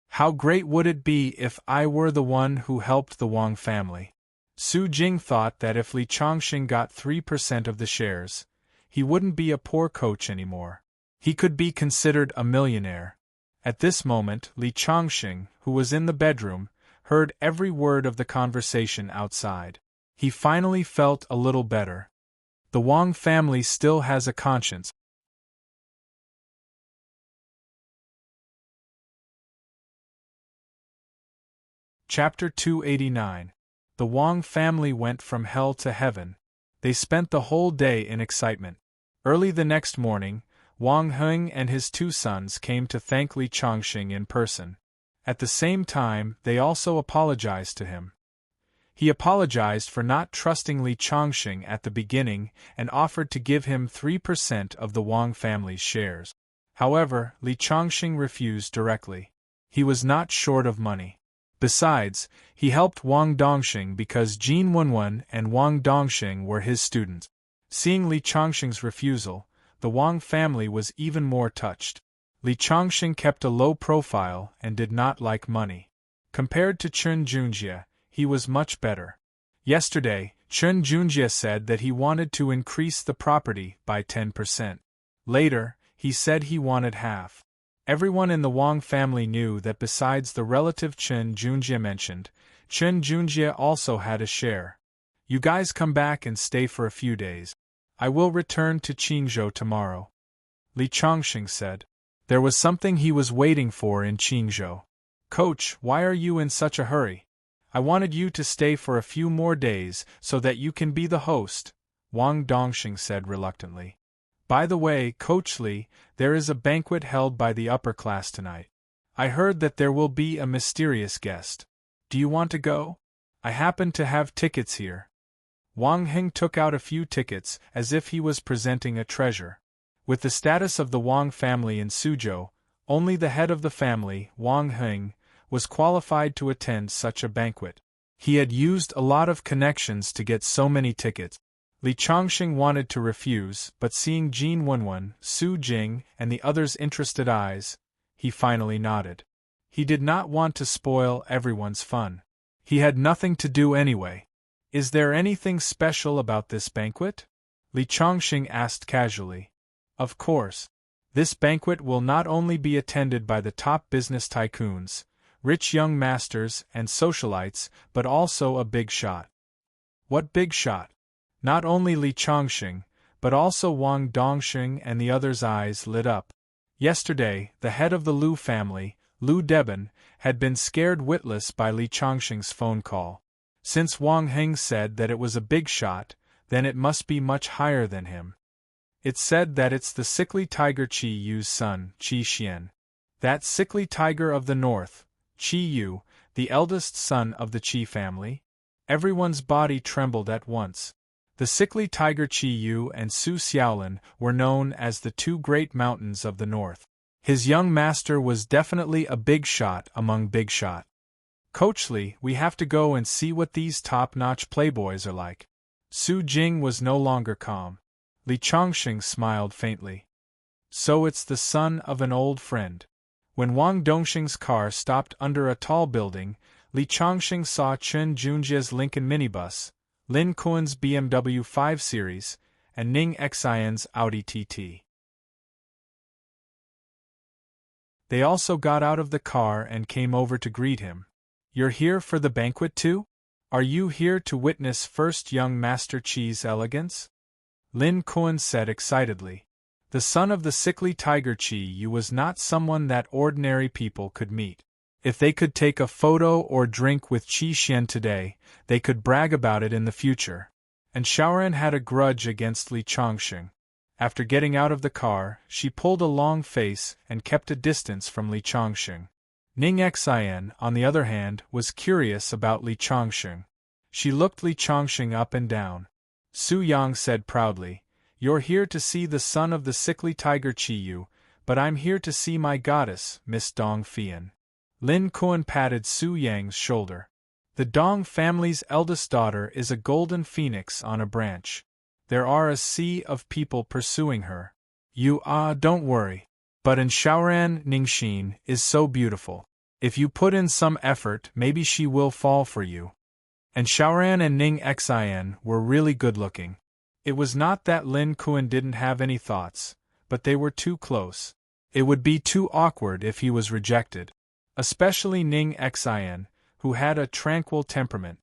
How great would it be if I were the one who helped the Wang family? Su Jing thought that if Li Chongqing got 3% of the shares, he wouldn't be a poor coach anymore. He could be considered a millionaire. At this moment, Li Chongqing, who was in the bedroom, heard every word of the conversation outside. He finally felt a little better. The Wang family still has a conscience. Chapter 289. The Wang family went from hell to heaven. They spent the whole day in excitement. Early the next morning, Wang Heng and his two sons came to thank Li Chongqing in person. At the same time, they also apologized to him. He apologized for not trusting Li Chongqing at the beginning and offered to give him 3% of the Wang family's shares. However, Li Chongqing refused directly. He was not short of money. Besides, he helped Wang Dongxing because Jin Wenwen and Wang Dongxing were his students. Seeing Li Chongqing's refusal, the Wang family was even more touched. Li Chongqing kept a low profile and did not like money. Compared to Chen Junjie, he was much better. Yesterday, Chen Junjie said that he wanted to increase the property by 10%. Later, he said he wanted half. Everyone in the Wang family knew that besides the relative Chen Junjie mentioned, Chen Junjie also had a share. You guys come back and stay for a few days. I will return to Qingzhou tomorrow, Li Chongqing said. There was something he was waiting for in Qingzhou. Coach, why are you in such a hurry? I wanted you to stay for a few more days so that you can be the host, Wang Dongxing said reluctantly. By the way, Coach Li, there is a banquet held by the upper class tonight. I heard that there will be a mysterious guest. Do you want to go? I happen to have tickets here. Wang Heng took out a few tickets as if he was presenting a treasure. With the status of the Wang family in Suzhou, only the head of the family, Wang Heng, was qualified to attend such a banquet. He had used a lot of connections to get so many tickets. Li Chongqing wanted to refuse, but seeing Jin Wenwen, Su Jing, and the others' interested eyes, he finally nodded. He did not want to spoil everyone's fun. He had nothing to do anyway. Is there anything special about this banquet? Li Chongqing asked casually. Of course. This banquet will not only be attended by the top business tycoons, rich young masters, and socialites, but also a big shot. What big shot? Not only Li Chongqing, but also Wang Dongxing and the others' eyes lit up. Yesterday, the head of the Lu family, Lu Deben, had been scared witless by Li Chongqing's phone call. Since Wang Heng said that it was a big shot, then it must be much higher than him. It's said that it's the sickly tiger Qi Yu's son, Qi Xian. That sickly tiger of the north, Qi Yu, the eldest son of the Qi family? Everyone's body trembled at once. The sickly tiger Qi Yu and Su Xiaolin were known as the two great mountains of the north. His young master was definitely a big shot among big shot. Coach Li, we have to go and see what these top-notch playboys are like. Su Jing was no longer calm. Li Chongqing smiled faintly. So it's the son of an old friend. When Wang Dongxing's car stopped under a tall building, Li Chongqing saw Chen Junjie's Lincoln minibus, Lin Kuan's BMW 5 Series, and Ning Xian's Audi TT. They also got out of the car and came over to greet him. You're here for the banquet too? Are you here to witness first young Master Qi's elegance? Lin Kuan said excitedly. The son of the sickly tiger Qi Yu was not someone that ordinary people could meet. If they could take a photo or drink with Qi Xian today, they could brag about it in the future. And Xiaoran had a grudge against Li Chongqing. After getting out of the car, she pulled a long face and kept a distance from Li Chongqing. Ning Xian, on the other hand, was curious about Li Chongqing. She looked Li Chongqing up and down. Su Yang said proudly, You're here to see the son of the sickly tiger Qi Yu, but I'm here to see my goddess, Miss Dong Fian. Lin Kuan patted Su Yang's shoulder. The Dong family's eldest daughter is a golden phoenix on a branch. There are a sea of people pursuing her. Don't worry. But in Xiaoran Ningxin is so beautiful. If you put in some effort, maybe she will fall for you. And Xiaoran and Ning Xin were really good-looking. It was not that Lin Kuan didn't have any thoughts, but they were too close. It would be too awkward if he was rejected. Especially Ning Xin, who had a tranquil temperament.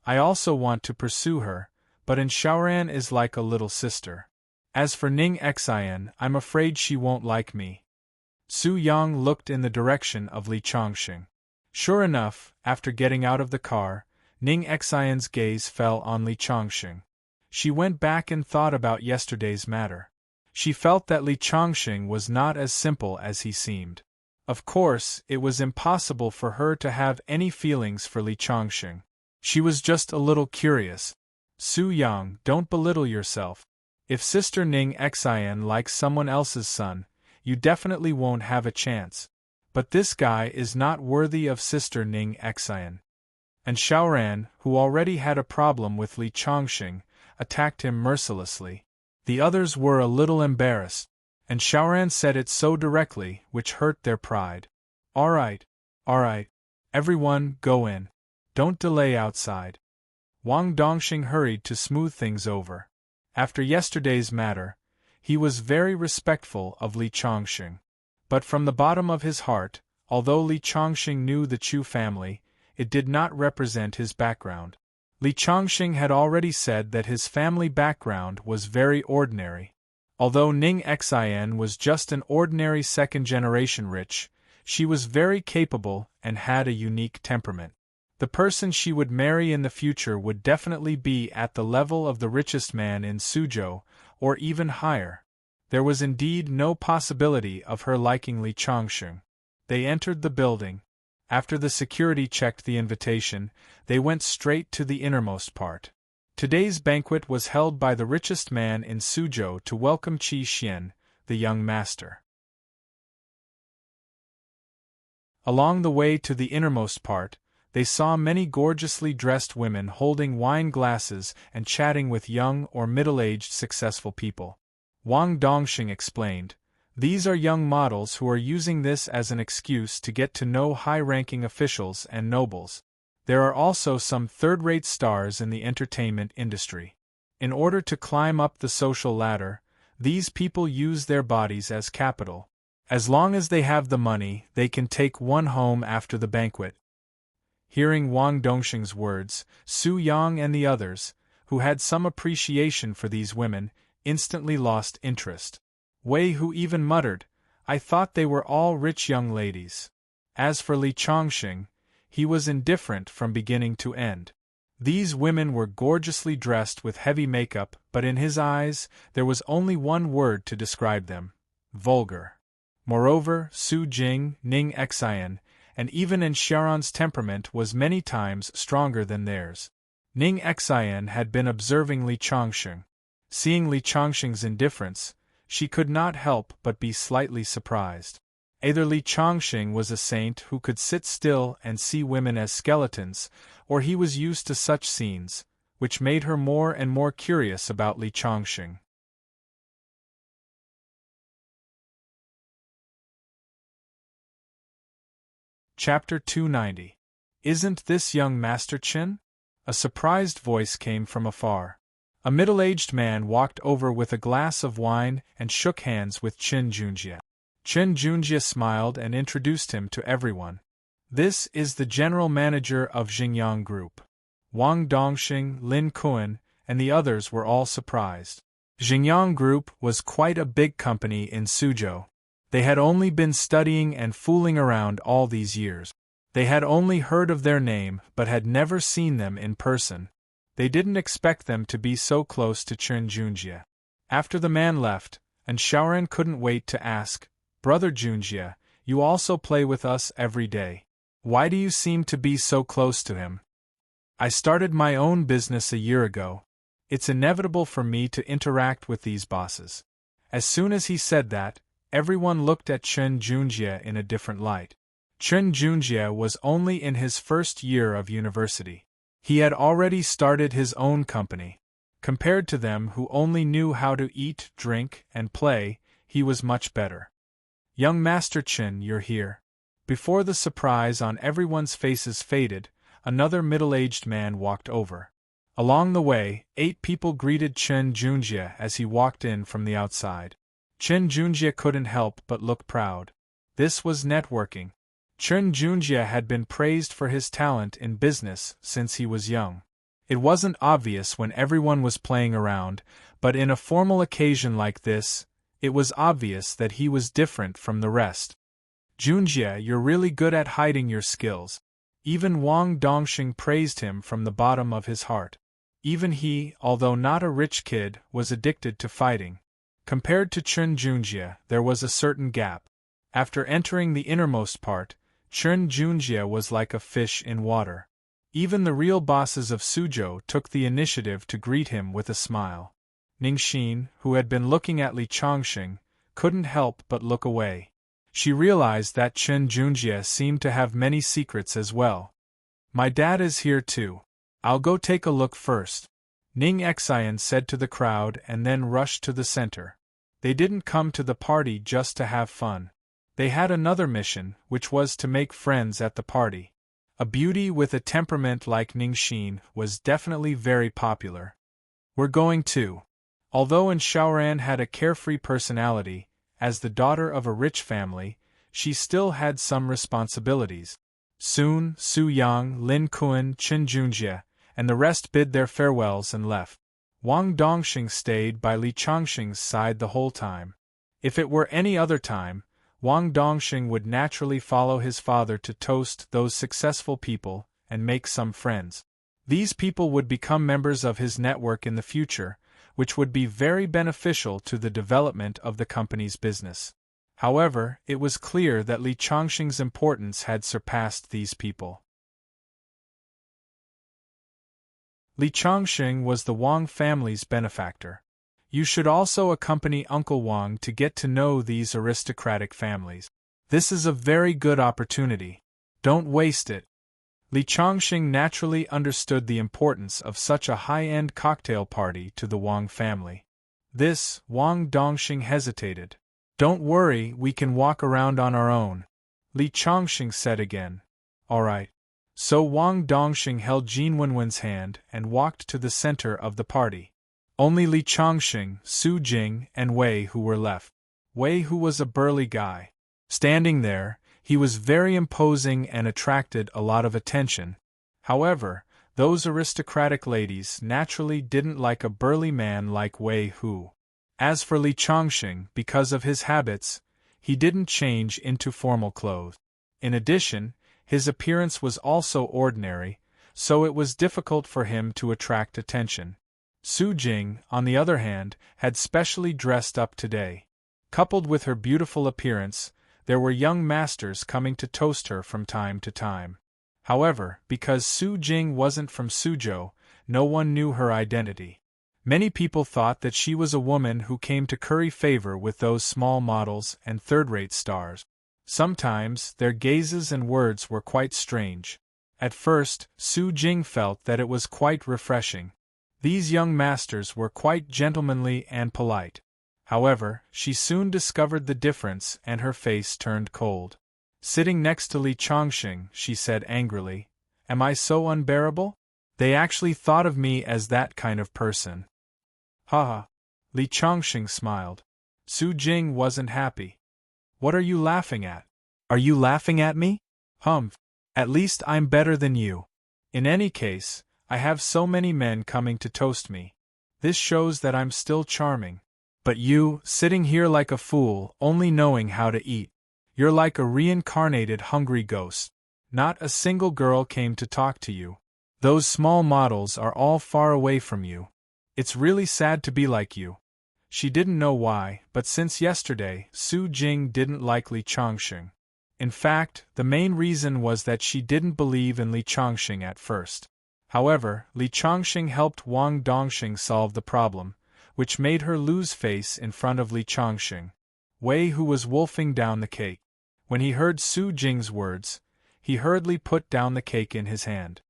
I also want to pursue her, but in Xiaoran is like a little sister. As for Ning Xin, I'm afraid she won't like me. Su Yang looked in the direction of Li Chongqing. Sure enough, after getting out of the car, Ning Xin's gaze fell on Li Chongqing. She went back and thought about yesterday's matter. She felt that Li Chongqing was not as simple as he seemed. Of course, it was impossible for her to have any feelings for Li Chongqing. She was just a little curious. Su Yang, don't belittle yourself. If Sister Ning Xin likes someone else's son, you definitely won't have a chance. But this guy is not worthy of Sister Ning Xin. And Xiaoran, who already had a problem with Li Chongqing, attacked him mercilessly. The others were a little embarrassed, and Xiaoran said it so directly, which hurt their pride. All right. Everyone, go in. Don't delay outside. Wang Dongxing hurried to smooth things over. After yesterday's matter, he was very respectful of Li Chongqing. But from the bottom of his heart, although Li Chongqing knew the Chu family, it did not represent his background. Li Chongqing had already said that his family background was very ordinary. Although Ning Xin was just an ordinary second-generation rich, she was very capable and had a unique temperament. The person she would marry in the future would definitely be at the level of the richest man in Suzhou, or even higher. There was indeed no possibility of her liking Li Chongqing. They entered the building. After the security checked the invitation, they went straight to the innermost part. Today's banquet was held by the richest man in Suzhou to welcome Qi Xian, the young master. Along the way to the innermost part, they saw many gorgeously dressed women holding wine glasses and chatting with young or middle-aged successful people. Wang Dongxing explained, "These are young models who are using this as an excuse to get to know high-ranking officials and nobles. There are also some third-rate stars in the entertainment industry. In order to climb up the social ladder, these people use their bodies as capital. As long as they have the money, they can take one home after the banquet." Hearing Wang Dongxing's words, Su Yang and the others, who had some appreciation for these women, instantly lost interest. Wei Hu even muttered, "I thought they were all rich young ladies." As for Li Chongqing, he was indifferent from beginning to end. These women were gorgeously dressed with heavy makeup, but in his eyes, there was only one word to describe them: vulgar. Moreover, Su Jing, Ning Xin, and even in Xiaoran's temperament was many times stronger than theirs. Ning Xin had been observing Li Chongqing. Seeing Li Chongqing's indifference, she could not help but be slightly surprised. Either Li Chongqing was a saint who could sit still and see women as skeletons, or he was used to such scenes, which made her more and more curious about Li Chongqing. Chapter 290. Isn't this young Master Qin? A surprised voice came from afar. A middle-aged man walked over with a glass of wine and shook hands with Qin Junjie. Qin Junjie smiled and introduced him to everyone. "This is the general manager of Xingyang Group." Wang Dongxing, Lin Kuan, and the others were all surprised. Xingyang Group was quite a big company in Suzhou. They had only been studying and fooling around all these years. They had only heard of their name but had never seen them in person. They didn't expect them to be so close to Qin Junjie. After the man left, and Xiaoran couldn't wait to ask, "Brother Junjie, you also play with us every day. Why do you seem to be so close to him?" "I started my own business a year ago. It's inevitable for me to interact with these bosses." As soon as he said that, everyone looked at Qin Junjie in a different light. Qin Junjie was only in his first year of university. He had already started his own company. Compared to them who only knew how to eat, drink, and play, he was much better. Young Master Chen, you're here. Before the surprise on everyone's faces faded, another middle-aged man walked over. Along the way, 8 people greeted Chen Junjie as he walked in from the outside. Chen Junjie couldn't help but look proud. This was networking. Chen Junjie had been praised for his talent in business since he was young. It wasn't obvious when everyone was playing around, but in a formal occasion like this, it was obvious that he was different from the rest. Junjie, you're really good at hiding your skills. Even Wang Dongxing praised him from the bottom of his heart. Even he, although not a rich kid, was addicted to fighting. Compared to Chen Junjie, there was a certain gap. After entering the innermost part, Chen Junjie was like a fish in water. Even the real bosses of Suzhou took the initiative to greet him with a smile. Ningxin, who had been looking at Li Chongxing, couldn't help but look away. She realized that Chen Junjie seemed to have many secrets as well. My dad is here too. I'll go take a look first, Ning Xian said to the crowd and then rushed to the center. They didn't come to the party just to have fun. They had another mission, which was to make friends at the party. A beauty with a temperament like Ningxin was definitely very popular. We're going too. Although Shaoran had a carefree personality, as the daughter of a rich family, she still had some responsibilities. Soon, Su Yang, Lin Kuan, Chen Junjie, and the rest bid their farewells and left. Wang Dongxing stayed by Li Chongxing's side the whole time. If it were any other time, Wang Dongxing would naturally follow his father to toast those successful people and make some friends. These people would become members of his network in the future, which would be very beneficial to the development of the company's business. However, it was clear that Li Chongxing's importance had surpassed these people. Li Chongxing was the Wang family's benefactor. You should also accompany Uncle Wang to get to know these aristocratic families. This is a very good opportunity. Don't waste it. Li Chongxing naturally understood the importance of such a high-end cocktail party to the Wang family. This, Wang Dongxing hesitated. Don't worry, we can walk around on our own, Li Chongxing said again. All right. So Wang Dongxing held Jin Wenwen's hand and walked to the center of the party. Only Li Chongxing, Su Jing, and Wei Hu were left. Wei Hu was a burly guy. Standing there, he was very imposing and attracted a lot of attention. However, those aristocratic ladies naturally didn't like a burly man like Wei Hu. As for Li Chongxing, because of his habits, he didn't change into formal clothes. In addition, his appearance was also ordinary, so it was difficult for him to attract attention. Su Jing, on the other hand, had specially dressed up today. Coupled with her beautiful appearance, there were young masters coming to toast her from time to time. However, because Su Jing wasn't from Suzhou, no one knew her identity. Many people thought that she was a woman who came to curry favor with those small models and third-rate stars. Sometimes, their gazes and words were quite strange. At first, Su Jing felt that it was quite refreshing. These young masters were quite gentlemanly and polite. However, she soon discovered the difference and her face turned cold. Sitting next to Li Chongxing, she said angrily, "Am I so unbearable? They actually thought of me as that kind of person." "Haha." Li Chongxing smiled. Su Jing wasn't happy. "What are you laughing at? Are you laughing at me? Humph. At least I'm better than you. In any case, I have so many men coming to toast me. This shows that I'm still charming. But you, sitting here like a fool, only knowing how to eat. You're like a reincarnated hungry ghost. Not a single girl came to talk to you. Those small models are all far away from you. It's really sad to be like you." She didn't know why, but since yesterday, Su Jing didn't like Li Chongxing. In fact, the main reason was that she didn't believe in Li Chongxing at first. However, Li Chongxing helped Wang Dongxing solve the problem, which made her lose face in front of Li Chongxing. Wei Hu was wolfing down the cake. When he heard Su Jing's words, he hurriedly put down the cake in his hand.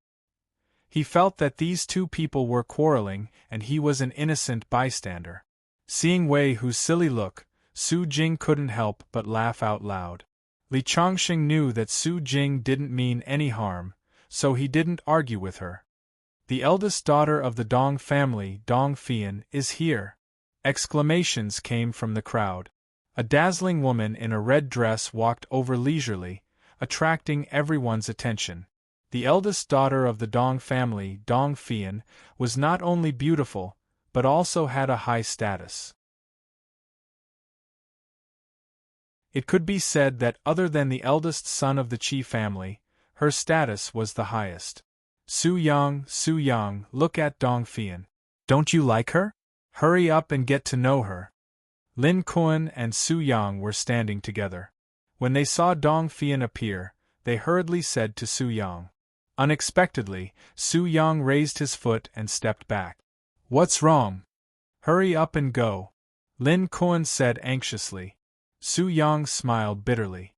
He felt that these two people were quarreling and he was an innocent bystander. Seeing Wei Hu's silly look, Su Jing couldn't help but laugh out loud. Li Chongqing knew that Su Jing didn't mean any harm, so he didn't argue with her. The eldest daughter of the Dong family, Dong Fian, is here. Exclamations came from the crowd. A dazzling woman in a red dress walked over leisurely, attracting everyone's attention. The eldest daughter of the Dong family, Dong Fian, was not only beautiful, but also had a high status. It could be said that other than the eldest son of the Qi family, her status was the highest. Su Yang, look at Dong Fian. Don't you like her? Hurry up and get to know her. Lin Kuan and Su Yang were standing together. When they saw Dong Fian appear, they hurriedly said to Su Yang. Unexpectedly, Su Yang raised his foot and stepped back. What's wrong? Hurry up and go, Lin Kuan said anxiously. Su Yang smiled bitterly.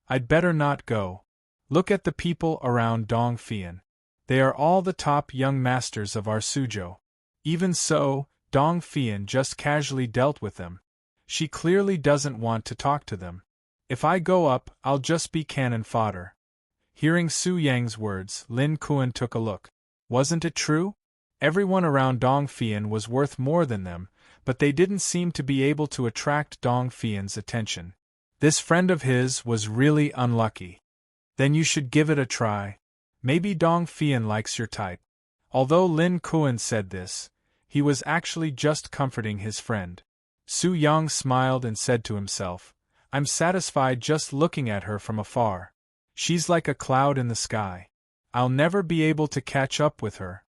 I'd better not go. Look at the people around Dong Fian. They are all the top young masters of our Suzhou. Even so, Dong Fian just casually dealt with them. She clearly doesn't want to talk to them. If I go up, I'll just be cannon fodder. Hearing Su Yang's words, Lin Kuan took a look. Wasn't it true? Everyone around Dong Fian was worth more than them, but they didn't seem to be able to attract Dong Fian's attention. This friend of his was really unlucky. Then you should give it a try. Maybe Dong Fian likes your type. Although Lin Kuan said this, he was actually just comforting his friend. Su Yang smiled and said to himself, I'm satisfied just looking at her from afar. She's like a cloud in the sky. I'll never be able to catch up with her.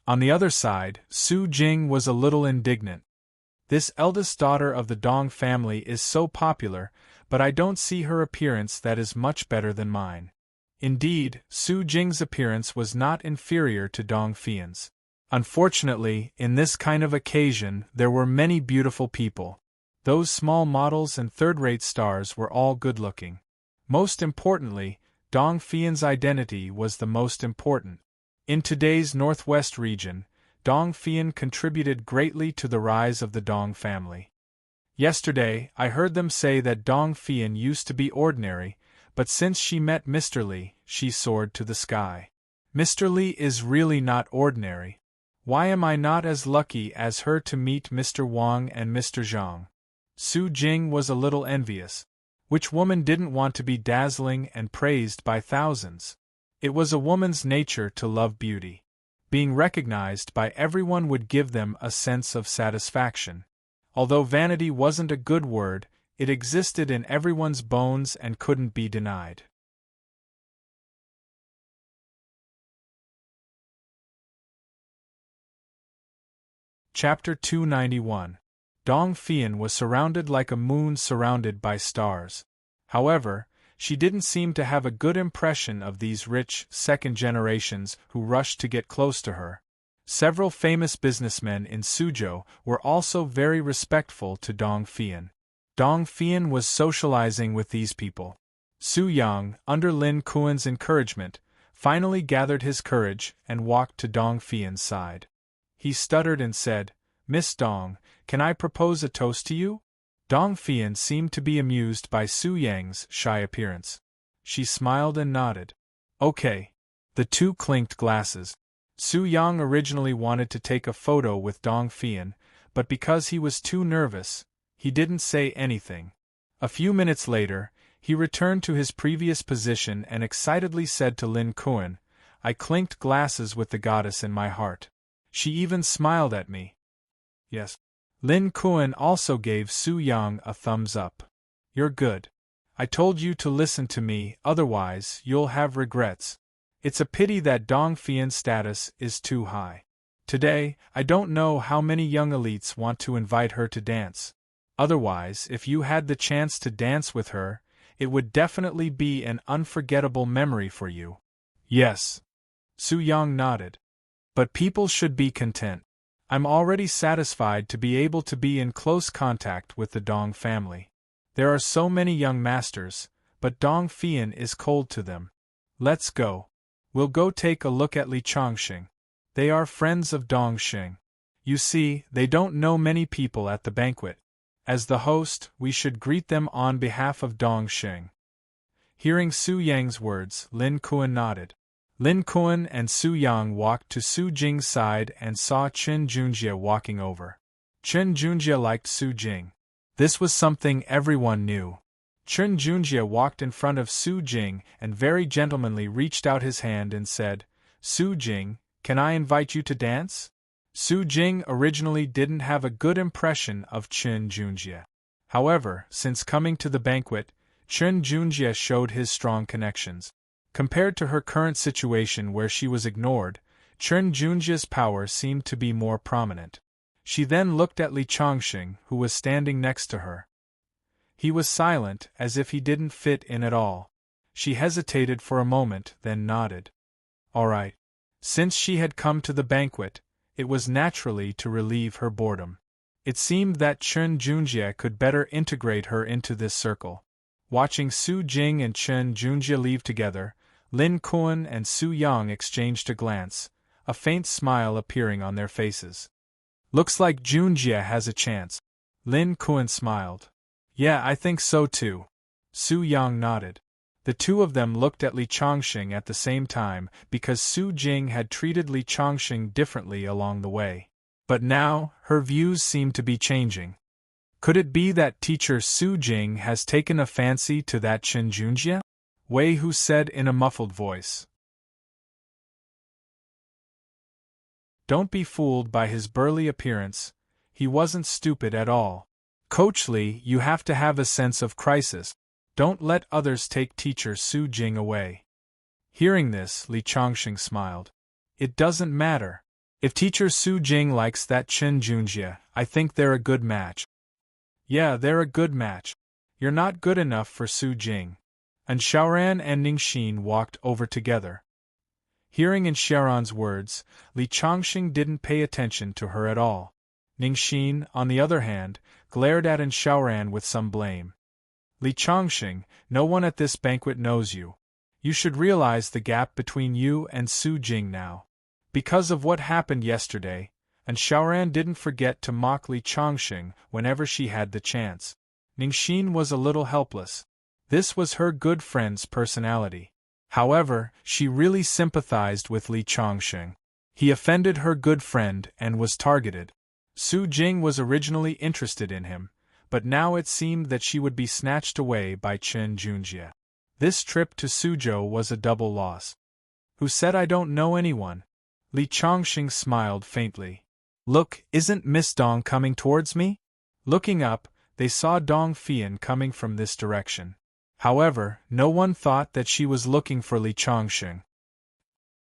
On the other side, Su Jing was a little indignant. This eldest daughter of the Dong family is so popular, but I don't see her appearance that is much better than mine. Indeed, Su Jing's appearance was not inferior to Dong Fian's. Unfortunately, in this kind of occasion, there were many beautiful people. Those small models and third-rate stars were all good-looking. Most importantly, Dong Fian's identity was the most important. In today's Northwest region, Dong Fian contributed greatly to the rise of the Dong family. Yesterday, I heard them say that Dong Fian used to be ordinary, but since she met Mr. Li, she soared to the sky. Mr. Li is really not ordinary. Why am I not as lucky as her to meet Mr. Wang and Mr. Zhang? Su Jing was a little envious. Which woman didn't want to be dazzling and praised by thousands? It was a woman's nature to love beauty. Being recognized by everyone would give them a sense of satisfaction. Although vanity wasn't a good word, it existed in everyone's bones and couldn't be denied. Chapter 291. Dong Fian was surrounded like a moon surrounded by stars. However, she didn't seem to have a good impression of these rich, second generations who rushed to get close to her. Several famous businessmen in Suzhou were also very respectful to Dong Fian. Dong Fian was socializing with these people. Su Yang, under Lin Kuan's encouragement, finally gathered his courage and walked to Dong Fian's side. He stuttered and said, Miss Dong, can I propose a toast to you? Dong Fian seemed to be amused by Su Yang's shy appearance. She smiled and nodded. Okay. The two clinked glasses. Su Yang originally wanted to take a photo with Dong Fian, but because he was too nervous, he didn't say anything. A few minutes later, he returned to his previous position and excitedly said to Lin Kuan, I clinked glasses with the goddess in my heart. She even smiled at me. Yes. Lin Kuan also gave Su Yang a thumbs up. You're good. I told you to listen to me, otherwise you'll have regrets. It's a pity that Dong Fian's status is too high. Today, I don't know how many young elites want to invite her to dance. Otherwise, if you had the chance to dance with her, it would definitely be an unforgettable memory for you. Yes. Su Yang nodded. But people should be content. I'm already satisfied to be able to be in close contact with the Dong family. There are so many young masters, but Dong Fian is cold to them. Let's go. We'll go take a look at Li Chongqing. They are friends of Dong Xing. You see, they don't know many people at the banquet. As the host, we should greet them on behalf of Dong Xing. Hearing Su Yang's words, Lin Kuan nodded. Lin Kuan and Su Yang walked to Su Jing's side and saw Chen Junjie walking over. Chen Junjie liked Su Jing. This was something everyone knew. Chen Junjie walked in front of Su Jing and very gentlemanly reached out his hand and said, Su Jing, can I invite you to dance? Su Jing originally didn't have a good impression of Chen Junjie. However, since coming to the banquet, Chen Junjie showed his strong connections. Compared to her current situation where she was ignored, Chen Junjie's power seemed to be more prominent. She then looked at Li Chongxing, who was standing next to her. He was silent, as if he didn't fit in at all. She hesitated for a moment, then nodded. All right. Since she had come to the banquet, it was naturally to relieve her boredom. It seemed that Chen Junjie could better integrate her into this circle. Watching Su Jing and Chen Junjie leave together, Lin Kuan and Su Yang exchanged a glance, a faint smile appearing on their faces. Looks like Junjie has a chance. Lin Kuan smiled. Yeah, I think so too. Su Yang nodded. The two of them looked at Li Chongxing at the same time because Su Jing had treated Li Chongxing differently along the way. But now, her views seemed to be changing. Could it be that teacher Su Jing has taken a fancy to that Chen Junjie? Wei Hu said in a muffled voice. Don't be fooled by his burly appearance, he wasn't stupid at all. Coach Li, you have to have a sense of crisis. Don't let others take teacher Su Jing away. Hearing this, Li Chongxing smiled. It doesn't matter. If teacher Su Jing likes that Chen Junjie, I think they're a good match. Yeah, they're a good match. You're not good enough for Su Jing. And Xiaoran and Ningxin walked over together. Hearing in Xiaoran's words, Li Chongxing didn't pay attention to her at all. Ningxin, on the other hand, glared at Xiaoran with some blame. Li Chongxing, no one at this banquet knows you. You should realize the gap between you and Su Jing now. Because of what happened yesterday, and Xiaoran didn't forget to mock Li Chongxing whenever she had the chance. Ningxin was a little helpless. This was her good friend's personality. However, she really sympathized with Li Chongxing. He offended her good friend and was targeted. Su Jing was originally interested in him, but now it seemed that she would be snatched away by Chen Junjie. This trip to Suzhou was a double loss. Who said I don't know anyone? Li Chongxing smiled faintly. Look, isn't Miss Dong coming towards me? Looking up, they saw Dong Fian coming from this direction. However, no one thought that she was looking for Li Chongxing.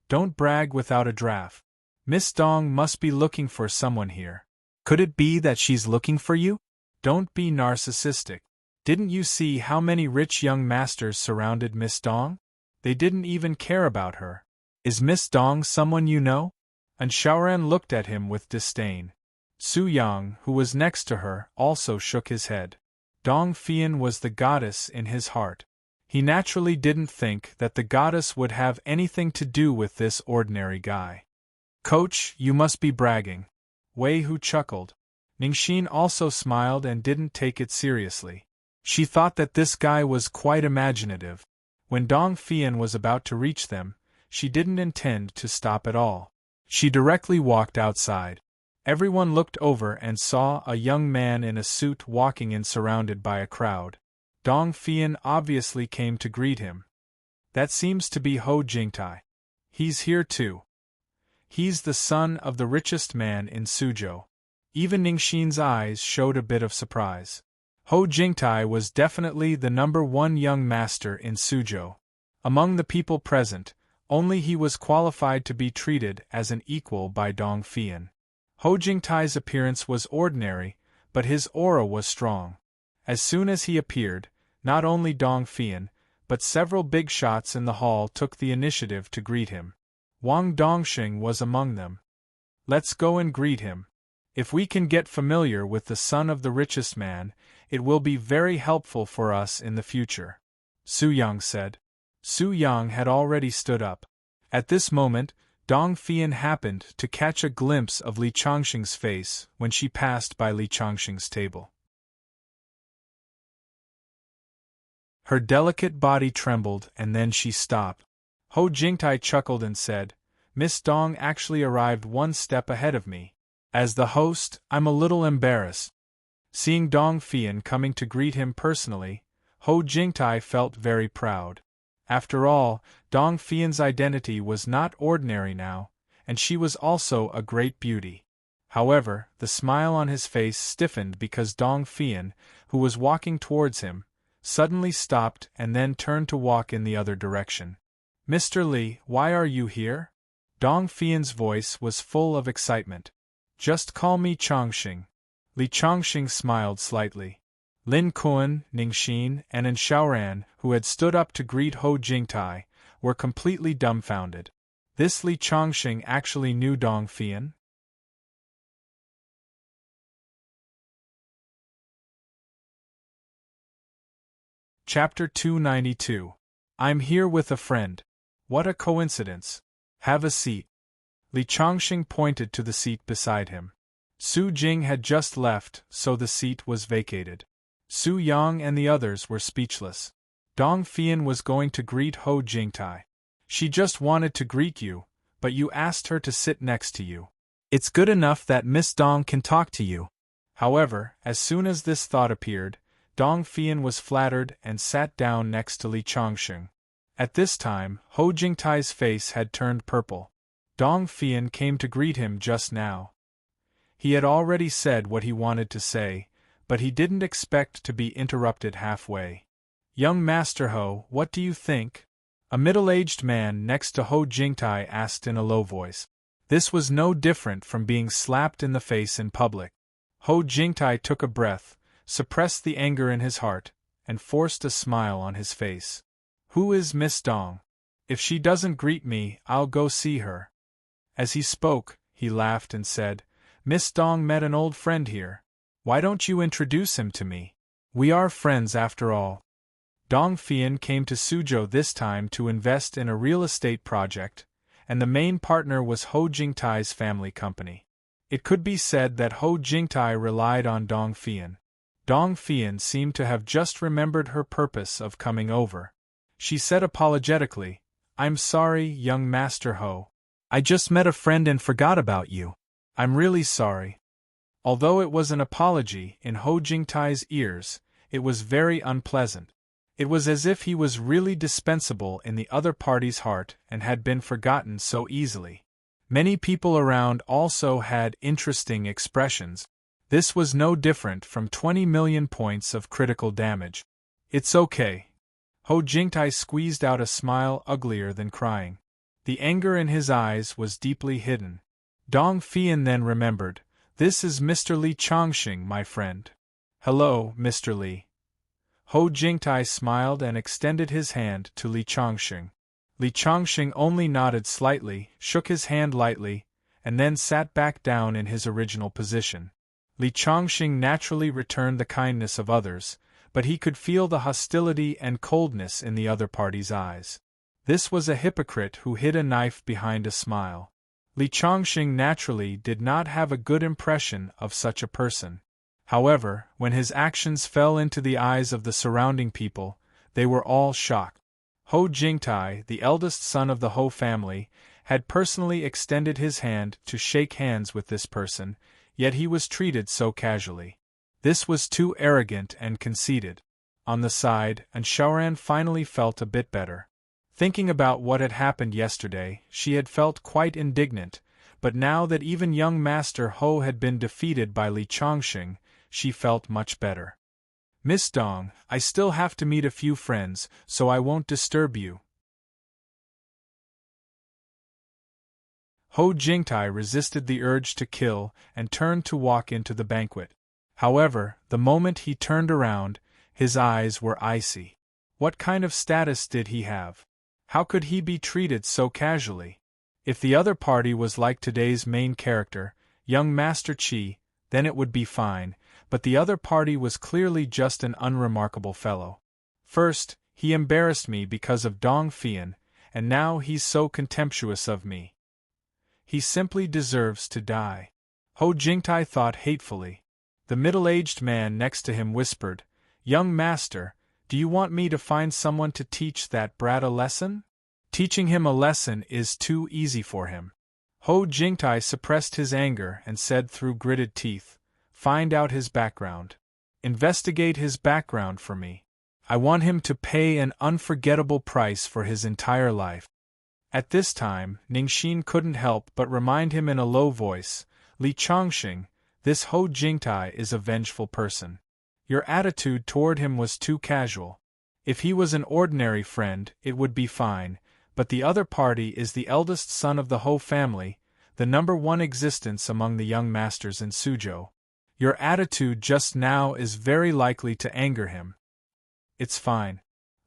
Don't brag without a draft. Miss Dong must be looking for someone here. Could it be that she's looking for you? Don't be narcissistic. Didn't you see how many rich young masters surrounded Miss Dong? They didn't even care about her. Is Miss Dong someone you know? And Xiaoran looked at him with disdain. Su Yang, who was next to her, also shook his head. Dong Fian was the goddess in his heart. He naturally didn't think that the goddess would have anything to do with this ordinary guy. Coach, you must be bragging. Wei Hu chuckled. Ningxin also smiled and didn't take it seriously. She thought that this guy was quite imaginative. When Dong Fian was about to reach them, she didn't intend to stop at all. She directly walked outside. Everyone looked over and saw a young man in a suit walking in surrounded by a crowd. Dong Fian obviously came to greet him. That seems to be Ho Jingtai. He's here too. He's the son of the richest man in Suzhou. Even Ningxin's eyes showed a bit of surprise. Ho Jingtai was definitely the #1 young master in Suzhou. Among the people present, only he was qualified to be treated as an equal by Dong Fian. Ho Jingtai's appearance was ordinary, but his aura was strong. As soon as he appeared, not only Dong Fian, but several big shots in the hall took the initiative to greet him. Wang Dongxing was among them. Let's go and greet him. If we can get familiar with the son of the richest man, it will be very helpful for us in the future, Su Yang said. Su Yang had already stood up. At this moment, Dong Fian happened to catch a glimpse of Li Chongxing's face when she passed by Li Chongxing's table. Her delicate body trembled and then she stopped. Ho Jingtai chuckled and said, Miss Dong actually arrived one step ahead of me. As the host, I'm a little embarrassed. Seeing Dong Fian coming to greet him personally, Ho Jingtai felt very proud. After all, Dong Fian's identity was not ordinary now, and she was also a great beauty. However, the smile on his face stiffened because Dong Fian, who was walking towards him, suddenly stopped and then turned to walk in the other direction. Mr. Li, why are you here? Dong Fian's voice was full of excitement. Just call me Chongqing. Li Chongqing smiled slightly. Lin Kuan, Ningxin, and An Xiaoran, who had stood up to greet Ho Jingtai, were completely dumbfounded. This Li Chongqing actually knew Dong Fian? Chapter 292. I'm here with a friend. What a coincidence. Have a seat. Li Chongqing pointed to the seat beside him. Su Jing had just left, so the seat was vacated. Su Yang and the others were speechless. Dong Fian was going to greet Ho Jingtai. She just wanted to greet you, but you asked her to sit next to you. It's good enough that Miss Dong can talk to you. However, as soon as this thought appeared, Dong Fian was flattered and sat down next to Li Chongqing. At this time, Ho Jingtai's face had turned purple. Dong Fian came to greet him just now. He had already said what he wanted to say, but he didn't expect to be interrupted halfway. Young Master Ho, what do you think? A middle-aged man next to Ho Jingtai asked in a low voice. This was no different from being slapped in the face in public. Ho Jingtai took a breath, suppressed the anger in his heart, and forced a smile on his face. Who is Miss Dong? If she doesn't greet me, I'll go see her. As he spoke, he laughed and said, Miss Dong met an old friend here. Why don't you introduce him to me? We are friends after all. Dong Fian came to Suzhou this time to invest in a real estate project, and the main partner was Ho Jingtai's family company. It could be said that Ho Jingtai relied on Dong Fian. Dong Fian seemed to have just remembered her purpose of coming over. She said apologetically, I'm sorry, young Master Ho. I just met a friend and forgot about you. I'm really sorry. Although it was an apology in Ho Jingtai's ears, it was very unpleasant. It was as if he was really dispensable in the other party's heart and had been forgotten so easily. Many people around also had interesting expressions. This was no different from 20 million points of critical damage. It's okay. Ho Jingtai squeezed out a smile uglier than crying. The anger in his eyes was deeply hidden. Dong Fian then remembered, this is Mr. Li Chongqing, my friend. Hello, Mr. Li. Ho Jingtai smiled and extended his hand to Li Chongqing. Li Chongqing only nodded slightly, shook his hand lightly, and then sat back down in his original position. Li Chongqing naturally returned the kindness of others, but he could feel the hostility and coldness in the other party's eyes. This was a hypocrite who hid a knife behind a smile. Li Chongqing naturally did not have a good impression of such a person. However, when his actions fell into the eyes of the surrounding people, they were all shocked. Ho Jingtai, the eldest son of the Ho family, had personally extended his hand to shake hands with this person, yet he was treated so casually. This was too arrogant and conceited. On the side, An Xiaoran finally felt a bit better. Thinking about what had happened yesterday, she had felt quite indignant, but now that even young Master Ho had been defeated by Li Chongqing, she felt much better. Miss Dong, I still have to meet a few friends, so I won't disturb you. Ho Jingtai resisted the urge to kill and turned to walk into the banquet. However, the moment he turned around, his eyes were icy. What kind of status did he have? How could he be treated so casually? If the other party was like today's main character, young Master Qi, then it would be fine, but the other party was clearly just an unremarkable fellow. First, he embarrassed me because of Dong Fian, and now he's so contemptuous of me. He simply deserves to die. Ho Jingtai thought hatefully. The middle-aged man next to him whispered, Young Master, Do you want me to find someone to teach that brat a lesson? Teaching him a lesson is too easy for him. Ho Jingtai suppressed his anger and said through gritted teeth, find out his background. Investigate his background for me. I want him to pay an unforgettable price for his entire life. At this time, Ningxin couldn't help but remind him in a low voice, Li Chongqing, this Ho Jingtai is a vengeful person. Your attitude toward him was too casual. If he was an ordinary friend, it would be fine, but the other party is the eldest son of the Ho family, the number one existence among the young masters in Suzhou. Your attitude just now is very likely to anger him. It's fine.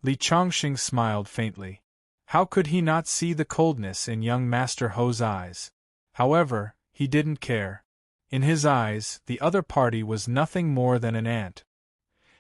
Li Chongqing smiled faintly. How could he not see the coldness in young Master Ho's eyes? However, he didn't care. In his eyes, the other party was nothing more than an ant.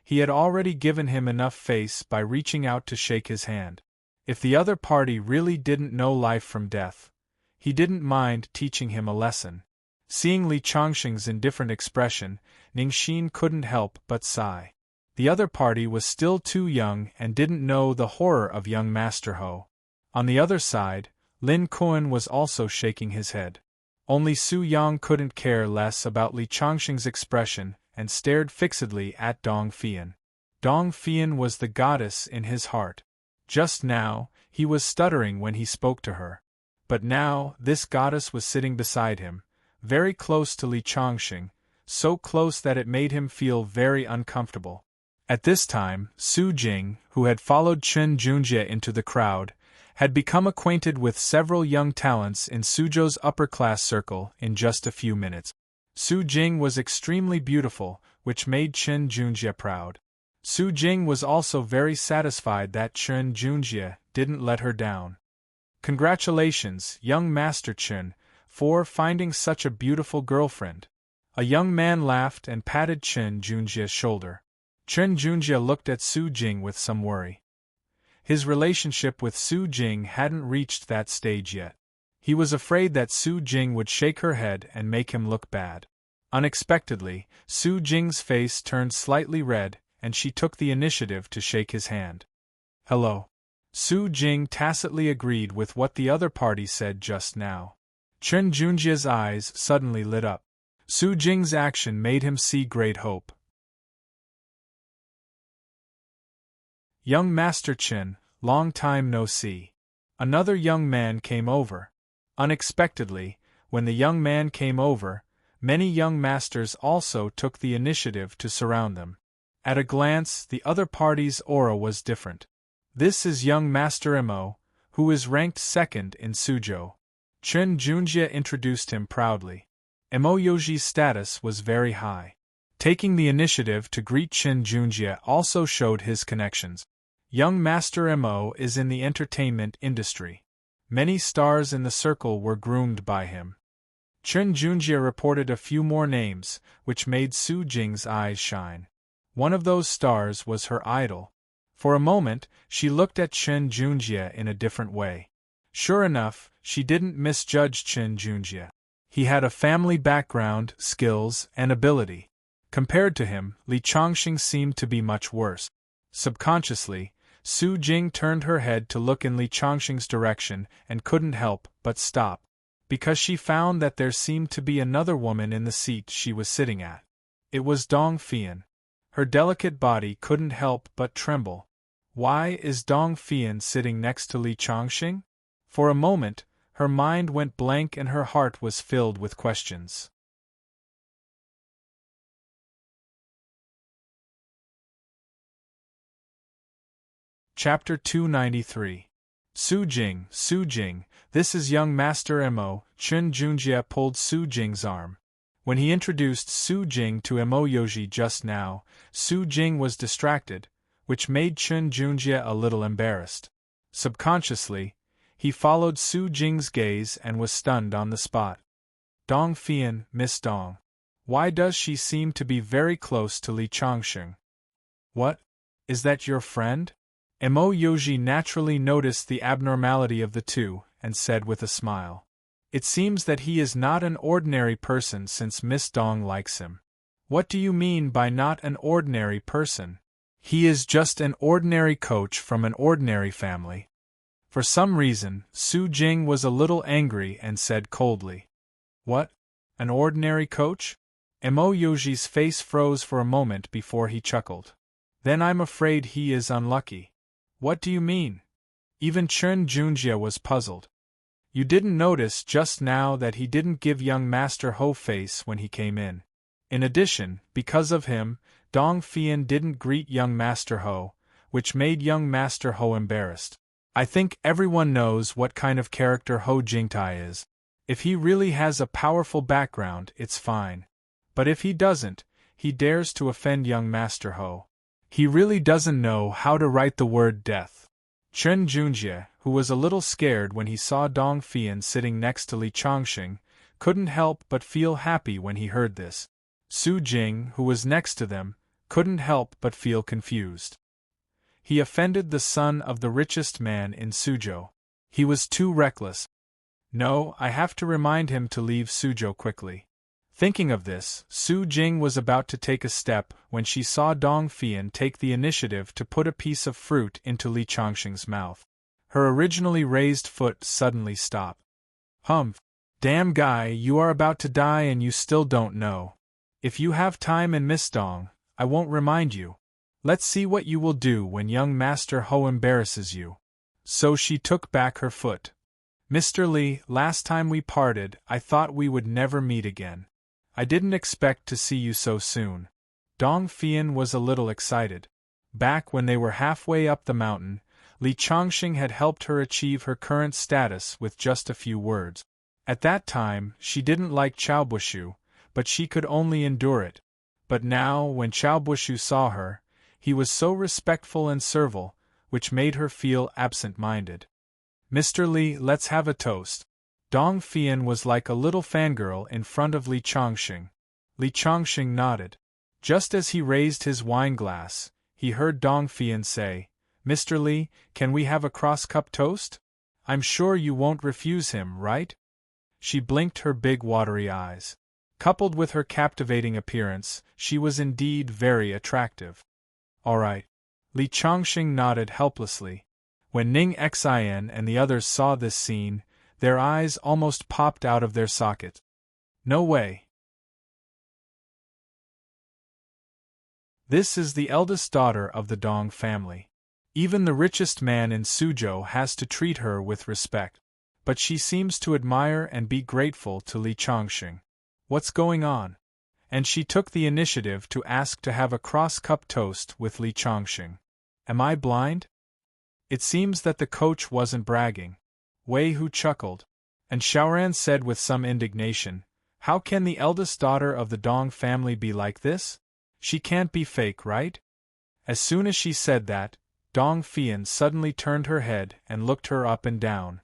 He had already given him enough face by reaching out to shake his hand. If the other party really didn't know life from death, he didn't mind teaching him a lesson. Seeing Li Chongqing's indifferent expression, Ningxin couldn't help but sigh. The other party was still too young and didn't know the horror of young Master Ho. On the other side, Lin Kuan was also shaking his head. Only Su Yang couldn't care less about Li Chongqing's expression and stared fixedly at Dong Fian. Dong Fian was the goddess in his heart. Just now, he was stuttering when he spoke to her. But now, this goddess was sitting beside him, very close to Li Chongqing, so close that it made him feel very uncomfortable. At this time, Su Jing, who had followed Chen Junjie into the crowd, had become acquainted with several young talents in Suzhou's upper-class circle in just a few minutes. Su Jing was extremely beautiful, which made Chen Junjie proud. Su Jing was also very satisfied that Chen Junjie didn't let her down. Congratulations, young Master Chen, for finding such a beautiful girlfriend. A young man laughed and patted Chen Junjie's shoulder. Chen Junjie looked at Su Jing with some worry. His relationship with Su Jing hadn't reached that stage yet. He was afraid that Su Jing would shake her head and make him look bad. Unexpectedly, Su Jing's face turned slightly red, and she took the initiative to shake his hand. Hello. Su Jing tacitly agreed with what the other party said just now. Chen Junjie's eyes suddenly lit up. Su Jing's action made him see great hope. Young Master Chen, long time no see. Another young man came over. Unexpectedly, when the young man came over, many young masters also took the initiative to surround them. At a glance, the other party's aura was different. This is young Master Mo, who is ranked second in Suzhou. Chen Junjie introduced him proudly. Mo Yoji's status was very high. Taking the initiative to greet Chen Junjie also showed his connections. Young Master Mo is in the entertainment industry. Many stars in the circle were groomed by him. Chen Junjie reported a few more names, which made Su Jing's eyes shine. One of those stars was her idol. For a moment, she looked at Chen Junjie in a different way. Sure enough, she didn't misjudge Chen Junjie. He had a family background, skills, and ability. Compared to him, Li Chongqing seemed to be much worse. Subconsciously, Su Jing turned her head to look in Li Chongqing's direction and couldn't help but stop, because she found that there seemed to be another woman in the seat she was sitting at. It was Dong Fian. Her delicate body couldn't help but tremble. Why is Dong Fian sitting next to Li Chongqing? For a moment, her mind went blank and her heart was filled with questions. Chapter 293. Su Jing, this is young Master Mo. Chen Junjie pulled Su Jing's arm. When he introduced Su Jing to Mo Yoji just now, Su Jing was distracted, which made Chen Junjie a little embarrassed. Subconsciously, he followed Su Jing's gaze and was stunned on the spot. Dong Fian, Miss Dong. Why does she seem to be very close to Li Chongqing? What? Is that your friend? Mo Yoji naturally noticed the abnormality of the two, and said with a smile. It seems that he is not an ordinary person since Miss Dong likes him. What do you mean by not an ordinary person? He is just an ordinary coach from an ordinary family. For some reason, Su Jing was a little angry and said coldly, "What? An ordinary coach?" Mo Yoji's face froze for a moment before he chuckled. "Then I'm afraid he is unlucky." "What do you mean?" Even Chen Junjie was puzzled. "You didn't notice just now that he didn't give young Master Ho face when he came in. In addition, because of him, Dong Fian didn't greet young Master Ho, which made young Master Ho embarrassed. I think everyone knows what kind of character Ho Jingtai is. If he really has a powerful background, it's fine. But if he doesn't, he dares to offend young Master Ho. He really doesn't know how to write the word death." Chen Junjie, who was a little scared when he saw Dong Fian sitting next to Li Chongqing, couldn't help but feel happy when he heard this. Su Jing, who was next to them, couldn't help but feel confused. He offended the son of the richest man in Suzhou. He was too reckless. No, I have to remind him to leave Suzhou quickly. Thinking of this, Su Jing was about to take a step when she saw Dong Fian take the initiative to put a piece of fruit into Li Chongqing's mouth. Her originally raised foot suddenly stopped. "Humph! Damn guy, you are about to die and you still don't know. If you have time and Miss Dong, I won't remind you. Let's see what you will do when young Master Ho embarrasses you." So she took back her foot. "Mr. Li, last time we parted, I thought we would never meet again. I didn't expect to see you so soon." Dong Fian was a little excited. Back when they were halfway up the mountain, Li Chongqing had helped her achieve her current status with just a few words. At that time, she didn't like Chao Bushu, but she could only endure it. But now, when Chao Bushu saw her, he was so respectful and servile, which made her feel absent-minded. "Mr. Li, let's have a toast." Dong Fian was like a little fangirl in front of Li Chongqing. Li Chongqing nodded. Just as he raised his wine glass, he heard Dong Fian say, "Mr. Li, can we have a cross-cup toast? I'm sure you won't refuse him, right?" She blinked her big watery eyes. Coupled with her captivating appearance, she was indeed very attractive. "All right." Li Chongqing nodded helplessly. When Ning Xin and the others saw this scene, their eyes almost popped out of their sockets. "No way. This is the eldest daughter of the Dong family. Even the richest man in Suzhou has to treat her with respect. But she seems to admire and be grateful to Li Chongqing. What's going on?" And she took the initiative to ask to have a cross-cup toast with Li Chongqing. "Am I blind?" It seems that the coach wasn't bragging. Wei Hu chuckled. And Xiaoran said with some indignation, "How can the eldest daughter of the Dong family be like this? She can't be fake, right?" As soon as she said that, Dong Fian suddenly turned her head and looked her up and down.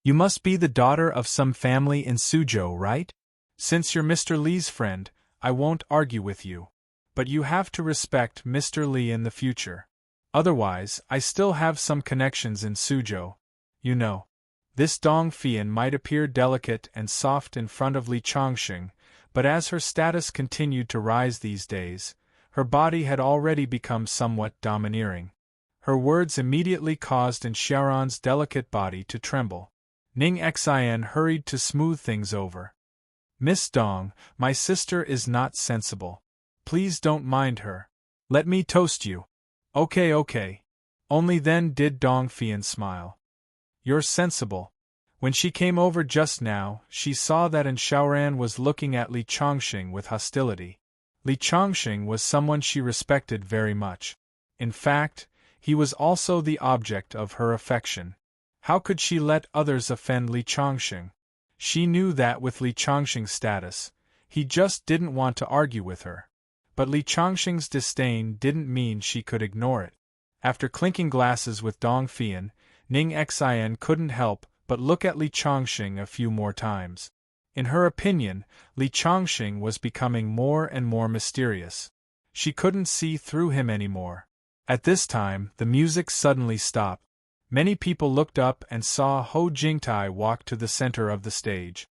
"You must be the daughter of some family in Suzhou, right? Since you're Mr. Li's friend, I won't argue with you. But you have to respect Mr. Li in the future. Otherwise, I still have some connections in Suzhou. You know." This Dong Fian might appear delicate and soft in front of Li Chongqing, but as her status continued to rise these days, her body had already become somewhat domineering. Her words immediately caused Xiaoran's delicate body to tremble. Ning Xin hurried to smooth things over. "Miss Dong, my sister is not sensible. Please don't mind her. Let me toast you." Okay. Only then did Dong Fian smile. "You're sensible." When she came over just now, she saw that Xiaoran was looking at Li Chongqing with hostility. Li Chongqing was someone she respected very much. In fact, he was also the object of her affection. How could she let others offend Li Chongqing? She knew that with Li Chongqing's status, he just didn't want to argue with her. But Li Chongqing's disdain didn't mean she could ignore it. After clinking glasses with Dong Fian, Ning Xin couldn't help but look at Li Chongqing a few more times. In her opinion, Li Chongqing was becoming more and more mysterious. She couldn't see through him anymore. At this time, the music suddenly stopped. Many people looked up and saw Ho Jingtai walk to the center of the stage.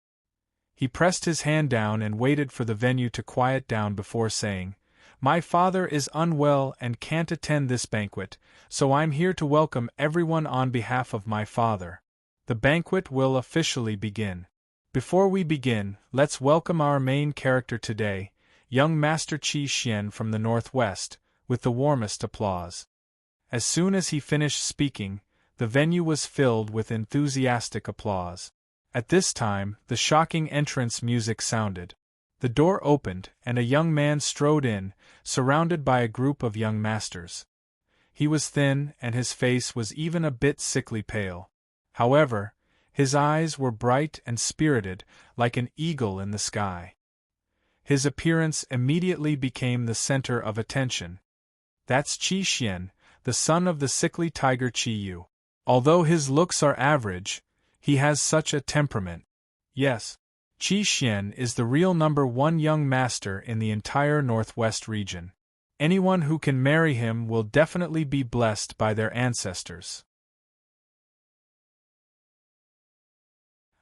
He pressed his hand down and waited for the venue to quiet down before saying, My father is unwell and can't attend this banquet, so I'm here to welcome everyone on behalf of my father. The banquet will officially begin. Before we begin, let's welcome our main character today, young Master Qi Xian from the Northwest, with the warmest applause." As soon as he finished speaking, the venue was filled with enthusiastic applause. At this time, the shocking entrance music sounded. The door opened, and a young man strode in, surrounded by a group of young masters. He was thin, and his face was even a bit sickly pale. However, his eyes were bright and spirited, like an eagle in the sky. His appearance immediately became the center of attention. "That's Qi Xian, the son of the sickly tiger Qi Yu. Although his looks are average, he has such a temperament. Yes, Qi Xian is the real #1 young master in the entire Northwest region. Anyone who can marry him will definitely be blessed by their ancestors."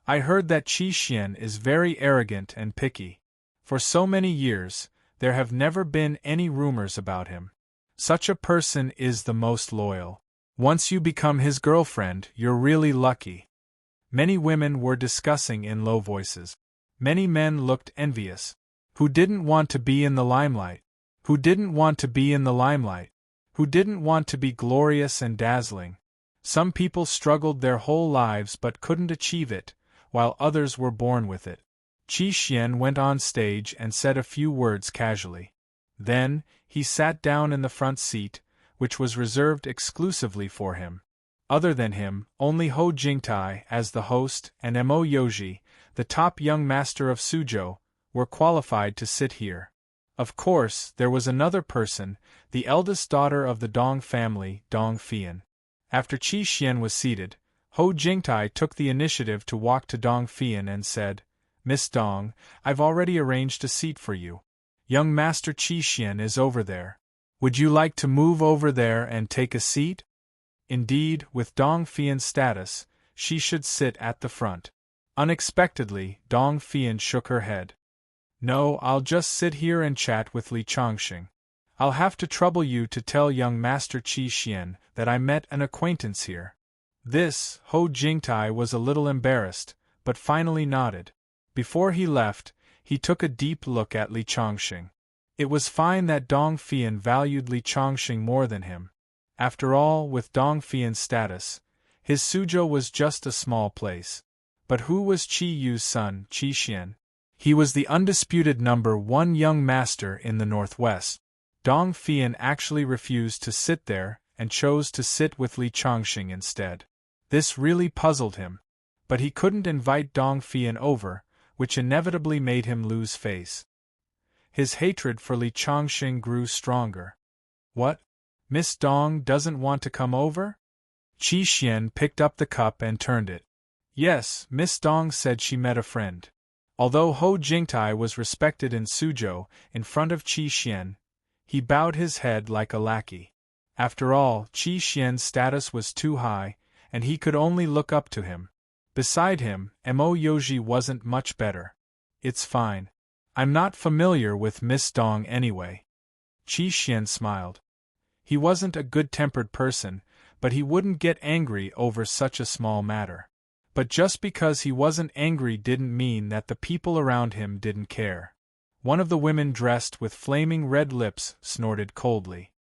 I heard that Qi Xian is very arrogant and picky. For so many years, there have never been any rumors about him. Such a person is the most loyal. Once you become his girlfriend, you're really lucky. Many women were discussing in low voices. Many men looked envious. Who didn't want to be in the limelight? Who didn't want to be in the limelight? Who didn't want to be glorious and dazzling? Some people struggled their whole lives but couldn't achieve it, while others were born with it. Qi Xian went on stage and said a few words casually. Then, he sat down in the front seat, which was reserved exclusively for him. Other than him, only Hou Jingtai, as the host, and Mo Yoji, the top young master of Suzhou, were qualified to sit here. Of course, there was another person, the eldest daughter of the Dong family, Dong Fian. After Qi Xian was seated, Hou Jingtai took the initiative to walk to Dong Fian and said, "Miss Dong, I've already arranged a seat for you. Young Master Qi Xian is over there. Would you like to move over there and take a seat?" Indeed, with Dong Fian's status, she should sit at the front. Unexpectedly, Dong Fian shook her head. "No, I'll just sit here and chat with Li Chongxing. I'll have to trouble you to tell young Master Qi Xian that I met an acquaintance here." This, Hou Jingtai was a little embarrassed, but finally nodded. Before he left, he took a deep look at Li Chongxing. It was fine that Dong Fian valued Li Chongxing more than him. After all, with Dong Fian's status, his Suzhou was just a small place. But who was Qi Yu's son, Qi Xian? He was the undisputed #1 young master in the Northwest. Dong Fian actually refused to sit there and chose to sit with Li Chongxing instead. This really puzzled him. But he couldn't invite Dong Fian over, which inevitably made him lose face. His hatred for Li Chongxing grew stronger. "What? Miss Dong doesn't want to come over?" Qi Xian picked up the cup and turned it. "Yes, Miss Dong said she met a friend." Although Hou Jingtai was respected in Suzhou, in front of Qi Xian, he bowed his head like a lackey. After all, Qi Xian's status was too high, and he could only look up to him. Beside him, Mo Yoji wasn't much better. "It's fine. I'm not familiar with Miss Dong anyway." Qi Xian smiled. He wasn't a good-tempered person, but he wouldn't get angry over such a small matter. But just because he wasn't angry didn't mean that the people around him didn't care. One of the women dressed with flaming red lips snorted coldly.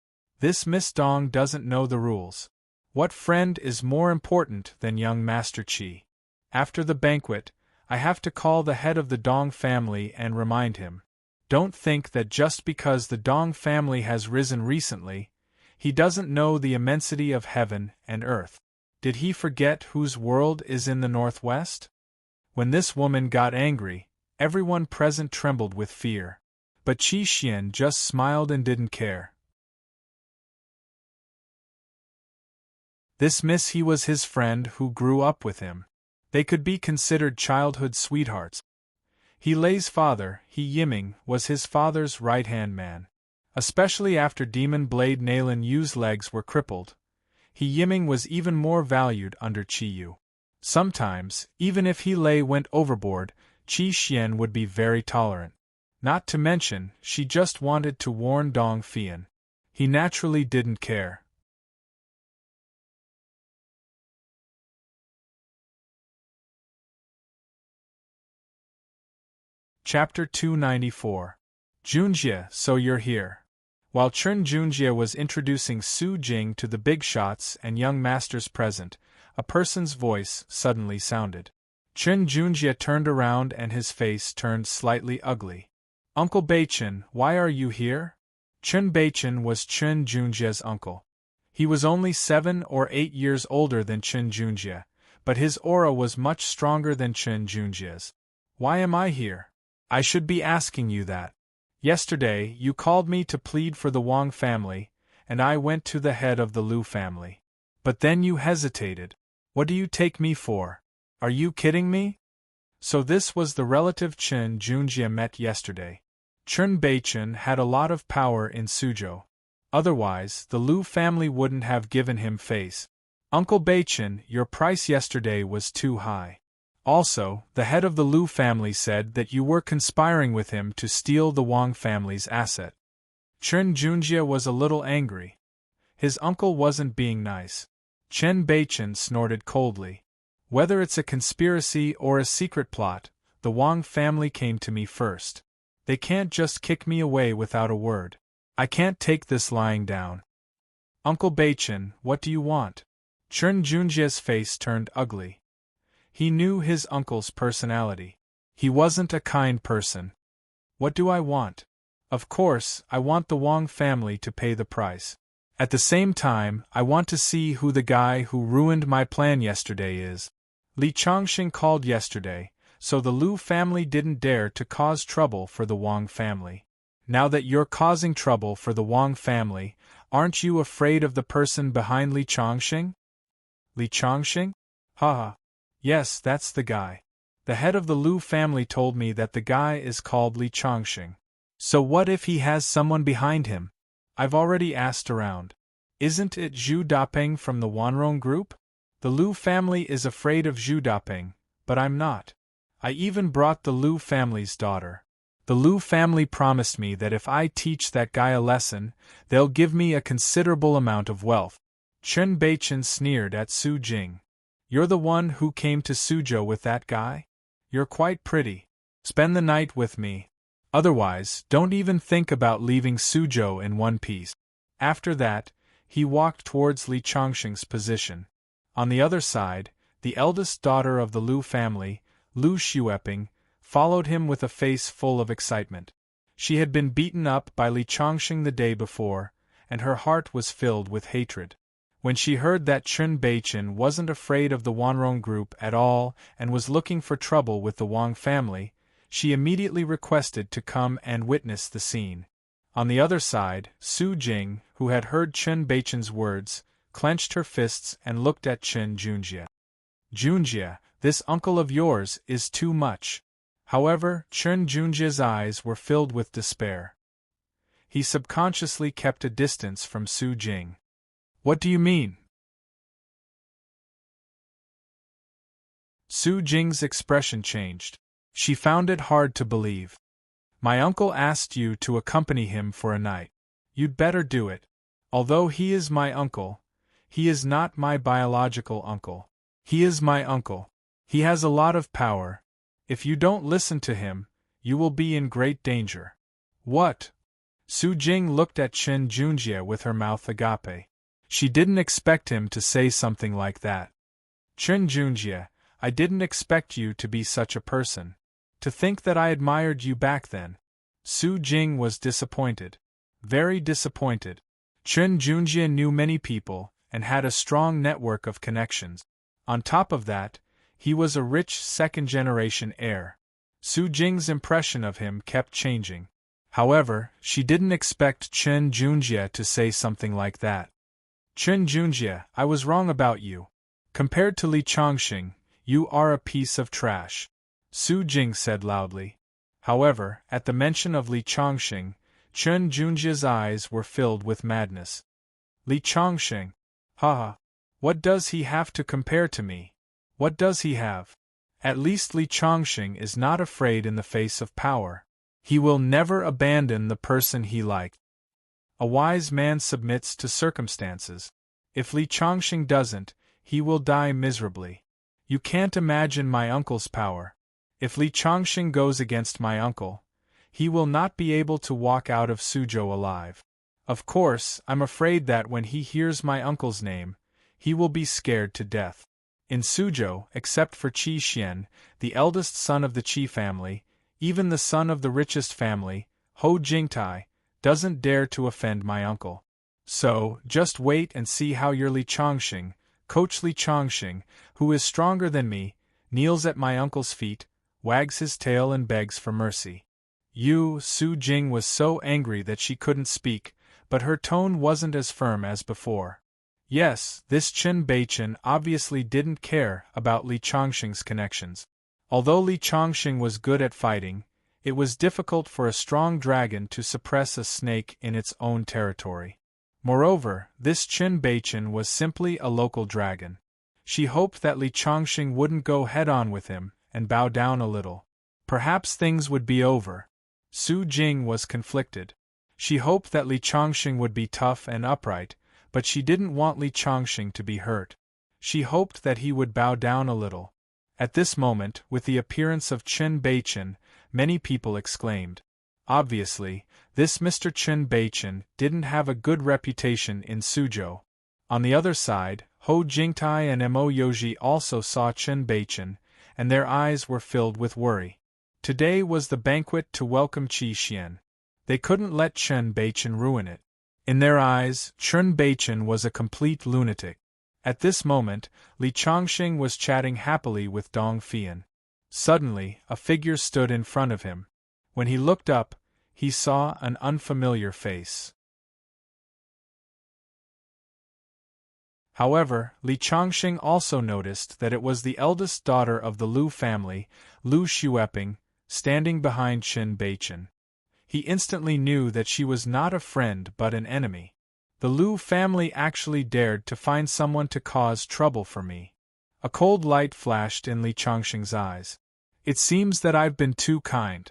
"This Miss Dong doesn't know the rules. What friend is more important than young Master Qi? After the banquet, I have to call the head of the Dong family and remind him. Don't think that just because the Dong family has risen recently, he doesn't know the immensity of heaven and earth. Did he forget whose world is in the Northwest?" When this woman got angry, everyone present trembled with fear. But Qi Xian just smiled and didn't care. This Miss He was his friend who grew up with him. They could be considered childhood sweethearts. He Lei's father, He Yiming, was his father's right-hand man. Especially after Demon Blade Nalin Yu's legs were crippled, He Yiming was even more valued under Qi Yu. Sometimes, even if He Lei went overboard, Qi Xian would be very tolerant. Not to mention, she just wanted to warn Dong Fian. He naturally didn't care. Chapter 294. Junjie, so you're here. While Chun Junjie was introducing Su Jing to the big shots and young masters present, a person's voice suddenly sounded. Chun Junjie turned around and his face turned slightly ugly. Uncle Beichen, why are you here? Chun Beichen was Chun Junjie's uncle. He was only 7 or 8 years older than Chun Junjie, but his aura was much stronger than Chun Junjie's. Why am I here? I should be asking you that. Yesterday, you called me to plead for the Wang family, and I went to the head of the Liu family. But then you hesitated. What do you take me for? Are you kidding me? So this was the relative Chun Junjie met yesterday. Chun Beichen had a lot of power in Suzhou. Otherwise, the Liu family wouldn't have given him face. Uncle Beichen, your price yesterday was too high. Also, the head of the Liu family said that you were conspiring with him to steal the Wang family's asset. Chun Junjie was a little angry. His uncle wasn't being nice. Chun Beichen snorted coldly. Whether it's a conspiracy or a secret plot, the Wang family came to me first. They can't just kick me away without a word. I can't take this lying down. Uncle Beichen, what do you want? Chun Junjie's face turned ugly. He knew his uncle's personality. He wasn't a kind person. What do I want? Of course, I want the Wang family to pay the price. At the same time, I want to see who the guy who ruined my plan yesterday is. Li Chongqing called yesterday, so the Liu family didn't dare to cause trouble for the Wang family. Now that you're causing trouble for the Wang family, aren't you afraid of the person behind Li Chongqing? Li Chongqing? Haha. Yes, that's the guy. The head of the Liu family told me that the guy is called Li Chongqing. So what if he has someone behind him? I've already asked around. Isn't it Zhu Dapeng from the Wanrong group? The Liu family is afraid of Zhu Dapeng, but I'm not. I even brought the Liu family's daughter. The Liu family promised me that if I teach that guy a lesson, they'll give me a considerable amount of wealth. Chun Beichen sneered at Su Jing. You're the one who came to Suzhou with that guy? You're quite pretty. Spend the night with me. Otherwise, don't even think about leaving Suzhou in one piece. After that, he walked towards Li Chongqing's position. On the other side, the eldest daughter of the Liu family, Liu Xueping, followed him with a face full of excitement. She had been beaten up by Li Chongqing the day before, and her heart was filled with hatred. When she heard that Chun Beichen wasn't afraid of the Wanrong group at all and was looking for trouble with the Wang family, she immediately requested to come and witness the scene. On the other side, Su Jing, who had heard Chun Beichen's words, clenched her fists and looked at Chun Junjie. Junjie, this uncle of yours is too much. However, Chun Junjie's eyes were filled with despair. He subconsciously kept a distance from Su Jing. What do you mean? Su Jing's expression changed. She found it hard to believe. My uncle asked you to accompany him for a night. You'd better do it. Although he is my uncle, he is not my biological uncle. He is my uncle. He has a lot of power. If you don't listen to him, you will be in great danger. What? Su Jing looked at Chun Junjie with her mouth agape. She didn't expect him to say something like that. Chun Junjie, I didn't expect you to be such a person. To think that I admired you back then. Su Jing was disappointed. Very disappointed. Chun Junjie knew many people, and had a strong network of connections. On top of that, he was a rich second-generation heir. Su Jing's impression of him kept changing. However, she didn't expect Chun Junjie to say something like that. Chun Junjie, I was wrong about you. Compared to Li Chongqing, you are a piece of trash. Su Jing said loudly. However, at the mention of Li Chongqing, Chun Junjie's eyes were filled with madness. Li Chongqing? Haha. What does he have to compare to me? What does he have? At least Li Chongqing is not afraid in the face of power. He will never abandon the person he liked. A wise man submits to circumstances. If Li Chongqing doesn't, he will die miserably. You can't imagine my uncle's power. If Li Chongqing goes against my uncle, he will not be able to walk out of Suzhou alive. Of course, I'm afraid that when he hears my uncle's name, he will be scared to death. In Suzhou, except for Qi Xian, the eldest son of the Qi family, even the son of the richest family, Hou Jingtai, doesn't dare to offend my uncle. So, just wait and see how your Li Chongqing, Coach Li Chongqing, who is stronger than me, kneels at my uncle's feet, wags his tail and begs for mercy. Su Jing was so angry that she couldn't speak, but her tone wasn't as firm as before. Yes, this Chen Beichen obviously didn't care about Li Chongqing's connections. Although Li Chongqing was good at fighting, it was difficult for a strong dragon to suppress a snake in its own territory. Moreover, this Chen Beichen was simply a local dragon. She hoped that Li Chongqing wouldn't go head-on with him, and bow down a little. Perhaps things would be over. Su Jing was conflicted. She hoped that Li Chongqing would be tough and upright, but she didn't want Li Chongqing to be hurt. She hoped that he would bow down a little. At this moment, with the appearance of Chen Beichen, many people exclaimed. Obviously, this Mr. Chen Beichen didn't have a good reputation in Suzhou. On the other side, Hou Jingtai and Mo Yoji also saw Chen Beichen, and their eyes were filled with worry. Today was the banquet to welcome Qi Xian. They couldn't let Chen Beichen ruin it. In their eyes, Chen Beichen was a complete lunatic. At this moment, Li Chongqing was chatting happily with Dong Fian. Suddenly, a figure stood in front of him. When he looked up, he saw an unfamiliar face. However, Li Chongqing also noticed that it was the eldest daughter of the Lu family, Lu Xueping, standing behind Chen Beichen. He instantly knew that she was not a friend but an enemy. The Lu family actually dared to find someone to cause trouble for me. A cold light flashed in Li Chongqing's eyes. It seems that I've been too kind.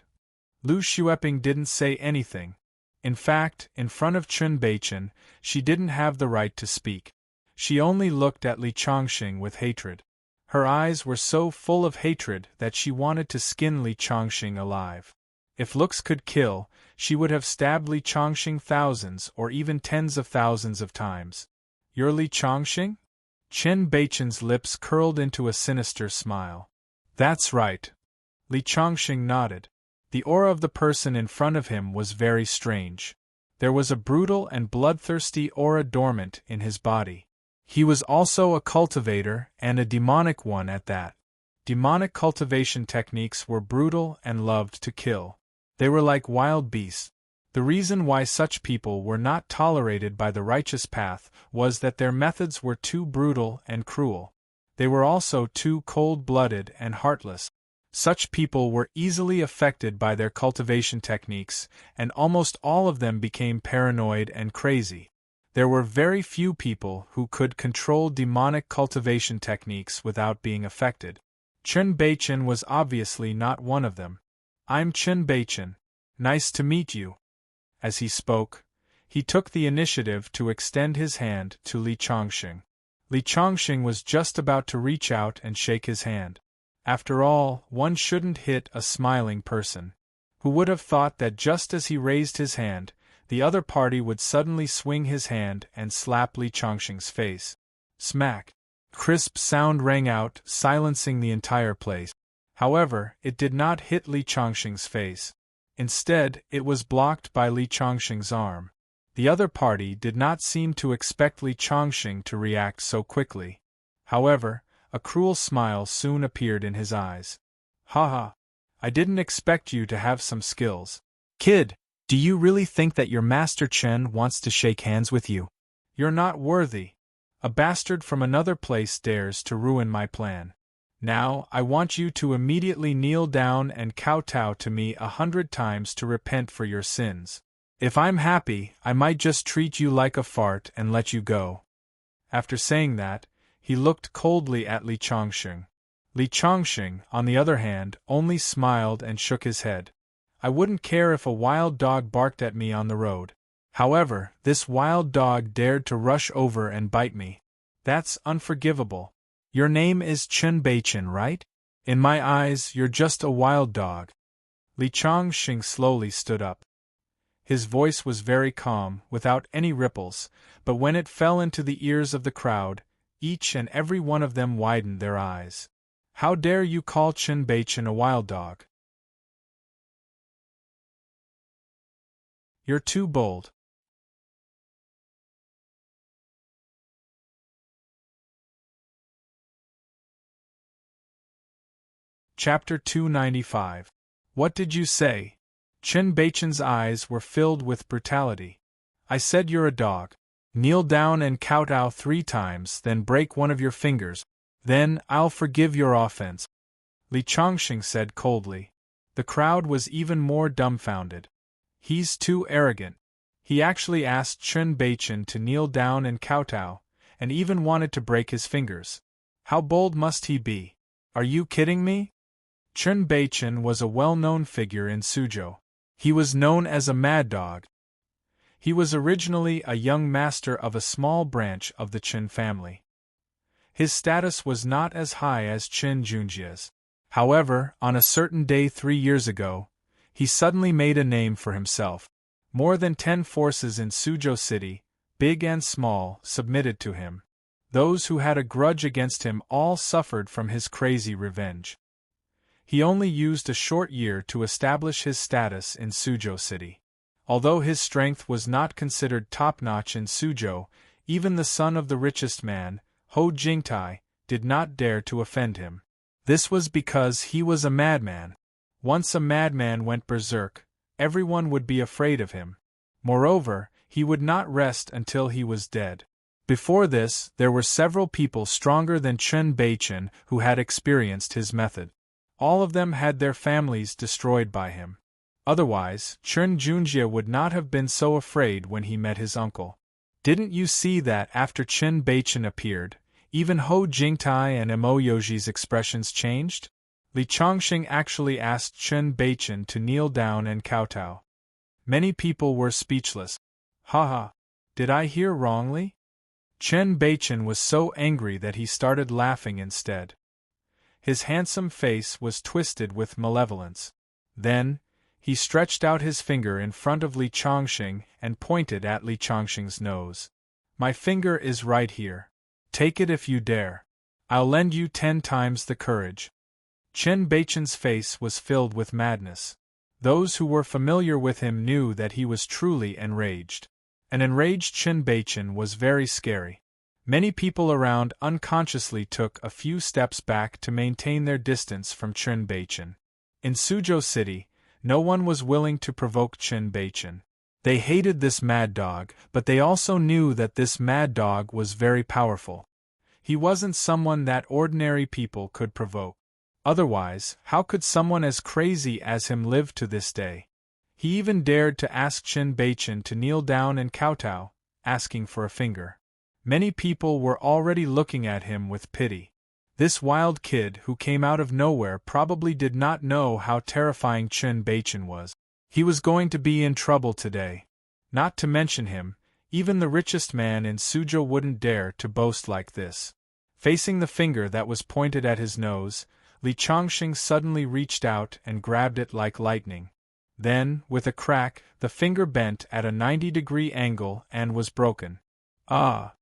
Lu Xueping didn't say anything. In fact, in front of Chen Beichen, she didn't have the right to speak. She only looked at Li Chongqing with hatred. Her eyes were so full of hatred that she wanted to skin Li Chongqing alive. If looks could kill, she would have stabbed Li Chongqing thousands or even tens of thousands of times. You're Li Chongqing? Chen Beichen's lips curled into a sinister smile. That's right. Li Chongqing nodded. The aura of the person in front of him was very strange. There was a brutal and bloodthirsty aura dormant in his body. He was also a cultivator, and a demonic one at that. Demonic cultivation techniques were brutal and loved to kill. They were like wild beasts. The reason why such people were not tolerated by the righteous path was that their methods were too brutal and cruel. They were also too cold-blooded and heartless. Such people were easily affected by their cultivation techniques, and almost all of them became paranoid and crazy. There were very few people who could control demonic cultivation techniques without being affected. Chen Beichen was obviously not one of them. I'm Chen Beichen. Nice to meet you. As he spoke, he took the initiative to extend his hand to Li Chongqing. Li Chongqing was just about to reach out and shake his hand. After all, one shouldn't hit a smiling person. Who would have thought that just as he raised his hand, the other party would suddenly swing his hand and slap Li Chongqing's face. Smack! Crisp sound rang out, silencing the entire place. However, it did not hit Li Chongqing's face. Instead, it was blocked by Li Chongqing's arm. The other party did not seem to expect Li Chongqing to react so quickly. However, a cruel smile soon appeared in his eyes. Haha! I didn't expect you to have some skills. Kid, do you really think that your Master Chen wants to shake hands with you? You're not worthy. A bastard from another place dares to ruin my plan. Now, I want you to immediately kneel down and kowtow to me 100 times to repent for your sins. If I'm happy, I might just treat you like a fart and let you go. After saying that, he looked coldly at Li Chongqing. Li Chongqing, on the other hand, only smiled and shook his head. I wouldn't care if a wild dog barked at me on the road. However, this wild dog dared to rush over and bite me. That's unforgivable. Your name is Chen Beichen, right? In my eyes, you're just a wild dog. Li Chongqing slowly stood up. His voice was very calm, without any ripples, but when it fell into the ears of the crowd, each and every one of them widened their eyes. How dare you call Chen Beichen a wild dog? You're too bold. Chapter 295. What did you say? Chen Beichen's eyes were filled with brutality. I said you're a dog. Kneel down and kowtow 3 times, then break one of your fingers. Then I'll forgive your offense. Li Chongqing said coldly. The crowd was even more dumbfounded. He's too arrogant. He actually asked Chen Beichen to kneel down and kowtow, and even wanted to break his fingers. How bold must he be? Are you kidding me? Chen Beichen was a well-known figure in Suzhou. He was known as a mad dog. He was originally a young master of a small branch of the Qin family. His status was not as high as Qin Junjia's. However, on a certain day 3 years ago, he suddenly made a name for himself. More than 10 forces in Suzhou City, big and small, submitted to him. Those who had a grudge against him all suffered from his crazy revenge. He only used a short year to establish his status in Suzhou City. Although his strength was not considered top-notch in Suzhou, even the son of the richest man, Hou Jingtai, did not dare to offend him. This was because he was a madman. Once a madman went berserk, everyone would be afraid of him. Moreover, he would not rest until he was dead. Before this, there were several people stronger than Chen Beichen who had experienced his method. All of them had their families destroyed by him. Otherwise, Chen Junjie would not have been so afraid when he met his uncle. Didn't you see that after Chen Beichen appeared, even Hou Jingtai and Mo Yoji's expressions changed? Li Chongqing actually asked Chen Beichen to kneel down and kowtow. Many people were speechless. Haha, did I hear wrongly? Chen Beichen was so angry that he started laughing instead. His handsome face was twisted with malevolence. Then, he stretched out his finger in front of Li Chongqing and pointed at Li Chongqing's nose. My finger is right here. Take it if you dare. I'll lend you 10 times the courage. Chen Beichen's face was filled with madness. Those who were familiar with him knew that he was truly enraged. An enraged Chen Beichen was very scary. Many people around unconsciously took a few steps back to maintain their distance from Chen Beichen. In Suzhou City, no one was willing to provoke Chen Beichen. They hated this mad dog, but they also knew that this mad dog was very powerful. He wasn't someone that ordinary people could provoke. Otherwise, how could someone as crazy as him live to this day? He even dared to ask Chen Beichen to kneel down and kowtow, asking for a finger. Many people were already looking at him with pity. This wild kid who came out of nowhere probably did not know how terrifying Chen Beichen was. He was going to be in trouble today. Not to mention him, even the richest man in Suzhou wouldn't dare to boast like this. Facing the finger that was pointed at his nose, Li Chongqing suddenly reached out and grabbed it like lightning. Then, with a crack, the finger bent at a 90-degree angle and was broken. Ah!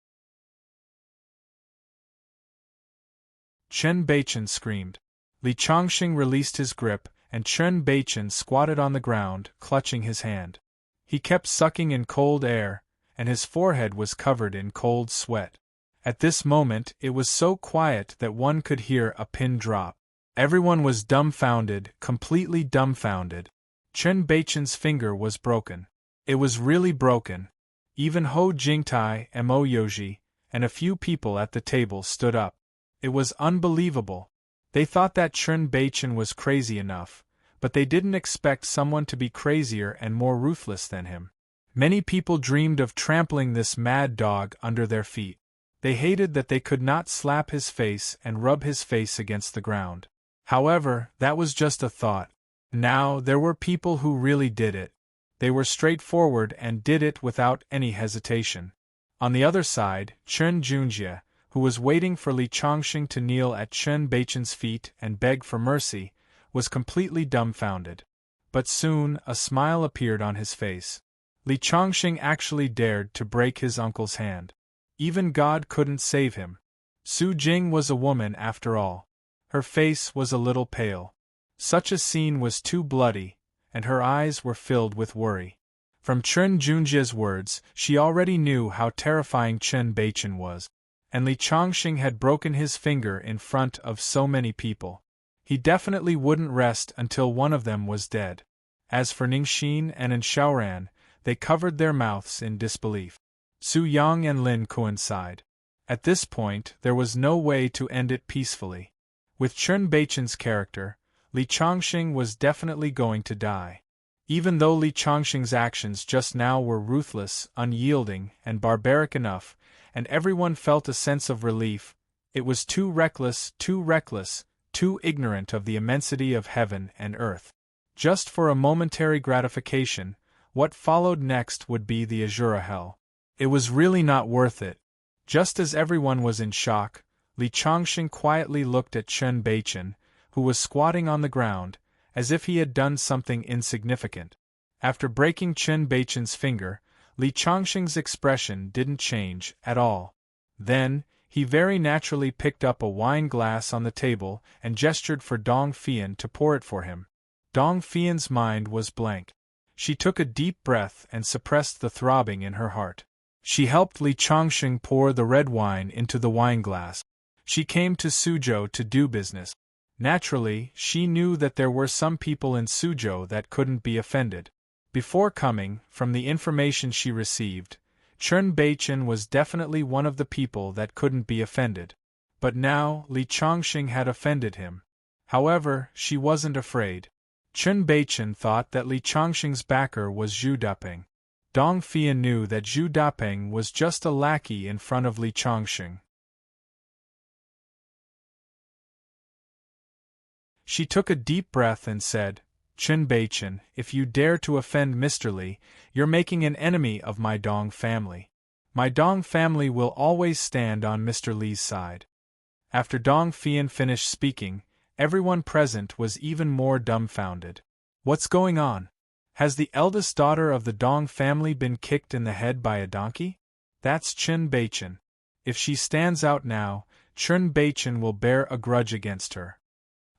Chen Beichen screamed. Li Chongqing released his grip, and Chen Beichen squatted on the ground, clutching his hand. He kept sucking in cold air, and his forehead was covered in cold sweat. At this moment, it was so quiet that one could hear a pin drop. Everyone was dumbfounded, completely dumbfounded. Chen Beichen's finger was broken. It was really broken. Even Hou Jingtai, Mo Yoji, and a few people at the table stood up. It was unbelievable. They thought that Chen Beichen was crazy enough, but they didn't expect someone to be crazier and more ruthless than him. Many people dreamed of trampling this mad dog under their feet. They hated that they could not slap his face and rub his face against the ground. However, that was just a thought. Now, there were people who really did it. They were straightforward and did it without any hesitation. On the other side, Chen Junjie, who was waiting for Li Chongqing to kneel at Chen Beichen's feet and beg for mercy, was completely dumbfounded. But soon, a smile appeared on his face. Li Chongqing actually dared to break his uncle's hand. Even God couldn't save him. Su Jing was a woman after all. Her face was a little pale. Such a scene was too bloody, and her eyes were filled with worry. From Chen Junjie's words, she already knew how terrifying Chen Beichen was. And Li Chongqing had broken his finger in front of so many people. He definitely wouldn't rest until one of them was dead. As for Ningxin and Xiaoran, they covered their mouths in disbelief. Su Yang and Lin Kuan sighed. At this point, there was no way to end it peacefully. With Chen Beichen's character, Li Chongqing was definitely going to die. Even though Li Chongqing's actions just now were ruthless, unyielding, and barbaric enough, and everyone felt a sense of relief, it was too reckless, too ignorant of the immensity of heaven and earth. Just for a momentary gratification, what followed next would be the Azura hell. It was really not worth it. Just as everyone was in shock, Li Chongqing quietly looked at Chen Beichen, who was squatting on the ground, as if he had done something insignificant. After breaking Chen Beichen's finger, Li Chongqing's expression didn't change at all. Then, he very naturally picked up a wine glass on the table and gestured for Dong Fian to pour it for him. Dong Fian's mind was blank. She took a deep breath and suppressed the throbbing in her heart. She helped Li Chongqing pour the red wine into the wine glass. She came to Suzhou to do business. Naturally, she knew that there were some people in Suzhou that couldn't be offended. Before coming, from the information she received, Chen Beichen was definitely one of the people that couldn't be offended. But now, Li Chongqing had offended him. However, she wasn't afraid. Chen Beichen thought that Li Chongqing's backer was Zhu Dapeng. Dong Fian knew that Zhu Dapeng was just a lackey in front of Li Chongqing. She took a deep breath and said, "Chen Beichen, if you dare to offend Mr. Li, you're making an enemy of my Dong family. My Dong family will always stand on Mr. Li's side." After Dong Fian finished speaking, everyone present was even more dumbfounded. What's going on? Has the eldest daughter of the Dong family been kicked in the head by a donkey? That's Chen Beichen. If she stands out now, Chen Beichen will bear a grudge against her.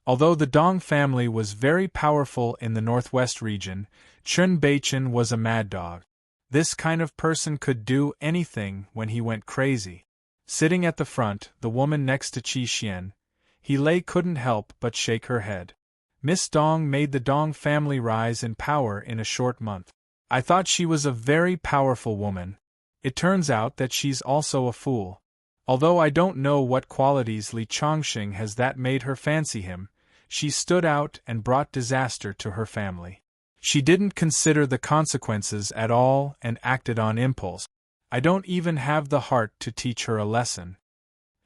Although the Dong family was very powerful in the northwest region, Chen Beichen was a mad dog. This kind of person could do anything when he went crazy. Sitting at the front, the woman next to Qi Xian, He Lei couldn't help but shake her head. Miss Dong made the Dong family rise in power in a short month. I thought she was a very powerful woman. It turns out that she's also a fool. Although I don't know what qualities Li Chongqing has that made her fancy him, she stood out and brought disaster to her family. She didn't consider the consequences at all and acted on impulse. I don't even have the heart to teach her a lesson.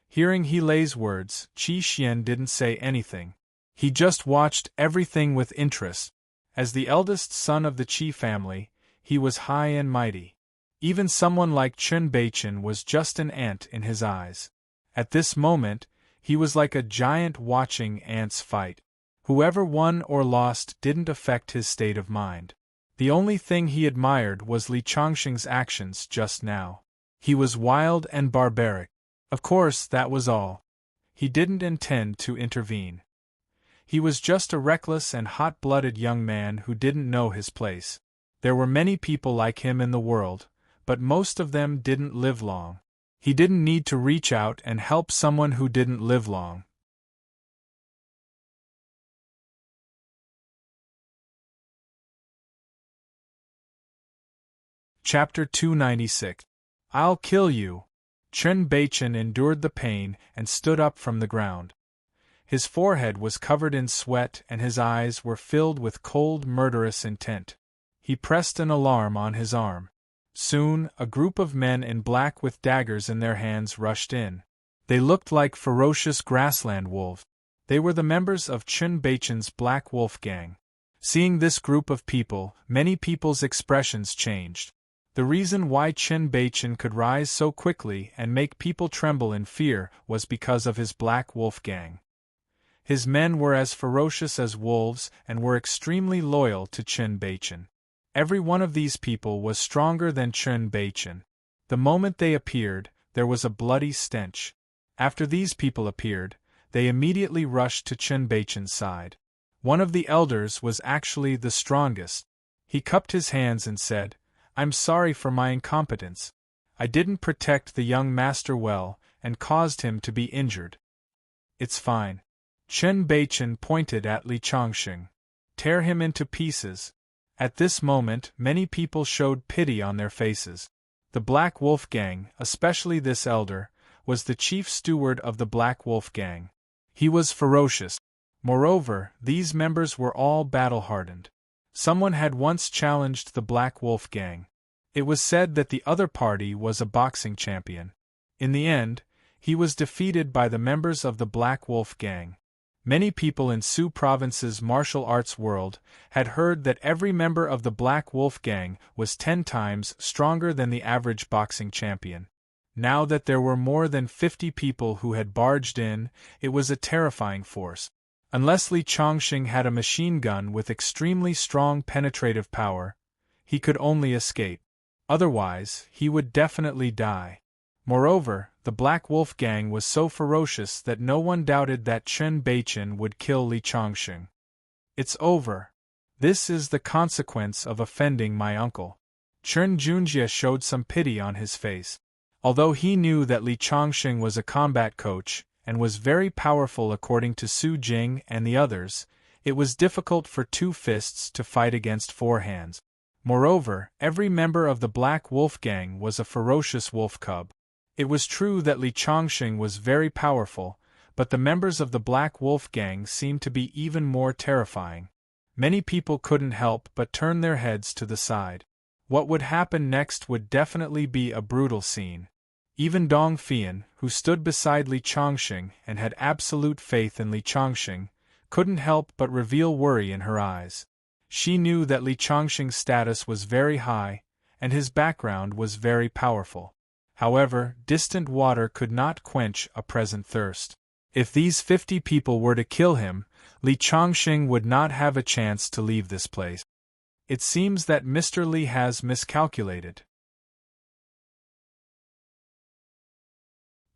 Hearing He Lei's words, Qi Xian didn't say anything. He just watched everything with interest. As the eldest son of the Qi family, he was high and mighty. Even someone like Chen Beichen was just an ant in his eyes. At this moment, he was like a giant watching ants fight. Whoever won or lost didn't affect his state of mind. The only thing he admired was Li Chongqing's actions just now. He was wild and barbaric. Of course, that was all. He didn't intend to intervene. He was just a reckless and hot-blooded young man who didn't know his place. There were many people like him in the world, but most of them didn't live long. He didn't need to reach out and help someone who didn't live long. Chapter 296. I'll kill you. Chen Beichen endured the pain and stood up from the ground. His forehead was covered in sweat and his eyes were filled with cold, murderous intent. He pressed an alarm on his arm. Soon, a group of men in black with daggers in their hands rushed in. They looked like ferocious grassland wolves. They were the members of Chen Beichen's Black Wolf Gang. Seeing this group of people, many people's expressions changed. The reason why Chen Beichen could rise so quickly and make people tremble in fear was because of his Black Wolf gang. His men were as ferocious as wolves and were extremely loyal to Chen Beichen. Every one of these people was stronger than Chen Beichen. The moment they appeared, there was a bloody stench. After these people appeared, they immediately rushed to Chen Beichen's side. One of the elders was actually the strongest. He cupped his hands and said, "I'm sorry for my incompetence. I didn't protect the young master well and caused him to be injured." "It's fine." Chen Beichen pointed at Li Chongqing. "Tear him into pieces." At this moment, many people showed pity on their faces. The Black Wolf gang, especially this elder, was the chief steward of the Black Wolf gang. He was ferocious. Moreover, these members were all battle-hardened. Someone had once challenged the Black Wolf gang. It was said that the other party was a boxing champion. In the end, he was defeated by the members of the Black Wolf gang. Many people in Su Province's martial arts world had heard that every member of the Black Wolf gang was 10 times stronger than the average boxing champion. Now that there were more than 50 people who had barged in, it was a terrifying force. Unless Li Chongqing had a machine gun with extremely strong penetrative power, he could only escape. Otherwise, he would definitely die. Moreover, the Black Wolf gang was so ferocious that no one doubted that Chen Beichen would kill Li Chongqing. "It's over. This is the consequence of offending my uncle." Chen Junjie showed some pity on his face. Although he knew that Li Chongqing was a combat coach, and was very powerful according to Su Jing and the others, it was difficult for 2 fists to fight against 4 hands. Moreover, every member of the Black Wolf gang was a ferocious wolf cub. It was true that Li Chongqing was very powerful, but the members of the Black Wolf gang seemed to be even more terrifying. Many people couldn't help but turn their heads to the side. What would happen next would definitely be a brutal scene. Even Dong Fian, who stood beside Li Chongqing and had absolute faith in Li Chongqing, couldn't help but reveal worry in her eyes. She knew that Li Chongqing's status was very high, and his background was very powerful. However, distant water could not quench a present thirst. If these 50 people were to kill him, Li Chongqing would not have a chance to leave this place. It seems that Mr. Li has miscalculated.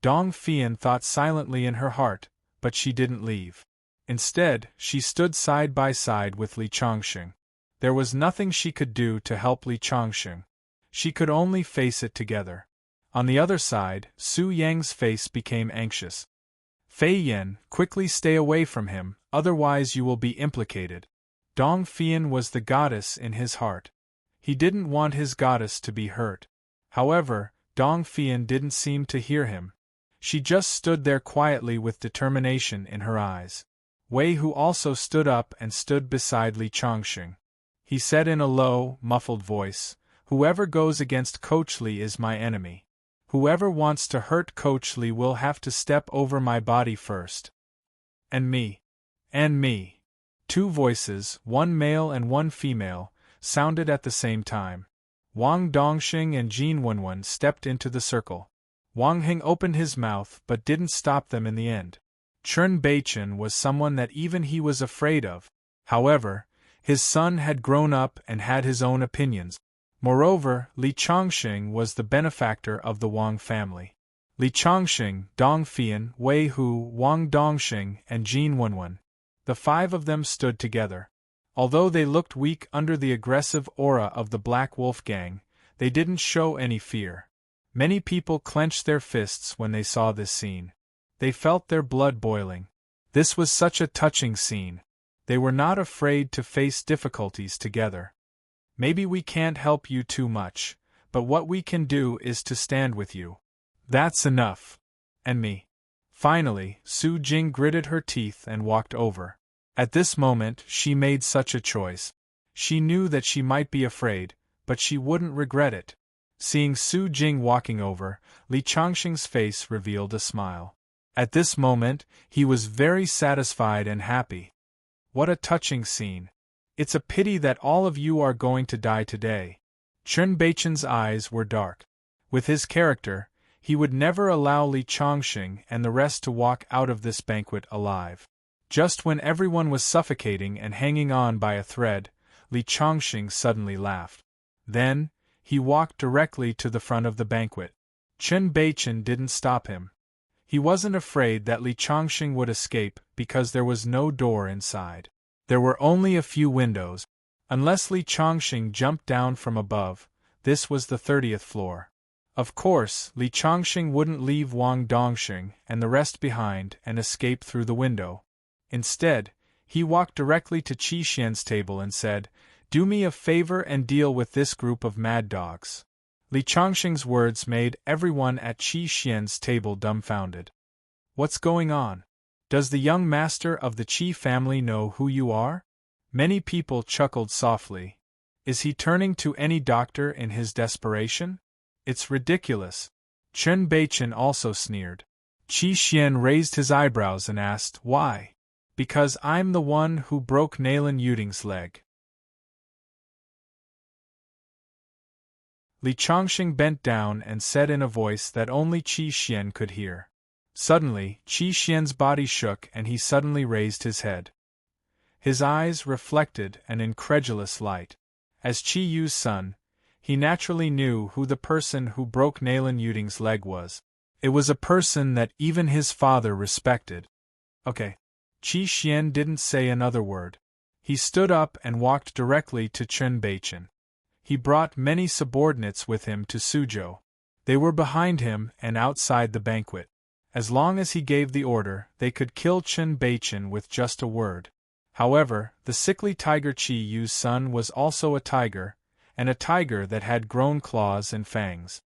Dong Fian thought silently in her heart, but she didn't leave. Instead, she stood side by side with Li Chongqing. There was nothing she could do to help Li Chongqing. She could only face it together. On the other side, Su Yang's face became anxious. "Fei Yan, quickly stay away from him, otherwise you will be implicated." Dong Fian was the goddess in his heart. He didn't want his goddess to be hurt. However, Dong Fian didn't seem to hear him. She just stood there quietly with determination in her eyes. Wei Hu also stood up and stood beside Li Chongqing. He said in a low, muffled voice, "Whoever goes against Coach Li is my enemy. Whoever wants to hurt Coach Li will have to step over my body first. And me. And me." 2 voices, one male and one female, sounded at the same time. Wang Dongxing and Jin Wenwen stepped into the circle. Wang Heng opened his mouth but didn't stop them in the end. Chen Beichen was someone that even he was afraid of. However, his son had grown up and had his own opinions. Moreover, Li Chongqing was the benefactor of the Wang family. Li Chongqing, Dong Fian, Wei Hu, Wang Dongxing, and Jin Wenwen. The 5 of them stood together. Although they looked weak under the aggressive aura of the Black Wolf gang, they didn't show any fear. Many people clenched their fists when they saw this scene. They felt their blood boiling. This was such a touching scene. They were not afraid to face difficulties together. "Maybe we can't help you too much, but what we can do is to stand with you. That's enough. And me." Finally, Su Jing gritted her teeth and walked over. At this moment, she made such a choice. She knew that she might be afraid, but she wouldn't regret it. Seeing Su Jing walking over, Li Chongqing's face revealed a smile. At this moment, he was very satisfied and happy. What a touching scene. It's a pity that all of you are going to die today. Chen Beichen's eyes were dark. With his character, he would never allow Li Chongqing and the rest to walk out of this banquet alive. Just when everyone was suffocating and hanging on by a thread, Li Chongqing suddenly laughed. Then, he walked directly to the front of the banquet. Chen Beichen didn't stop him. He wasn't afraid that Li Chongqing would escape because there was no door inside. There were only a few windows. Unless Li Chongqing jumped down from above, this was the 30th floor. Of course, Li Chongqing wouldn't leave Wang Dongxing and the rest behind and escape through the window. Instead, he walked directly to Qi Xian's table and said, "Do me a favor and deal with this group of mad dogs." Li Chongqing's words made everyone at Qi Xian's table dumbfounded. "What's going on? Does the young master of the Qi family know who you are?" Many people chuckled softly. Is he turning to any doctor in his desperation? It's ridiculous. Chen Beichen also sneered. Qi Xian raised his eyebrows and asked, "Why?" "Because I'm the one who broke Nalen Yuding's leg." Li Chongqing bent down and said in a voice that only Qi Xian could hear. Suddenly, Qi Xian's body shook and he suddenly raised his head. His eyes reflected an incredulous light. As Qi Yu's son, he naturally knew who the person who broke Nalen Yuding's leg was. It was a person that even his father respected. Okay. Qi Xian didn't say another word. He stood up and walked directly to Chen Beichen. He brought many subordinates with him to Suzhou. They were behind him and outside the banquet. As long as he gave the order, they could kill Chen Beichen with just a word. However, the sickly tiger Qi Yu's son was also a tiger, and a tiger that had grown claws and fangs.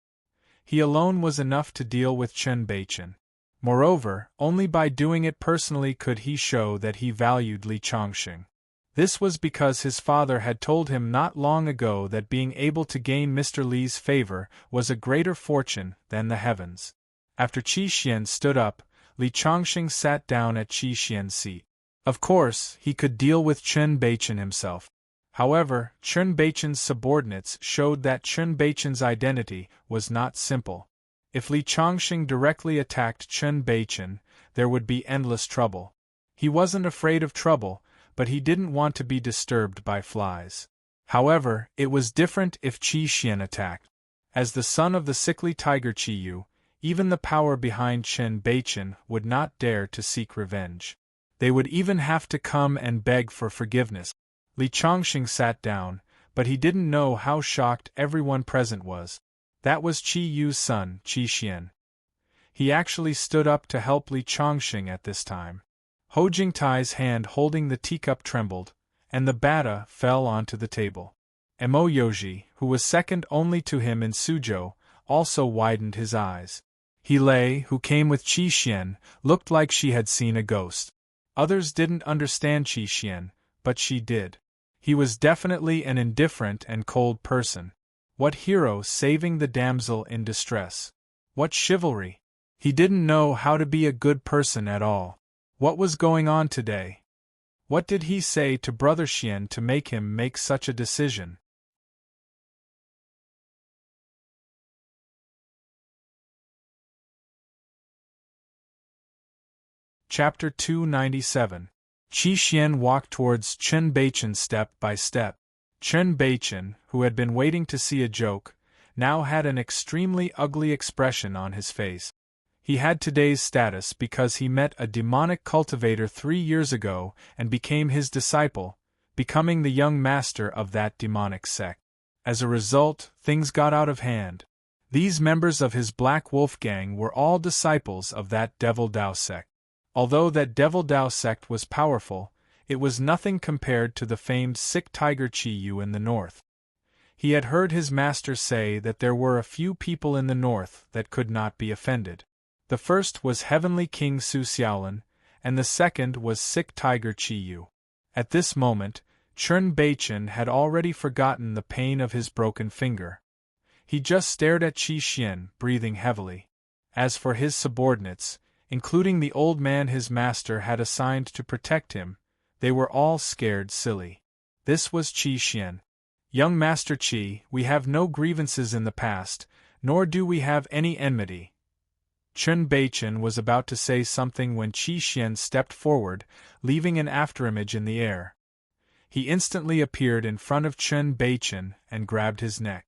He alone was enough to deal with Chen Beichen. Moreover, only by doing it personally could he show that he valued Li Chongqing. This was because his father had told him not long ago that being able to gain Mr. Li's favor was a greater fortune than the heavens. After Qi Xian stood up, Li Chongqing sat down at Qi Xian's seat. Of course, he could deal with Chen Beichen himself. However, Chen Beichen's subordinates showed that Chen Beichen's identity was not simple. If Li Chongqing directly attacked Chen Beichen, there would be endless trouble. He wasn't afraid of trouble, but he didn't want to be disturbed by flies. However, it was different if Qi Xian attacked. As the son of the sickly tiger Qi Yu, even the power behind Chen Beichen would not dare to seek revenge. They would even have to come and beg for forgiveness. Li Chongqing sat down, but he didn't know how shocked everyone present was. That was Qi Yu's son, Qi Xian. He actually stood up to help Li Chongqing at this time. Ho Jingtai's hand holding the teacup trembled, and the bata fell onto the table. Mo Yoji, who was second only to him in Suzhou, also widened his eyes. He Lei, who came with Qi Xian, looked like she had seen a ghost. Others didn't understand Qi Xian, but she did. He was definitely an indifferent and cold person. What hero saving the damsel in distress? What chivalry! He didn't know how to be a good person at all. What was going on today? What did he say to Brother Xian to make him make such a decision? Chapter 297. Qi Xian walked towards Chen Beichen step by step. Chen Beichen, who had been waiting to see a joke, now had an extremely ugly expression on his face. He had today's status because he met a demonic cultivator 3 years ago and became his disciple, becoming the young master of that demonic sect. As a result, things got out of hand. These members of his Black Wolf gang were all disciples of that Devil Dao sect. Although that Devil Dao sect was powerful, it was nothing compared to the famed sick tiger Qi Yu in the north. He had heard his master say that there were a few people in the north that could not be offended. The first was Heavenly King Su Xiaolin, and the second was sick tiger Qi Yu. At this moment, Chen Beichen had already forgotten the pain of his broken finger. He just stared at Qi Xian, breathing heavily. As for his subordinates, including the old man his master had assigned to protect him, they were all scared silly. This was Qi Xian. Young Master Qi, we have no grievances in the past, nor do we have any enmity. Chen Beichen was about to say something when Qi Xian stepped forward, leaving an afterimage in the air. He instantly appeared in front of Chen Beichen and grabbed his neck.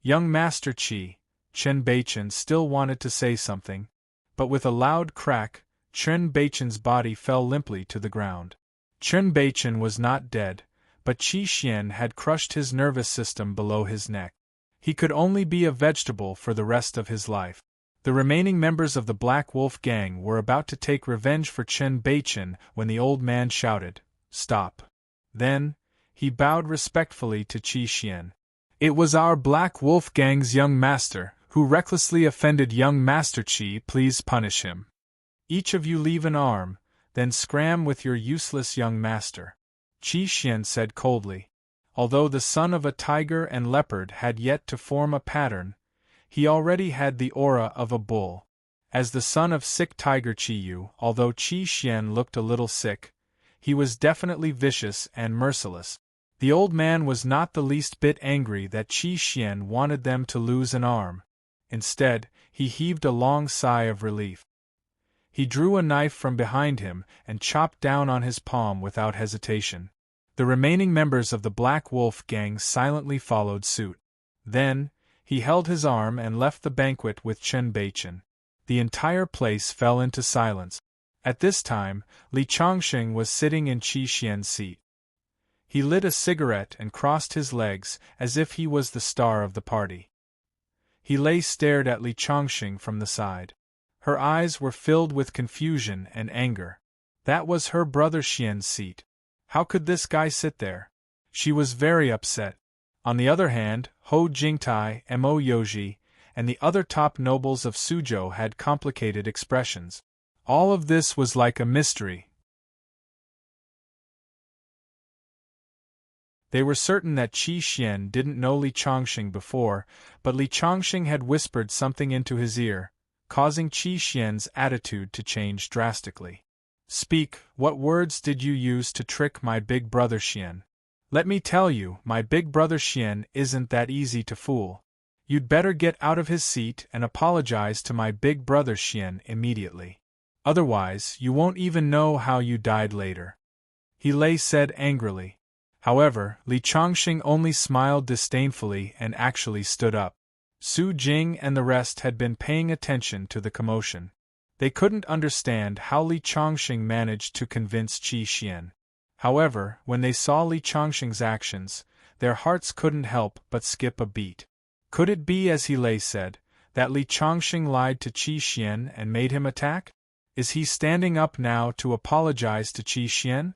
Young Master Qi, Chen Beichen still wanted to say something, but with a loud crack, Chen Beichen's body fell limply to the ground. Chen Beichen was not dead, but Qi Xian had crushed his nervous system below his neck. He could only be a vegetable for the rest of his life. The remaining members of the Black Wolf gang were about to take revenge for Chen Beichen when the old man shouted, "Stop." Then, he bowed respectfully to Qi Xian. "It was our Black Wolf gang's young master, who recklessly offended young Master Qi. Please punish him. Each of you leave an arm, then scram with your useless young master," Qi Xian said coldly. Although the son of a tiger and leopard had yet to form a pattern, he already had the aura of a bull. As the son of sick tiger Qiyu, although Qi Xian looked a little sick, he was definitely vicious and merciless. The old man was not the least bit angry that Qi Xian wanted them to lose an arm. Instead, he heaved a long sigh of relief. He drew a knife from behind him and chopped down on his palm without hesitation. The remaining members of the Black Wolf gang silently followed suit. Then, he held his arm and left the banquet with Chen Beichen. The entire place fell into silence. At this time, Li Chongqing was sitting in Qi Xian's seat. He lit a cigarette and crossed his legs as if he was the star of the party. He stared at Li Chongqing from the side. Her eyes were filled with confusion and anger. That was her brother Xian's seat. How could this guy sit there? She was very upset. On the other hand, Hou Jingtai, Mo Yoji, and the other top nobles of Suzhou had complicated expressions. All of this was like a mystery. They were certain that Qi Xian didn't know Li Chongqing before, but Li Chongqing had whispered something into his ear, causing Qi Xian's attitude to change drastically. "Speak, what words did you use to trick my big brother Xian? Let me tell you, my big brother Xian isn't that easy to fool. You'd better get out of his seat and apologize to my big brother Xian immediately. Otherwise, you won't even know how you died later," He said angrily. However, Li Chongqing only smiled disdainfully and actually stood up. Su Jing and the rest had been paying attention to the commotion. They couldn't understand how Li Chongqing managed to convince Qi Xian. However, when they saw Li Chongqing's actions, their hearts couldn't help but skip a beat. Could it be, as He said, that Li Chongqing lied to Qi Xian and made him attack? Is he standing up now to apologize to Qi Xian?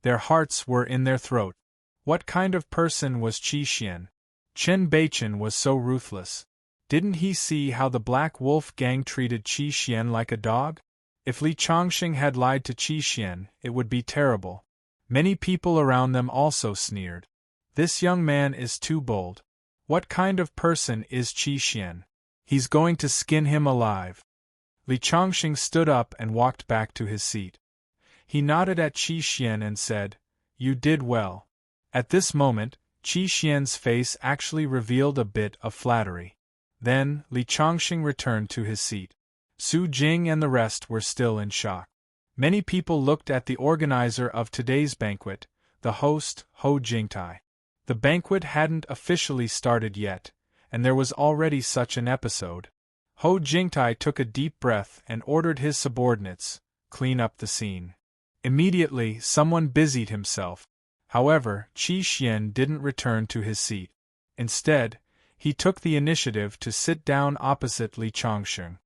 Their hearts were in their throat. What kind of person was Qi Xian? Chen Beichen was so ruthless. Didn't he see how the Black Wolf gang treated Qi Xian like a dog? If Li Chongqing had lied to Qi Xian, it would be terrible. Many people around them also sneered. This young man is too bold. What kind of person is Qi Xian? He's going to skin him alive. Li Chongqing stood up and walked back to his seat. He nodded at Qi Xian and said, "You did well." At this moment, Qi Xian's face actually revealed a bit of flattery. Then, Li Chongqing returned to his seat. Su Jing and the rest were still in shock. Many people looked at the organizer of today's banquet, the host, Hou Jingtai. The banquet hadn't officially started yet, and there was already such an episode. Hou Jingtai took a deep breath and ordered his subordinates, "Clean up the scene." Immediately, someone busied himself. However, Qi Xian didn't return to his seat. Instead, he took the initiative to sit down opposite Li Chongqing.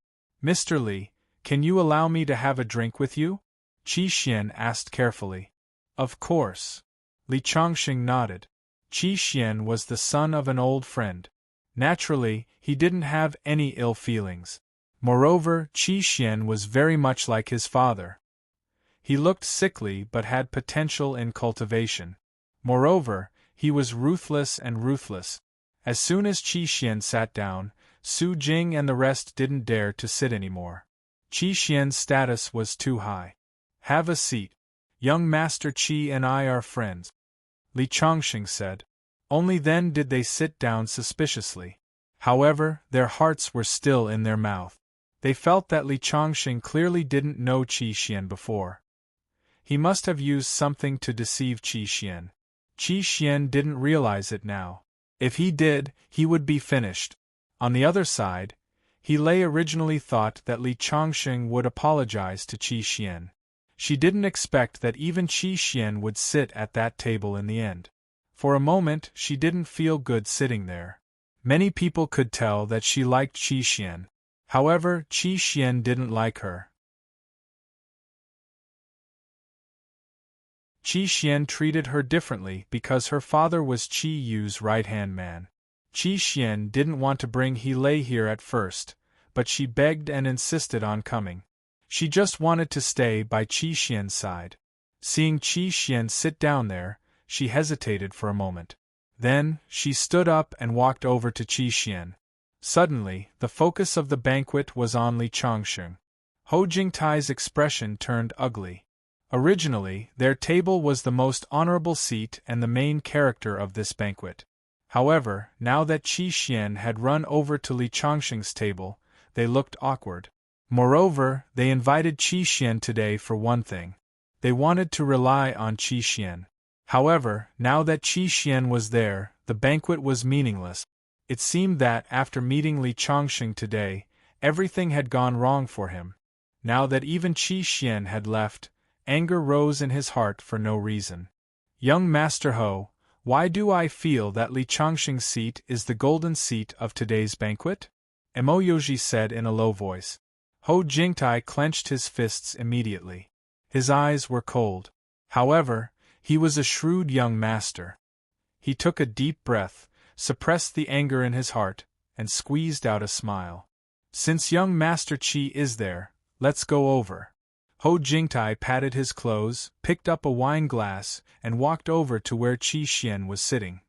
"Mr. Li, can you allow me to have a drink with you?" Qi Xian asked carefully. "Of course." Li Chongqing nodded. Qi Xian was the son of an old friend. Naturally, he didn't have any ill feelings. Moreover, Qi Xian was very much like his father. He looked sickly but had potential in cultivation. Moreover, he was ruthless and ruthless. As soon as Qi Xian sat down, Su Jing and the rest didn't dare to sit anymore. Qi Xian's status was too high. "Have a seat. Young Master Qi and I are friends." Li Chongqing said. Only then did they sit down suspiciously. However, their hearts were still in their mouth. They felt that Li Chongqing clearly didn't know Qi Xian before. He must have used something to deceive Qi Xian. Qi Xian didn't realize it now. If he did, he would be finished. On the other side, He Lei originally thought that Li Chongqing would apologize to Qi Xian. She didn't expect that even Qi Xian would sit at that table in the end. For a moment, she didn't feel good sitting there. Many people could tell that she liked Qi Xian. However, Qi Xian didn't like her. Qi Xian treated her differently because her father was Qi Yu's right-hand man. Qi Xian didn't want to bring He Lei here at first, but she begged and insisted on coming. She just wanted to stay by Qi Xian's side. Seeing Qi Xian sit down there, she hesitated for a moment. Then, she stood up and walked over to Qi Xian. Suddenly, the focus of the banquet was on Li Chongqing. Hou Jingtai's expression turned ugly. Originally, their table was the most honorable seat and the main character of this banquet. However, now that Qi Xian had run over to Li Chongqing's table, they looked awkward. Moreover, they invited Qi Xian today for one thing. They wanted to rely on Qi Xian. However, now that Qi Xian was there, the banquet was meaningless. It seemed that, after meeting Li Chongqing today, everything had gone wrong for him. Now that even Qi Xian had left, anger rose in his heart for no reason. Young Master Hou, why do I feel that Li Chongqing's seat is the golden seat of today's banquet? Emoyoji said in a low voice. Hou Jingtai clenched his fists immediately. His eyes were cold. However, he was a shrewd young master. He took a deep breath, suppressed the anger in his heart, and squeezed out a smile. Since young Master Qi is there, let's go over. Hou Jingtai patted his clothes, picked up a wine glass, and walked over to where Qi Xian was sitting.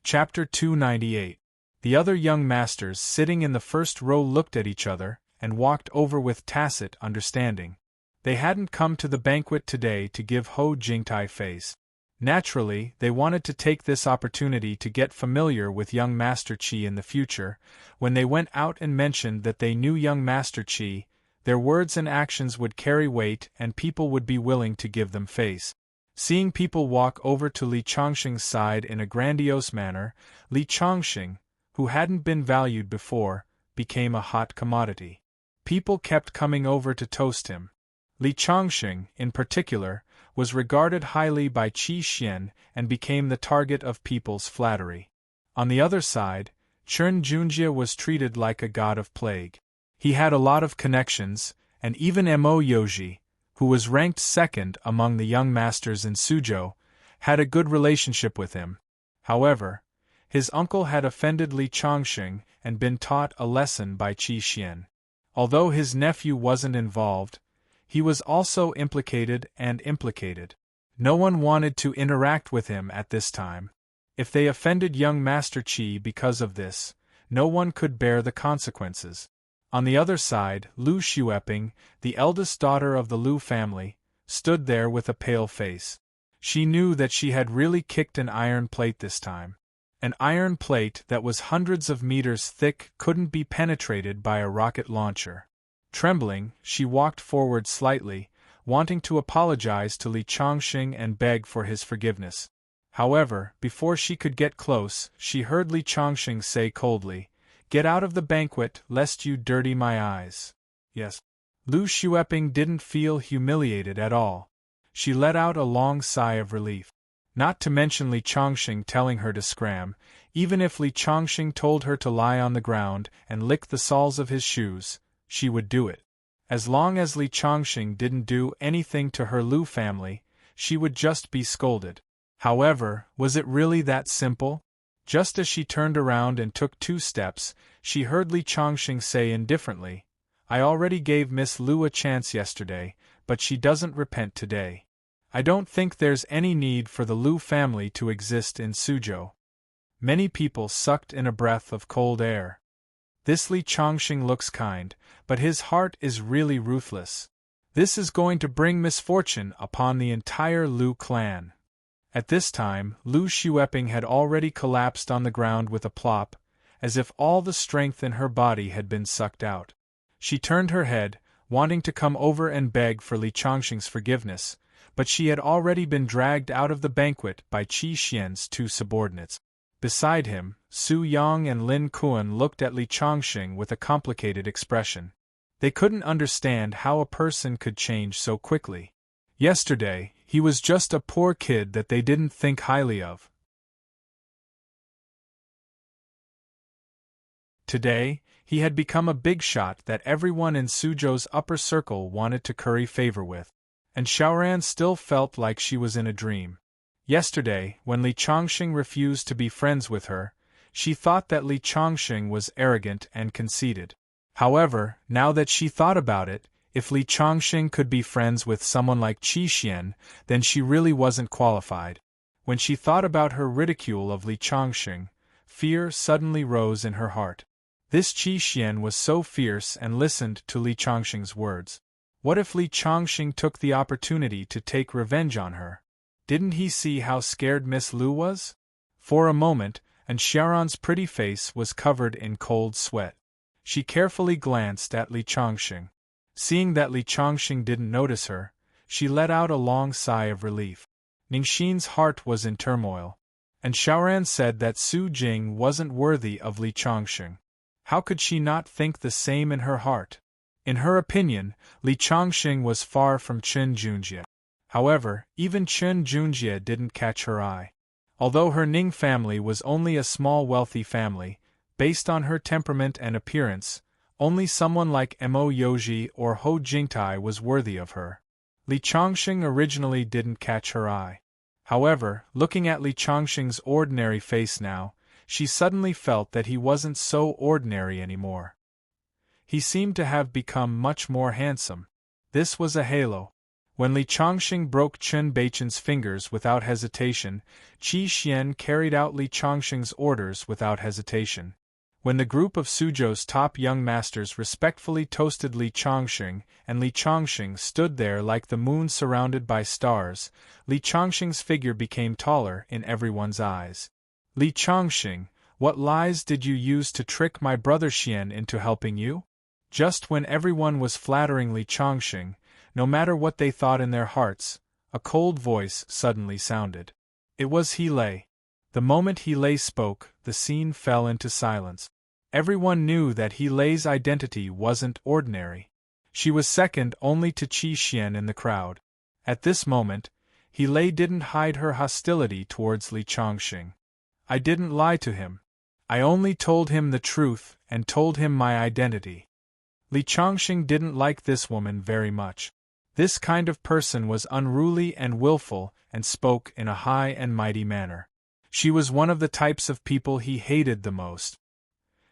Chapter 298. The other young masters sitting in the first row looked at each other, and walked over with tacit understanding. They hadn't come to the banquet today to give Hou Jingtai face. Naturally, they wanted to take this opportunity to get familiar with young Master Qi in the future. When they went out and mentioned that they knew young Master Qi, their words and actions would carry weight and people would be willing to give them face. Seeing people walk over to Li Chongqing's side in a grandiose manner, Li Chongqing, who hadn't been valued before, became a hot commodity. People kept coming over to toast him. Li Chongqing, in particular, was regarded highly by Qi Xian and became the target of people's flattery. On the other side, Chen Junjie was treated like a god of plague. He had a lot of connections, and even Mo Yoji, who was ranked second among the young masters in Suzhou, had a good relationship with him. However, his uncle had offended Li Chongqing and been taught a lesson by Qi Xian. Although his nephew wasn't involved, he was also implicated. No one wanted to interact with him at this time. If they offended young Master Qi because of this, no one could bear the consequences. On the other side, Lu Xueping, the eldest daughter of the Lu family, stood there with a pale face. She knew that she had really kicked an iron plate this time. An iron plate that was hundreds of meters thick couldn't be penetrated by a rocket launcher. Trembling, she walked forward slightly, wanting to apologize to Li Chongqing and beg for his forgiveness. However, before she could get close, she heard Li Chongqing say coldly, "Get out of the banquet, lest you dirty my eyes." Yes. Lu Xueping didn't feel humiliated at all. She let out a long sigh of relief. Not to mention Li Chongqing telling her to scram. Even if Li Chongqing told her to lie on the ground and lick the soles of his shoes, she would do it. As long as Li Chongqing didn't do anything to her Lu family, she would just be scolded. However, was it really that simple? Just as she turned around and took 2 steps, she heard Li Chongqing say indifferently, "I already gave Miss Lu a chance yesterday, but she doesn't repent today. I don't think there's any need for the Lu family to exist in Suzhou." Many people sucked in a breath of cold air. This Li Chongxing looks kind, but his heart is really ruthless. This is going to bring misfortune upon the entire Lu clan. At this time, Lu Xueping had already collapsed on the ground with a plop, as if all the strength in her body had been sucked out. She turned her head, wanting to come over and beg for Li Chongxing's forgiveness, but she had already been dragged out of the banquet by Qi Xian's two subordinates. Beside him, Su Yang and Lin Kuan looked at Li Chongxing with a complicated expression. They couldn't understand how a person could change so quickly. Yesterday, he was just a poor kid that they didn't think highly of. Today, he had become a big shot that everyone in Suzhou's upper circle wanted to curry favor with. And Xiaoran still felt like she was in a dream. Yesterday, when Li Chongxing refused to be friends with her, she thought that Li Chongxing was arrogant and conceited. However, now that she thought about it, if Li Chongxing could be friends with someone like Qi Xian, then she really wasn't qualified. When she thought about her ridicule of Li Chongxing, fear suddenly rose in her heart. This Qi Xian was so fierce and listened to Li Chongxing's words. What if Li Chongxing took the opportunity to take revenge on her? Didn't he see how scared Miss Lu was? For a moment, and Xiaoran's pretty face was covered in cold sweat. She carefully glanced at Li Chongxing. Seeing that Li Chongxing didn't notice her, she let out a long sigh of relief. Ningxin's heart was in turmoil. And Xiaoran said that Su Jing wasn't worthy of Li Chongxing. How could she not think the same in her heart? In her opinion, Li Chongxing was far from Chen Junjie. However, even Chen Junjie didn't catch her eye. Although her Ning family was only a small wealthy family, based on her temperament and appearance, only someone like Mo Yoji or Ho Jingtai was worthy of her. Li Chongxing originally didn't catch her eye. However, looking at Li Chongxing's ordinary face now, she suddenly felt that he wasn't so ordinary anymore. He seemed to have become much more handsome. This was a halo. When Li Chongxing broke Chen Beichen's fingers without hesitation, Qi Xian carried out Li Chongxing's orders without hesitation. When the group of Suzhou's top young masters respectfully toasted Li Chongxing, and Li Chongxing stood there like the moon surrounded by stars, Li Chongxing's figure became taller in everyone's eyes. Li Chongxing, what lies did you use to trick my brother Xian into helping you? Just when everyone was flattering Li Chongxing, no matter what they thought in their hearts, a cold voice suddenly sounded. It was He Lei. The moment He Lei spoke, the scene fell into silence. Everyone knew that He Lei's identity wasn't ordinary. She was second only to Qi Xian in the crowd. At this moment, He Lei didn't hide her hostility towards Li Chongxing. I didn't lie to him. I only told him the truth and told him my identity. Li Chongxing didn't like this woman very much. This kind of person was unruly and willful and spoke in a high and mighty manner. She was one of the types of people he hated the most.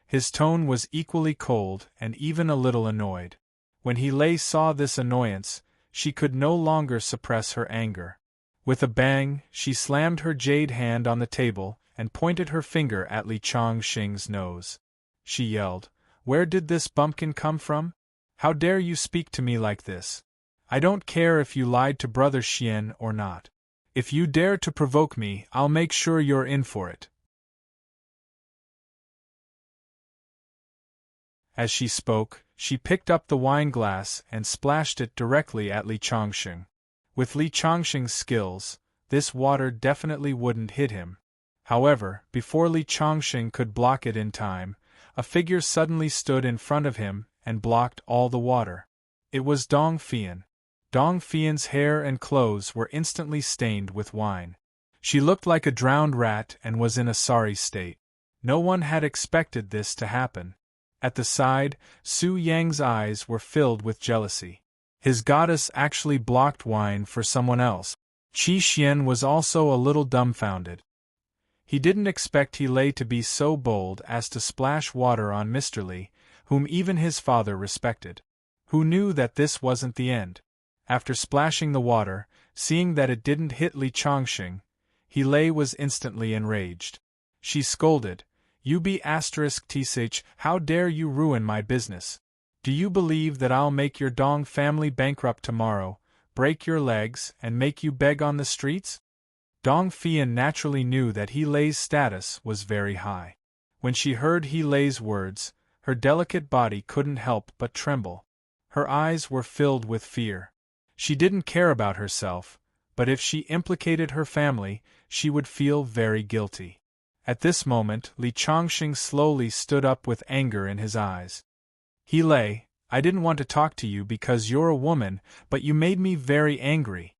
His tone was equally cold and even a little annoyed. When He Lei saw this annoyance, she could no longer suppress her anger. With a bang, she slammed her jade hand on the table and pointed her finger at Li Chongxing's nose. She yelled, "Where did this bumpkin come from? How dare you speak to me like this? I don't care if you lied to Brother Xian or not. If you dare to provoke me, I'll make sure you're in for it." As she spoke, she picked up the wine glass and splashed it directly at Li Chongxing. With Li Chongxing's skills, this water definitely wouldn't hit him. However, before Li Chongxing could block it in time, a figure suddenly stood in front of him and blocked all the water. It was Dong Fian. Dong Fian's hair and clothes were instantly stained with wine. She looked like a drowned rat and was in a sorry state. No one had expected this to happen. At the side, Su Yang's eyes were filled with jealousy. His goddess actually blocked wine for someone else. Qi Xian was also a little dumbfounded. He didn't expect He Lei to be so bold as to splash water on Mr. Li, whom even his father respected. Who knew that this wasn't the end? After splashing the water, seeing that it didn't hit Li Chongxing, He Lei was instantly enraged. She scolded, You be *tsh, how dare you ruin my business? Do you believe that I'll make your Dong family bankrupt tomorrow, break your legs, and make you beg on the streets? Dong Fian naturally knew that He Lei's status was very high. When she heard He Lei's words, her delicate body couldn't help but tremble. Her eyes were filled with fear. She didn't care about herself, but if she implicated her family, she would feel very guilty. At this moment, Li Chongqing slowly stood up with anger in his eyes. He Lei, I didn't want to talk to you because you're a woman, but you made me very angry.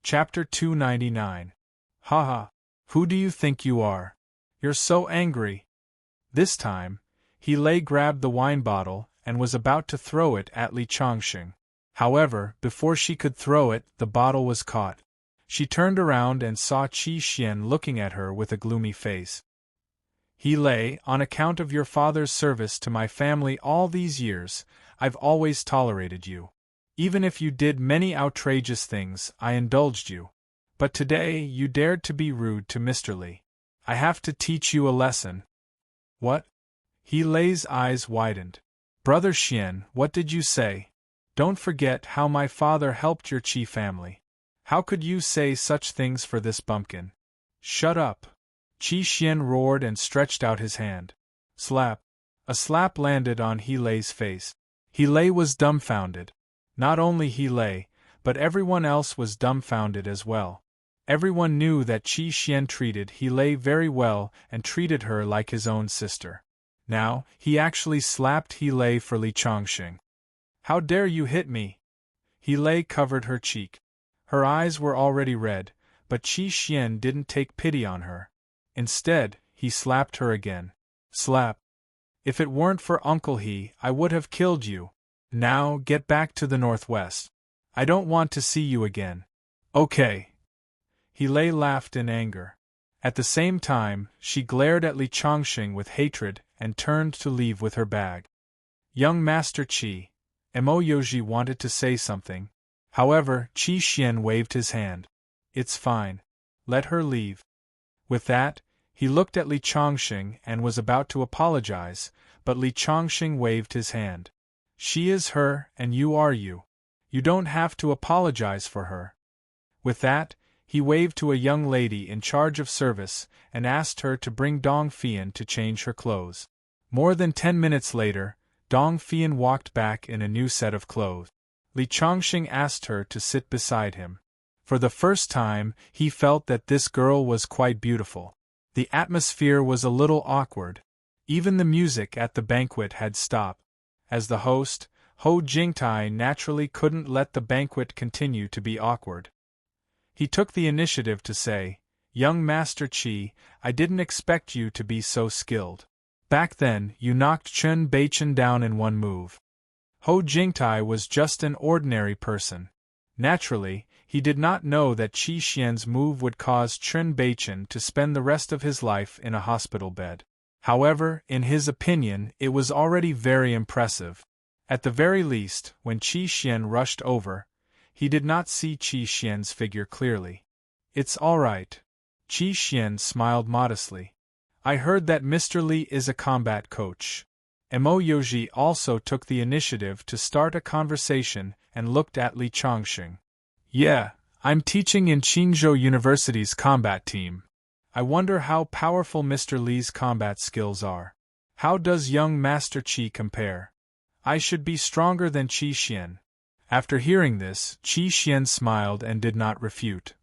Chapter 299. Haha. Who do you think you are? You're so angry. This time, He Lei grabbed the wine bottle and was about to throw it at Li Chongqing. However, before she could throw it, the bottle was caught. She turned around and saw Qi Xian looking at her with a gloomy face. He Lei, on account of your father's service to my family all these years, I've always tolerated you. Even if you did many outrageous things, I indulged you. But today you dared to be rude to Mr. Li. I have to teach you a lesson. What? He Lei's eyes widened. Brother Xian, what did you say? Don't forget how my father helped your Qi family. How could you say such things for this bumpkin? Shut up. Qi Xian roared and stretched out his hand. Slap. A slap landed on He Lei's face. He Lei was dumbfounded. Not only He Lei, but everyone else was dumbfounded as well. Everyone knew that Qi Xian treated He Lei very well and treated her like his own sister. Now, he actually slapped He Lei for Li Chongqing. How dare you hit me? He Lei covered her cheek. Her eyes were already red, but Qi Xian didn't take pity on her. Instead, he slapped her again. Slap. If it weren't for Uncle He, I would have killed you. Now, get back to the northwest. I don't want to see you again. Okay. He Lei laughed in anger. At the same time, she glared at Li Chongqing with hatred and turned to leave with her bag. Young Master Qi, Mo Yoji wanted to say something. However, Qi Xian waved his hand. It's fine. Let her leave. With that, he looked at Li Chongqing and was about to apologize, but Li Chongqing waved his hand. She is her, and you are you. You don't have to apologize for her. With that, he waved to a young lady in charge of service and asked her to bring Dong Fian to change her clothes. More than 10 minutes later, Dong Fian walked back in a new set of clothes. Li Chongqing asked her to sit beside him. For the first time, he felt that this girl was quite beautiful. The atmosphere was a little awkward. Even the music at the banquet had stopped. As the host, Ho Jingtai naturally couldn't let the banquet continue to be awkward. He took the initiative to say, Young Master Qi, I didn't expect you to be so skilled. Back then, you knocked Chen Beichen down in one move. Ho Jingtai was just an ordinary person. Naturally, he did not know that Qi Xian's move would cause Chen Beichen to spend the rest of his life in a hospital bed. However, in his opinion, it was already very impressive. At the very least, when Qi Xian rushed over, he did not see Qi Xian's figure clearly. It's all right. Qi Xian smiled modestly. I heard that Mr. Li is a combat coach. Mo Yoji also took the initiative to start a conversation and looked at Li Chongqing. Yeah, I'm teaching in Qingzhou University's combat team. I wonder how powerful Mr. Li's combat skills are. How does young Master Qi compare? I should be stronger than Qi Xian. After hearing this, Qi Xian smiled and did not refute.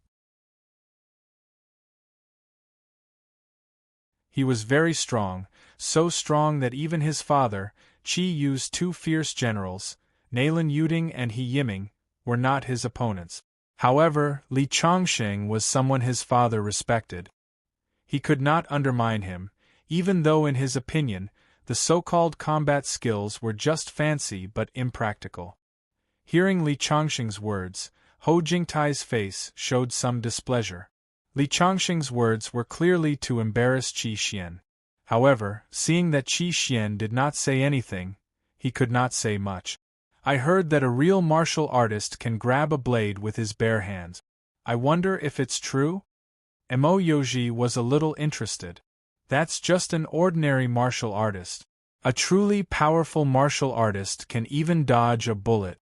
He was very strong, so strong that even his father, Qi Yu's two fierce generals, Nalin Yuding and He Yiming, were not his opponents. However, Li Chongqing was someone his father respected. He could not undermine him, even though in his opinion, the so-called combat skills were just fancy but impractical. Hearing Li Chongqing's words, Ho Jingtai's face showed some displeasure. Li Chongqing's words were clearly to embarrass Qi Xian. However, seeing that Qi Xian did not say anything, he could not say much. I heard that a real martial artist can grab a blade with his bare hands. I wonder if it's true? Emoyoji was a little interested. That's just an ordinary martial artist. A truly powerful martial artist can even dodge a bullet.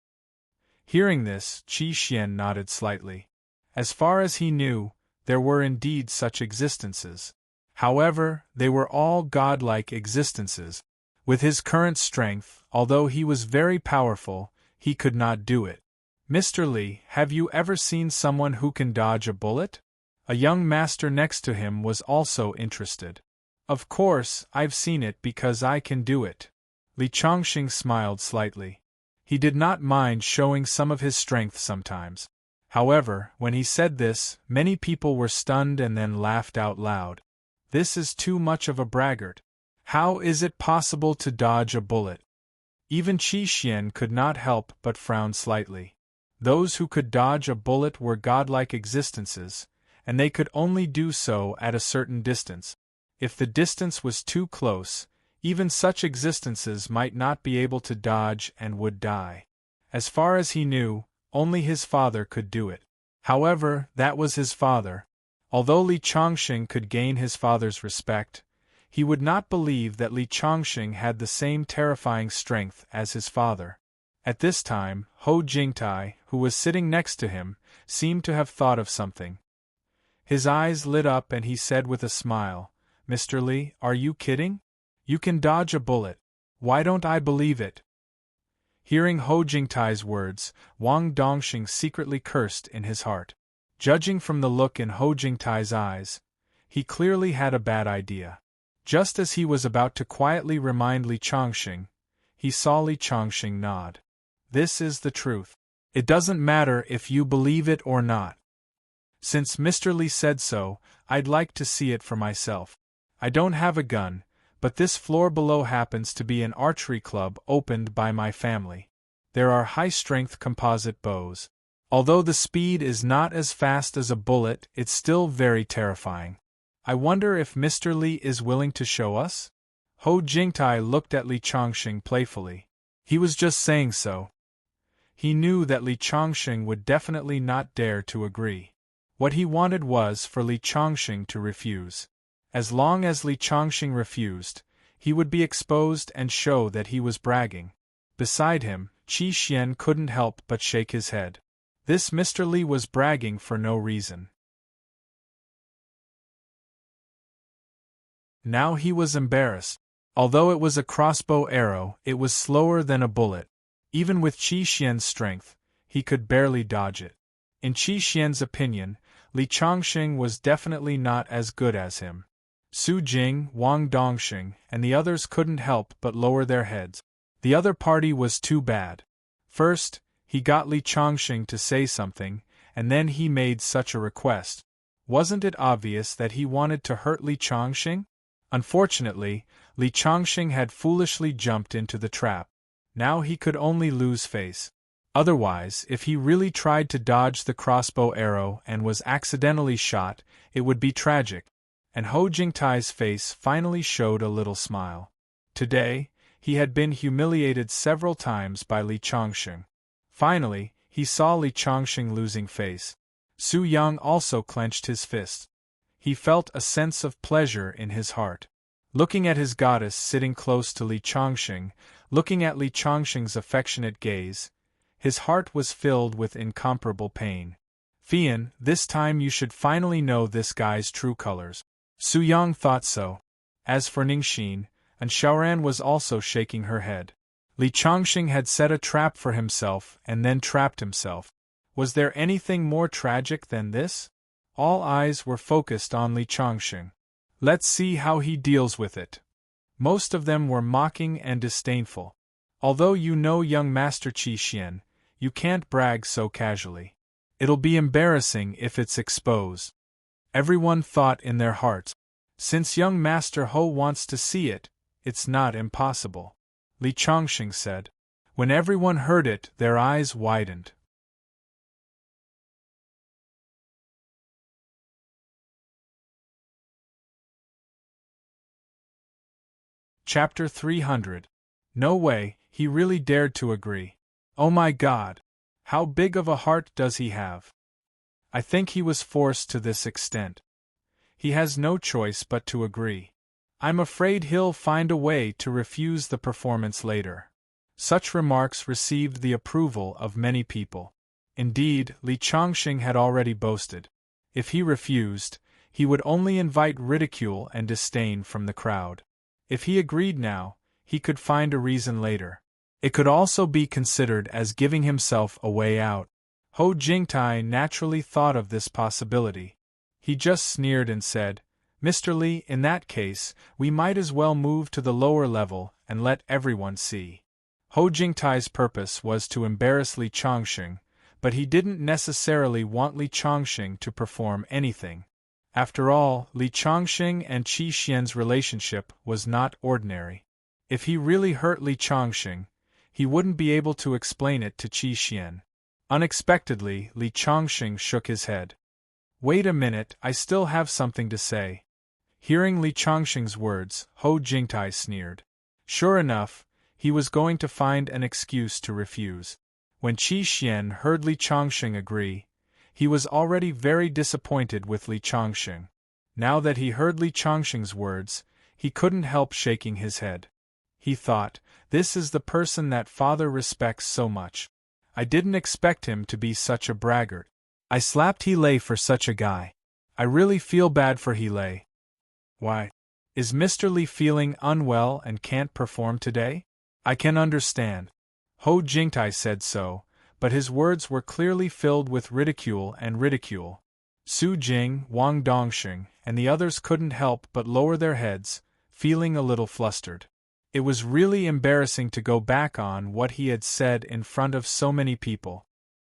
Hearing this, Qi Xian nodded slightly. As far as he knew, there were indeed such existences. However, they were all godlike existences. With his current strength, although he was very powerful, he could not do it. Mr. Li, have you ever seen someone who can dodge a bullet? A young master next to him was also interested. Of course, I've seen it because I can do it. Li Chongqing smiled slightly. He did not mind showing some of his strength sometimes. However, when he said this, many people were stunned and then laughed out loud. This is too much of a braggart. How is it possible to dodge a bullet? Even Qi Xian could not help but frown slightly. Those who could dodge a bullet were godlike existences, and they could only do so at a certain distance. If the distance was too close, even such existences might not be able to dodge and would die. As far as he knew, only his father could do it. However, that was his father. Although Li Chongqing could gain his father's respect, he would not believe that Li Chongqing had the same terrifying strength as his father. At this time, Ho Jingtai, who was sitting next to him, seemed to have thought of something. His eyes lit up and he said with a smile, "Mr. Li, are you kidding? You can dodge a bullet. Why don't I believe it?" Hearing Ho Jingtai's words, Wang Dongxing secretly cursed in his heart. Judging from the look in Ho Jingtai's eyes, he clearly had a bad idea. Just as he was about to quietly remind Li Chongqing, he saw Li Chongqing nod. This is the truth. It doesn't matter if you believe it or not. Since Mr. Li said so, I'd like to see it for myself. I don't have a gun, but this floor below happens to be an archery club opened by my family. There are high-strength composite bows. Although the speed is not as fast as a bullet, it's still very terrifying. I wonder if Mr. Li is willing to show us? Ho Jingtai looked at Li Chongqing playfully. He was just saying so. He knew that Li Chongqing would definitely not dare to agree. What he wanted was for Li Chongqing to refuse. As long as Li Chongqing refused, he would be exposed and show that he was bragging. Beside him, Qi Xian couldn't help but shake his head. This Mr. Li was bragging for no reason. Now he was embarrassed. Although it was a crossbow arrow, it was slower than a bullet. Even with Qi Xian's strength, he could barely dodge it. In Qi Xian's opinion, Li Chongqing was definitely not as good as him. Su Jing, Wang Dongxing, and the others couldn't help but lower their heads. The other party was too bad. First, he got Li Chongqing to say something, and then he made such a request. Wasn't it obvious that he wanted to hurt Li Chongqing? Unfortunately, Li Chongqing had foolishly jumped into the trap. Now he could only lose face. Otherwise, if he really tried to dodge the crossbow arrow and was accidentally shot, it would be tragic. And Ho Jingtai's face finally showed a little smile. Today, he had been humiliated several times by Li Chongqing. Finally, he saw Li Chongqing losing face. Su Yang also clenched his fists. He felt a sense of pleasure in his heart. Looking at his goddess sitting close to Li Chongqing, looking at Li Chongqing's affectionate gaze, his heart was filled with incomparable pain. Fian, this time you should finally know this guy's true colors. Su Yang thought so. As for Ningxin, and Xiaoran was also shaking her head. Li Chongqing had set a trap for himself and then trapped himself. Was there anything more tragic than this? All eyes were focused on Li Chongqing. Let's see how he deals with it. Most of them were mocking and disdainful. Although you know young Master Qi Xian, you can't brag so casually. It'll be embarrassing if it's exposed. Everyone thought in their hearts, since young Master Ho wants to see it, it's not impossible. Li Chongqing said. When everyone heard it, their eyes widened. Chapter 300. No way, he really dared to agree. Oh my God! How big of a heart does he have? I think he was forced to this extent. He has no choice but to agree. I'm afraid he'll find a way to refuse the performance later. Such remarks received the approval of many people. Indeed, Li Chongqing had already boasted. If he refused, he would only invite ridicule and disdain from the crowd. If he agreed now, he could find a reason later. It could also be considered as giving himself a way out. Hou Jingtai naturally thought of this possibility. He just sneered and said, "Mr. Li, in that case, we might as well move to the lower level and let everyone see." Hou Jingtai's purpose was to embarrass Li Chongqing, but he didn't necessarily want Li Chongqing to perform anything. After all, Li Chongqing and Qi Xian's relationship was not ordinary. If he really hurt Li Chongqing, he wouldn't be able to explain it to Qi Xian. Unexpectedly, Li Chongqing shook his head. "Wait a minute, I still have something to say." Hearing Li Chongqing's words, Hou Jingtai sneered. Sure enough, he was going to find an excuse to refuse. When Qi Xian heard Li Chongqing agree, he was already very disappointed with Li Chongqing. Now that he heard Li Chongqing's words, he couldn't help shaking his head. He thought, this is the person that father respects so much. I didn't expect him to be such a braggart. I slapped He Lei for such a guy. I really feel bad for He Lei. Why? Is Mr. Li feeling unwell and can't perform today? I can understand. Hou Jingtai said so, but his words were clearly filled with ridicule and ridicule. Su Jing, Wang Dongxing, and the others couldn't help but lower their heads, feeling a little flustered. It was really embarrassing to go back on what he had said in front of so many people.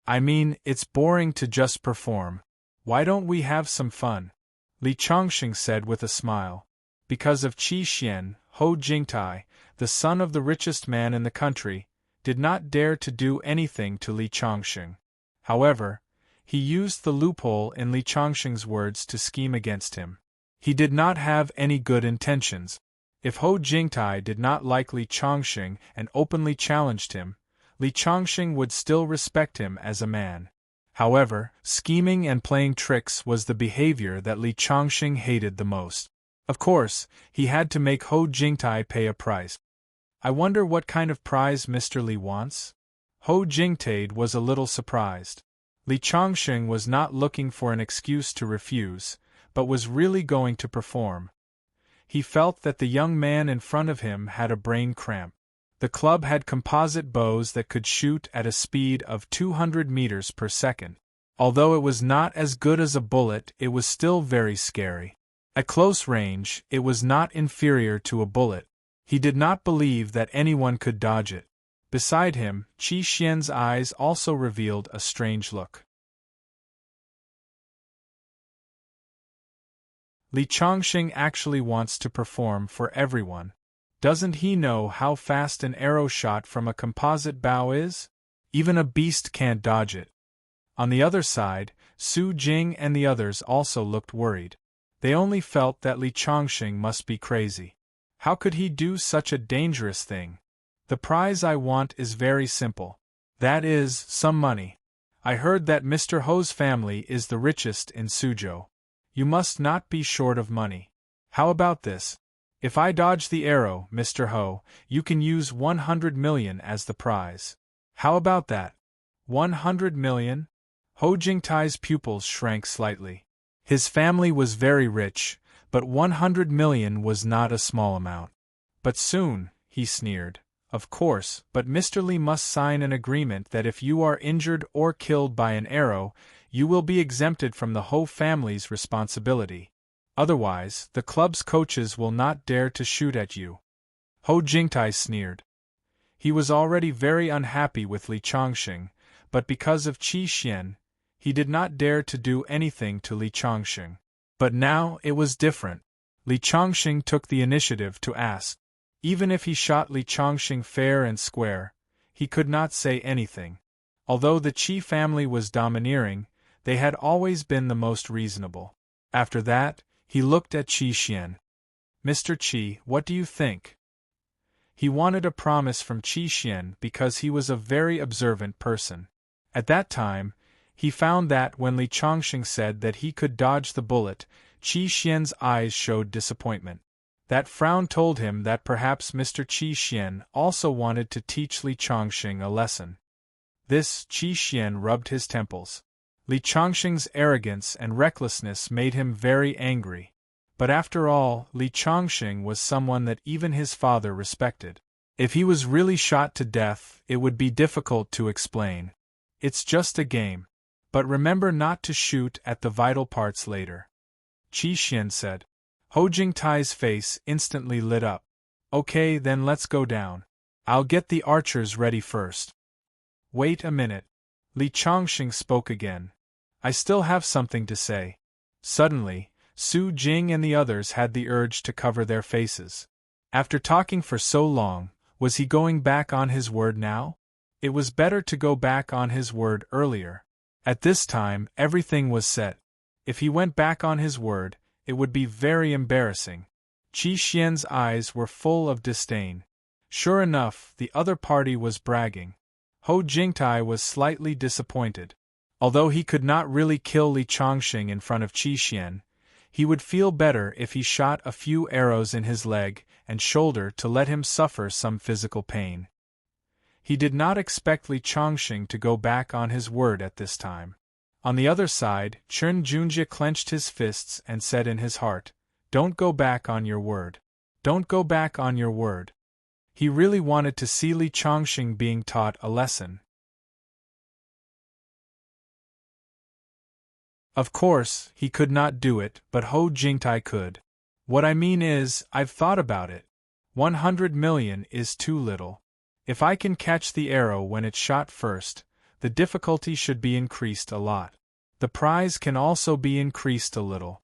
I mean, it's boring to just perform. Why don't we have some fun? Li Chongqing said with a smile. Because of Qi Xian, Hou Jingtai, the son of the richest man in the country, did not dare to do anything to Li Chongqing. However, he used the loophole in Li Chongqing's words to scheme against him. He did not have any good intentions. If Hou Jingtai did not like Li Chongqing and openly challenged him, Li Chongqing would still respect him as a man. However, scheming and playing tricks was the behavior that Li Chongqing hated the most. Of course, he had to make Hou Jingtai pay a price. I wonder what kind of prize Mr. Li wants? Hou Jingtai was a little surprised. Li Chongqing was not looking for an excuse to refuse, but was really going to perform. He felt that the young man in front of him had a brain cramp. The club had composite bows that could shoot at a speed of 200 meters per second. Although it was not as good as a bullet, it was still very scary. At close range, it was not inferior to a bullet. He did not believe that anyone could dodge it. Beside him, Qi Xian's eyes also revealed a strange look. Li Chongqing actually wants to perform for everyone. Doesn't he know how fast an arrow shot from a composite bow is? Even a beast can't dodge it. On the other side, Su Jing and the others also looked worried. They only felt that Li Chongqing must be crazy. How could he do such a dangerous thing? The prize I want is very simple. That is, some money. I heard that Mr. Hou's family is the richest in Suzhou. You must not be short of money. How about this? If I dodge the arrow, Mr. Hou, you can use 100 million as the prize. How about that? 100 million? Hou Jingtai's pupils shrank slightly. His family was very rich, but 100 million was not a small amount. But soon, he sneered. Of course, but Mr. Li must sign an agreement that if you are injured or killed by an arrow, you will be exempted from the Hou family's responsibility. Otherwise, the club's coaches will not dare to shoot at you. Hou Jingtai sneered. He was already very unhappy with Li Chongqing, but because of Qi Xian, he did not dare to do anything to Li Chongqing. But now it was different. Li Chongqing took the initiative to ask. Even if he shot Li Chongqing fair and square, he could not say anything. Although the Qi family was domineering, they had always been the most reasonable. After that, he looked at Qi Xian. Mr. Qi, what do you think? He wanted a promise from Qi Xian because he was a very observant person. At that time, he found that when Li Chongqing said that he could dodge the bullet, Qi Xian's eyes showed disappointment. That frown told him that perhaps Mr. Qi Xian also wanted to teach Li Chongqing a lesson. This Qi Xian rubbed his temples. Li Chongqing's arrogance and recklessness made him very angry. But after all, Li Chongqing was someone that even his father respected. If he was really shot to death, it would be difficult to explain. It's just a game. But remember not to shoot at the vital parts later. Qi Xian said. Hou Jingtai's face instantly lit up. Okay, then let's go down. I'll get the archers ready first. Wait a minute. Li Chongqing spoke again. I still have something to say. Suddenly, Su Jing and the others had the urge to cover their faces. After talking for so long, was he going back on his word now? It was better to go back on his word earlier. At this time, everything was set. If he went back on his word, it would be very embarrassing. Qi Xian's eyes were full of disdain. Sure enough, the other party was bragging. Hou Jingtai was slightly disappointed. Although he could not really kill Li Chongqing in front of Qi Xian, he would feel better if he shot a few arrows in his leg and shoulder to let him suffer some physical pain. He did not expect Li Chongqing to go back on his word at this time. On the other side, Chen Junjie clenched his fists and said in his heart, Don't go back on your word. Don't go back on your word. He really wanted to see Li Chongqing being taught a lesson. Of course, he could not do it, but Hou Jingtai could. What I mean is, I've thought about it. 100 million is too little. If I can catch the arrow when it's shot first, the difficulty should be increased a lot. The prize can also be increased a little.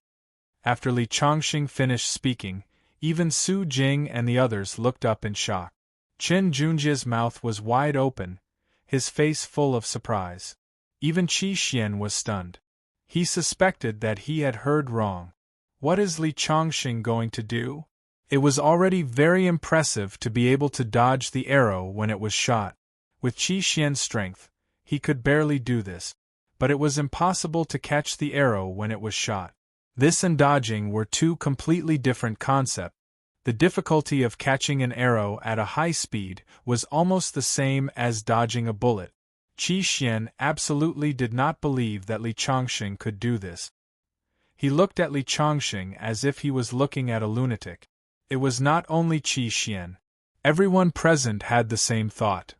After Li Chongqing finished speaking, even Su Jing and the others looked up in shock. Chen Junjie's mouth was wide open, his face full of surprise. Even Qi Xian was stunned. He suspected that he had heard wrong. What is Li Chongqing going to do? It was already very impressive to be able to dodge the arrow when it was shot. With Qi Xian's strength, he could barely do this. But it was impossible to catch the arrow when it was shot. This and dodging were two completely different concepts. The difficulty of catching an arrow at a high speed was almost the same as dodging a bullet. Qi Xian absolutely did not believe that Li Chongqing could do this. He looked at Li Chongqing as if he was looking at a lunatic. It was not only Qi Xian. Everyone present had the same thought.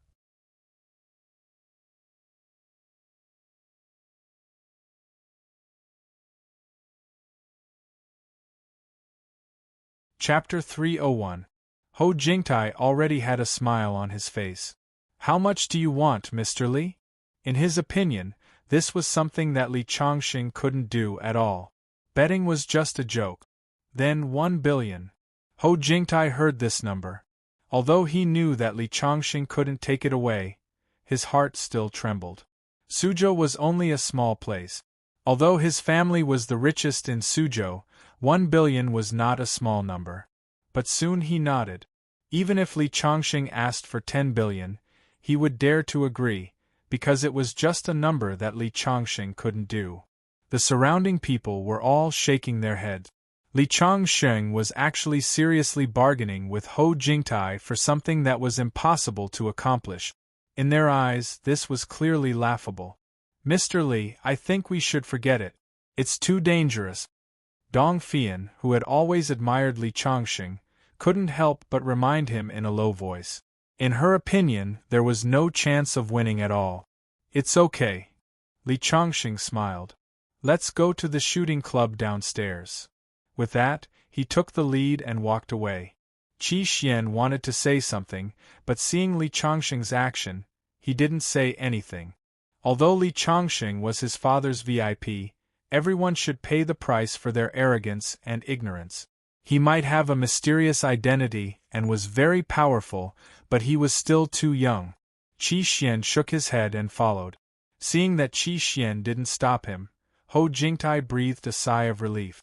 Chapter 301. Hou Jingtai already had a smile on his face. How much do you want, Mr. Li? In his opinion, this was something that Li Chongqing couldn't do at all. Betting was just a joke. Then 1 billion. Hou Jingtai heard this number. Although he knew that Li Chongqing couldn't take it away, his heart still trembled. Suzhou was only a small place. Although his family was the richest in Suzhou, 1 billion was not a small number. But soon he nodded. Even if Li Chongqing asked for 10 billion, he would dare to agree, because it was just a number that Li Chongqing couldn't do. The surrounding people were all shaking their heads. Li Chongqing was actually seriously bargaining with Hou Jingtai for something that was impossible to accomplish. In their eyes, this was clearly laughable. Mr. Li, I think we should forget it. It's too dangerous. Dong Fian, who had always admired Li Chongqing, couldn't help but remind him in a low voice. In her opinion, there was no chance of winning at all. It's okay. Li Chongqing smiled. Let's go to the shooting club downstairs. With that, he took the lead and walked away. Qi Xian wanted to say something, but seeing Li Chongqing's action, he didn't say anything. Although Li Chongqing was his father's VIP, everyone should pay the price for their arrogance and ignorance. He might have a mysterious identity and was very powerful, but he was still too young. Qi Xian shook his head and followed. Seeing that Qi Xian didn't stop him, Hou Jingtai breathed a sigh of relief.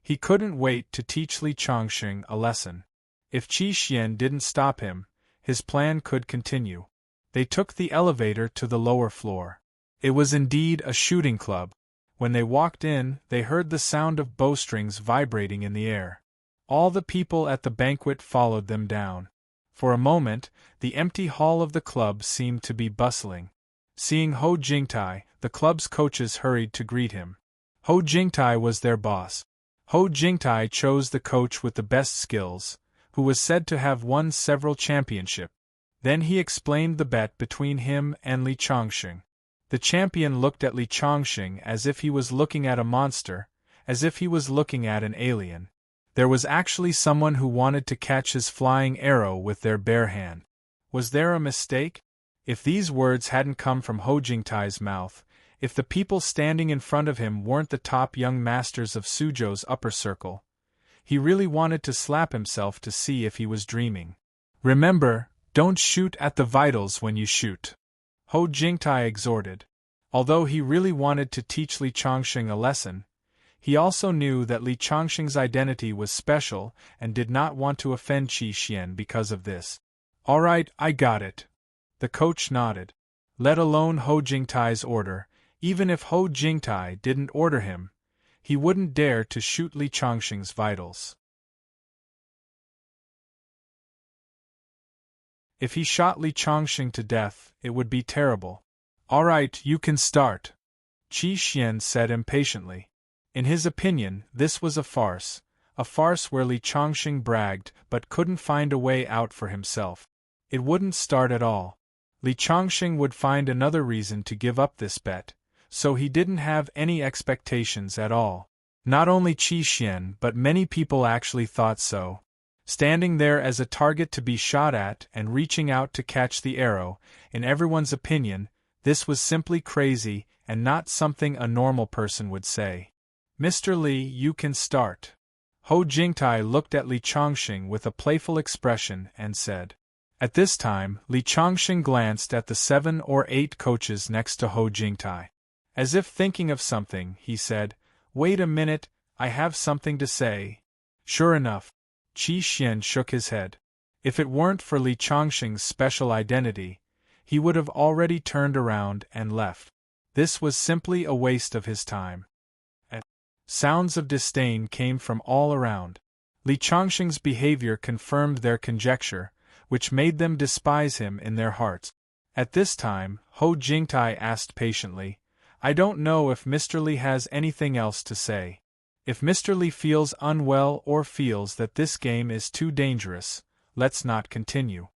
He couldn't wait to teach Li Chongqing a lesson. If Qi Xian didn't stop him, his plan could continue. They took the elevator to the lower floor. It was indeed a shooting club. When they walked in, they heard the sound of bowstrings vibrating in the air. All the people at the banquet followed them down. For a moment, the empty hall of the club seemed to be bustling. Seeing Ho Jingtai, the club's coaches hurried to greet him. Ho Jingtai was their boss. Ho Jingtai chose the coach with the best skills, who was said to have won several championships. Then he explained the bet between him and Li Chongqing. The champion looked at Li Chongqing as if he was looking at a monster, as if he was looking at an alien. There was actually someone who wanted to catch his flying arrow with their bare hand. Was there a mistake? If these words hadn't come from Ho Jingtai's mouth, if the people standing in front of him weren't the top young masters of Suzhou's upper circle, he really wanted to slap himself to see if he was dreaming. Remember, don't shoot at the vitals when you shoot, Ho Jingtai exhorted. Although he really wanted to teach Li Chongqing a lesson, he also knew that Li Chongqing's identity was special and did not want to offend Qi Xian because of this. All right, I got it. The coach nodded. Let alone Ho Jingtai's order, even if Ho Jingtai didn't order him, he wouldn't dare to shoot Li Chongqing's vitals. If he shot Li Chongqing to death, it would be terrible. All right, you can start, Qi Xian said impatiently. In his opinion, this was a farce where Li Chongqing bragged but couldn't find a way out for himself. It wouldn't start at all. Li Chongqing would find another reason to give up this bet, so he didn't have any expectations at all. Not only Qi Xian but many people actually thought so. Standing there as a target to be shot at and reaching out to catch the arrow, in everyone's opinion, this was simply crazy and not something a normal person would say. Mr. Li, you can start. Ho Jingtai looked at Li Chongqing with a playful expression and said. At this time, Li Chongqing glanced at the 7 or 8 coaches next to Ho Jingtai. As if thinking of something, he said, Wait a minute, I have something to say. Sure enough, Qi Xian shook his head. If it weren't for Li Chongqing's special identity, he would have already turned around and left. This was simply a waste of his time. Sounds of disdain came from all around. Li Chongqing's behavior confirmed their conjecture, which made them despise him in their hearts. At this time, Ho Jingtai asked patiently, I don't know if Mr. Li has anything else to say. If Mr. Li feels unwell or feels that this game is too dangerous, let's not continue.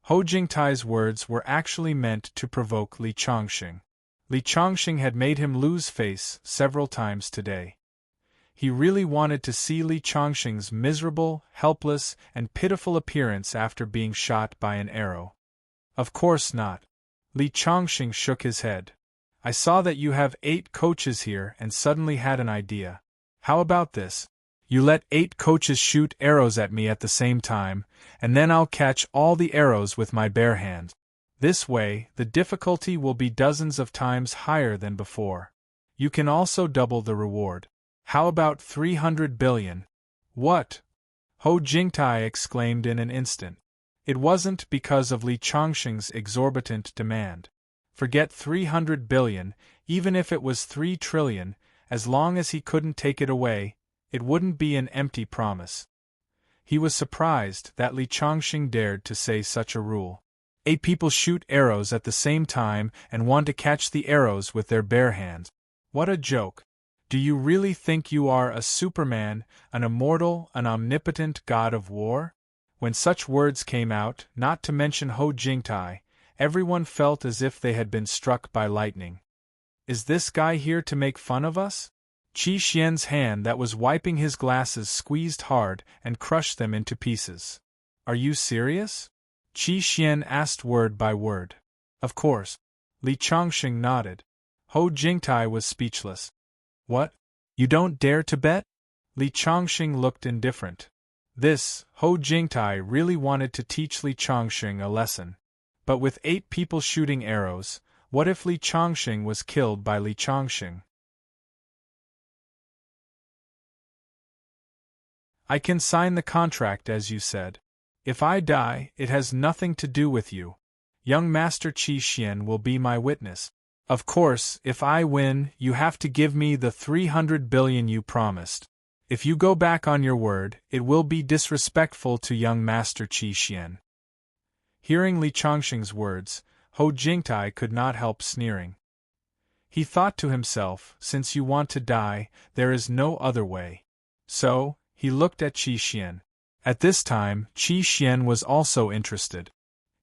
Ho Jingtai's words were actually meant to provoke Li Chongqing. Li Chongqing had made him lose face several times today. He really wanted to see Li Chongqing's miserable, helpless, and pitiful appearance after being shot by an arrow. Of course not. Li Chongqing shook his head. I saw that you have 8 coaches here and suddenly had an idea. How about this? You let 8 coaches shoot arrows at me at the same time, and then I'll catch all the arrows with my bare hands. This way, the difficulty will be dozens of times higher than before. You can also double the reward. How about 300 billion? What? Ho Jingtai exclaimed in an instant. It wasn't because of Li Chongqing's exorbitant demand. Forget 300 billion, even if it was 3 trillion, as long as he couldn't take it away, it wouldn't be an empty promise. He was surprised that Li Chongqing dared to say such a rule. 8 people shoot arrows at the same time and want to catch the arrows with their bare hands. What a joke! Do you really think you are a Superman, an immortal, an omnipotent god of war? When such words came out, not to mention Ho Jingtai, everyone felt as if they had been struck by lightning. Is this guy here to make fun of us? Qi Xian's hand that was wiping his glasses squeezed hard and crushed them into pieces. Are you serious? Qi Xian asked word by word. Of course. Li Chongqing nodded. Ho Jingtai was speechless. What? You don't dare to bet? Li Chongqing looked indifferent. This, Ho Jingtai really wanted to teach Li Chongqing a lesson. But with 8 people shooting arrows, what if Li Chongqing was killed by Li Chongqing? I can sign the contract as you said. If I die, it has nothing to do with you. Young Master Qi Xian will be my witness. Of course, if I win, you have to give me the 300 billion you promised. If you go back on your word, it will be disrespectful to young Master Qi Xian. Hearing Li Chongqing's words, Hou Jingtai could not help sneering. He thought to himself, since you want to die, there is no other way. So, he looked at Qi Xian. At this time, Qi Xian was also interested.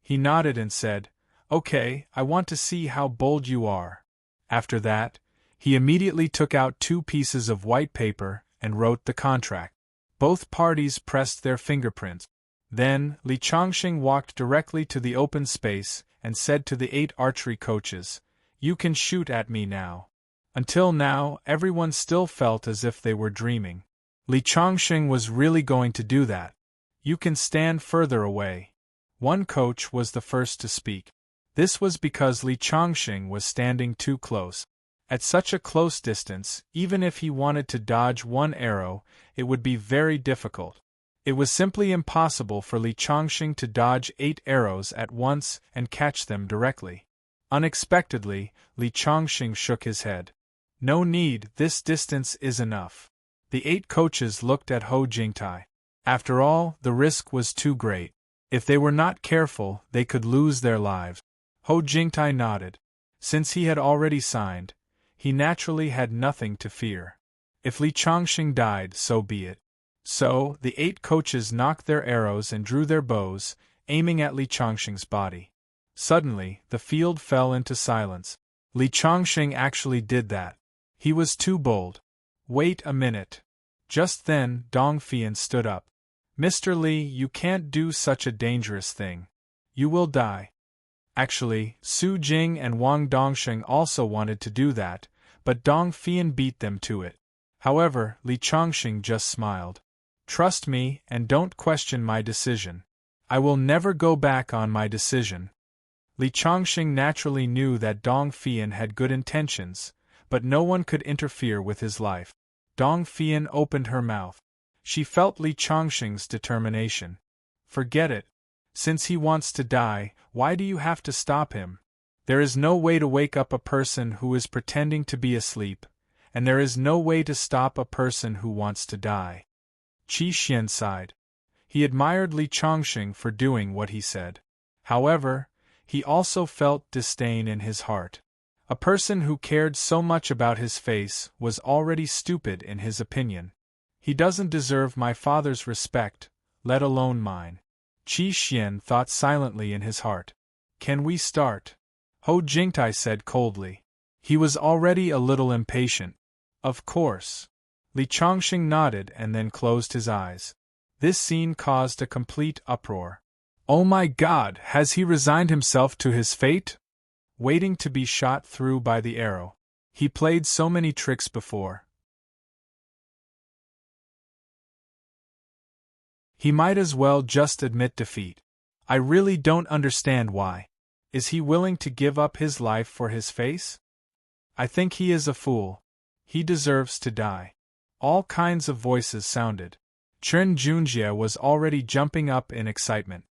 He nodded and said, "Okay, I want to see how bold you are." After that, he immediately took out 2 pieces of white paper and wrote the contract. Both parties pressed their fingerprints. Then, Li Chongqing walked directly to the open space and said to the 8 archery coaches, "You can shoot at me now." Until now, everyone still felt as if they were dreaming. Li Chongqing was really going to do that. "You can stand further away." One coach was the first to speak. This was because Li Chongqing was standing too close. At such a close distance, even if he wanted to dodge one arrow, it would be very difficult. It was simply impossible for Li Chongqing to dodge 8 arrows at once and catch them directly. Unexpectedly, Li Chongqing shook his head. "No need, this distance is enough." The 8 coaches looked at Hou Jingtai. After all, the risk was too great. If they were not careful, they could lose their lives. Hou Jingtai nodded. Since he had already signed, he naturally had nothing to fear. If Li Chongqing died, so be it. So, the 8 coaches knocked their arrows and drew their bows, aiming at Li Chongqing's body. Suddenly, the field fell into silence. Li Chongqing actually did that. He was too bold. "Wait a minute." Just then, Dong Fian stood up. "Mr. Li, you can't do such a dangerous thing. You will die." Actually, Su Jing and Wang Dongsheng also wanted to do that, but Dong Fian beat them to it. However, Li Chongqing just smiled. "Trust me, and don't question my decision. I will never go back on my decision." Li Chongqing naturally knew that Dong Fian had good intentions, but no one could interfere with his life. Dong Fian opened her mouth. She felt Li Chongqing's determination. "Forget it. Since he wants to die, why do you have to stop him? There is no way to wake up a person who is pretending to be asleep, and there is no way to stop a person who wants to die." Qi Xian sighed. He admired Li Chongqing for doing what he said. However, he also felt disdain in his heart. A person who cared so much about his face was already stupid in his opinion. "He doesn't deserve my father's respect, let alone mine." Qi Xian thought silently in his heart. "Can we start?" Hou Jingtai said coldly. He was already a little impatient. "Of course." Li Chongqing nodded and then closed his eyes. This scene caused a complete uproar. "Oh my God, has he resigned himself to his fate? Waiting to be shot through by the arrow. He played so many tricks before. He might as well just admit defeat. I really don't understand why. Is he willing to give up his life for his face? I think he is a fool. He deserves to die." All kinds of voices sounded. Chen Junjie was already jumping up in excitement.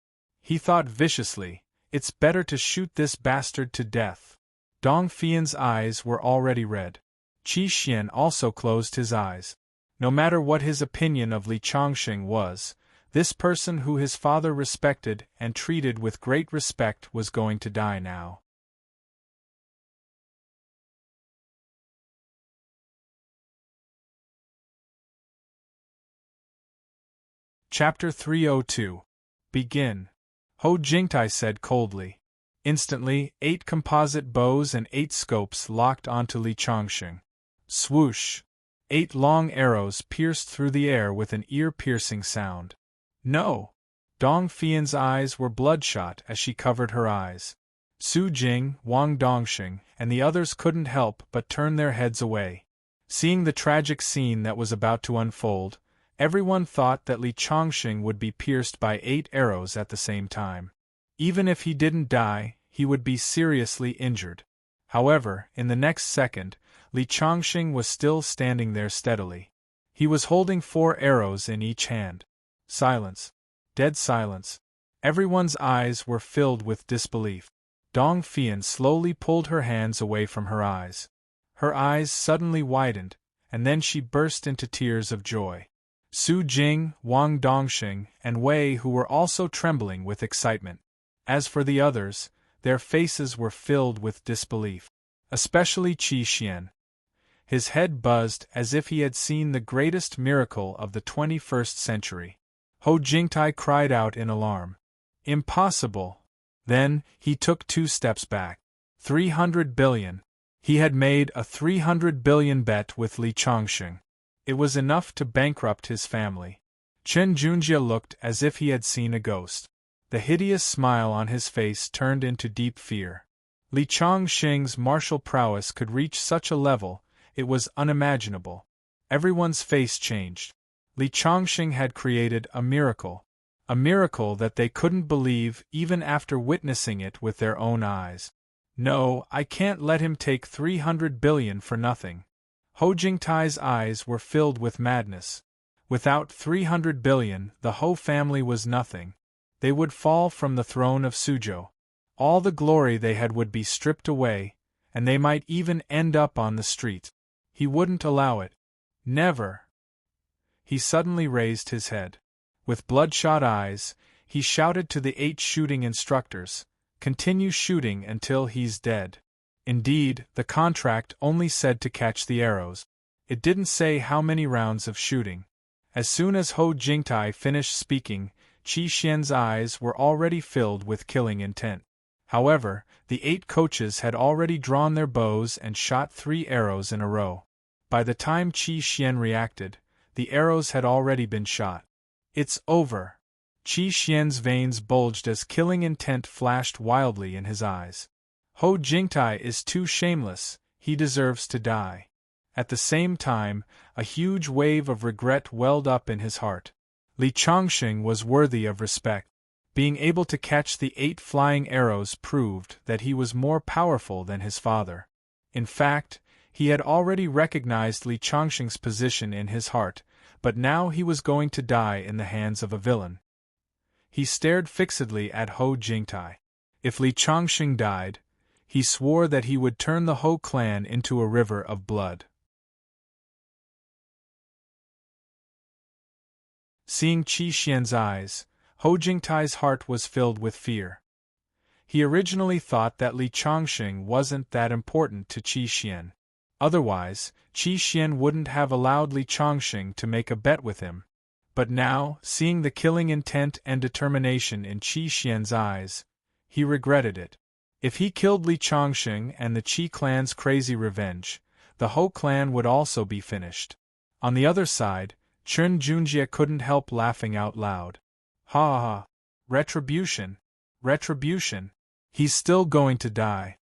He thought viciously, "It's better to shoot this bastard to death." Dong Fian's eyes were already red. Qi Xian also closed his eyes. No matter what his opinion of Li Chongqing was, this person who his father respected and treated with great respect was going to die now. Chapter 302. Begin. Hou Jingtai said coldly. Instantly, 8 composite bows and 8 scopes locked onto Li Chongqing. Swoosh! 8 long arrows pierced through the air with an ear-piercing sound. "No!" Dong Fian's eyes were bloodshot as she covered her eyes. Su Jing, Wang Dongsheng, and the others couldn't help but turn their heads away. Seeing the tragic scene that was about to unfold, everyone thought that Li Chongqing would be pierced by 8 arrows at the same time. Even if he didn't die, he would be seriously injured. However, in the next second, Li Chongqing was still standing there steadily. He was holding 4 arrows in each hand. Silence. Dead silence. Everyone's eyes were filled with disbelief. Dong Fian slowly pulled her hands away from her eyes. Her eyes suddenly widened, and then she burst into tears of joy. Su Jing, Wang Dongxing, and Wei, who were also trembling with excitement. As for the others, their faces were filled with disbelief. Especially Qi Xian. His head buzzed as if he had seen the greatest miracle of the 21st century. Hou Jingtai cried out in alarm. Impossible! Then, he took 2 steps back. 300 billion. He had made a 300 billion bet with Li Chongqing. It was enough to bankrupt his family. Chen Junjie looked as if he had seen a ghost. The hideous smile on his face turned into deep fear. Li Chongqing's martial prowess could reach such a level, it was unimaginable. Everyone's face changed. Li Chongqing had created a miracle that they couldn't believe even after witnessing it with their own eyes. No, I can't let him take 300 billion for nothing. Hou Jingtai's eyes were filled with madness. Without 300 billion, the Hou family was nothing. They would fall from the throne of Suzhou. All the glory they had would be stripped away, and they might even end up on the street. He wouldn't allow it. Never. He suddenly raised his head. With bloodshot eyes, he shouted to the 8 shooting instructors, "Continue shooting until he's dead." Indeed, the contract only said to catch the arrows. It didn't say how many rounds of shooting. As soon as Hou Jingtai finished speaking, Qi Xian's eyes were already filled with killing intent. However, the 8 coaches had already drawn their bows and shot 3 arrows in a row. By the time Qi Xian reacted, the arrows had already been shot. It's over. Qi Xian's veins bulged as killing intent flashed wildly in his eyes. Hou Jingtai is too shameless, he deserves to die. At the same time, a huge wave of regret welled up in his heart. Li Chongqing was worthy of respect. Being able to catch the 8 flying arrows proved that he was more powerful than his father. In fact, he had already recognized Li Chongqing's position in his heart, but now he was going to die in the hands of a villain. He stared fixedly at Hou Jingtai. If Li Chongqing died, he swore that he would turn the Hou clan into a river of blood. Seeing Qi Xian's eyes, Hou Jingtai's heart was filled with fear. He originally thought that Li Chongqing wasn't that important to Qi Xian. Otherwise, Qi Xian wouldn't have allowed Li Chongqing to make a bet with him. But now, seeing the killing intent and determination in Qi Xian's eyes, he regretted it. If he killed Li Chongqing and the Qi clan's crazy revenge, the Hou clan would also be finished. On the other side, Chen Junjie couldn't help laughing out loud. Ha ha! Retribution! Retribution! He's still going to die.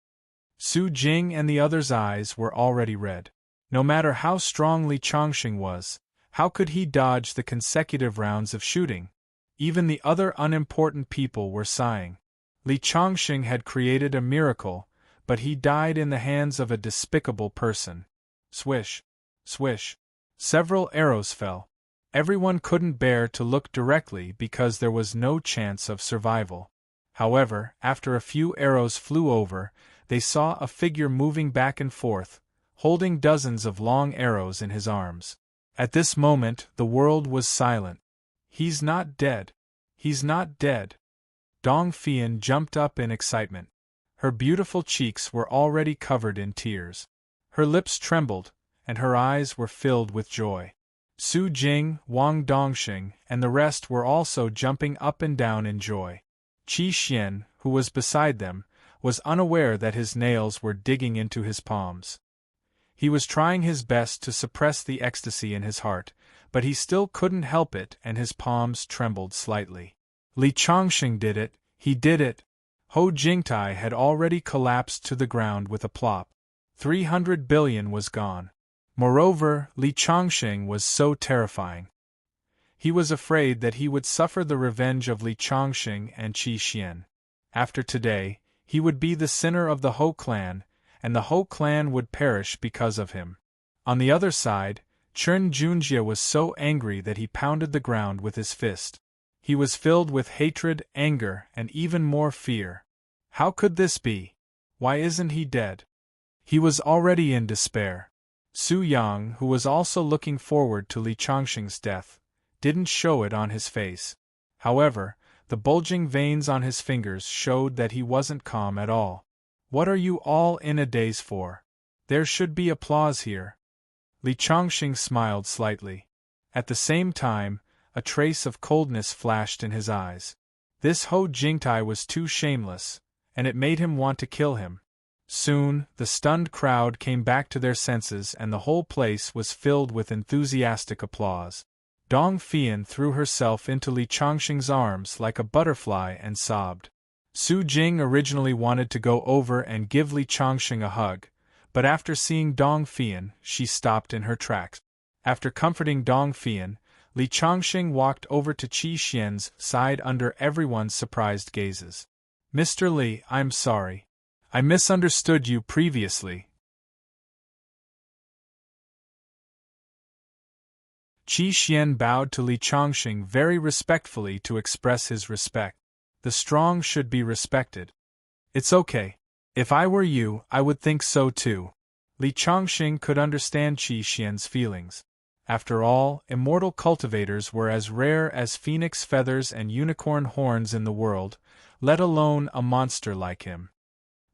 Su Jing and the others' eyes were already red. No matter how strong Li Chongqing was, how could he dodge the consecutive rounds of shooting? Even the other unimportant people were sighing. Li Chongqing had created a miracle, but he died in the hands of a despicable person. Swish! Swish! Several arrows fell. Everyone couldn't bear to look directly because there was no chance of survival. However, after a few arrows flew over, they saw a figure moving back and forth, holding dozens of long arrows in his arms. At this moment, the world was silent. He's not dead. He's not dead. Dong Fian jumped up in excitement. Her beautiful cheeks were already covered in tears. Her lips trembled, and her eyes were filled with joy. Su Jing, Wang Dongxing, and the rest were also jumping up and down in joy. Qi Xian, who was beside them, was unaware that his nails were digging into his palms. He was trying his best to suppress the ecstasy in his heart, but he still couldn't help it and his palms trembled slightly. Li Chongqing did it, he did it! Hou Jingtai had already collapsed to the ground with a plop. 300 billion was gone. Moreover, Li Chongqing was so terrifying. He was afraid that he would suffer the revenge of Li Chongqing and Qi Xian. After today, he would be the sinner of the Hou clan, and the Hou clan would perish because of him. On the other side, Chen Junjie was so angry that he pounded the ground with his fist. He was filled with hatred, anger, and even more fear. How could this be? Why isn't he dead? He was already in despair. Su Yang, who was also looking forward to Li Changxing's death, didn't show it on his face. However, the bulging veins on his fingers showed that he wasn't calm at all. What are you all in a daze for? There should be applause here. Li Changxing smiled slightly. At the same time, a trace of coldness flashed in his eyes. This Ho Jingtai was too shameless, and it made him want to kill him. Soon, the stunned crowd came back to their senses and the whole place was filled with enthusiastic applause. Dong Fian threw herself into Li Changxing's arms like a butterfly and sobbed. Su Jing originally wanted to go over and give Li Changxing a hug, but after seeing Dong Fian, she stopped in her tracks. After comforting Dong Fian, Li Changxing walked over to Qi Xian's side under everyone's surprised gazes. Mr. Li, I'm sorry. I misunderstood you previously. Qi Xian bowed to Li Changxing very respectfully to express his respect. The strong should be respected. It's okay. If I were you, I would think so too. Li Changxing could understand Qi Xian's feelings. After all, immortal cultivators were as rare as phoenix feathers and unicorn horns in the world, let alone a monster like him.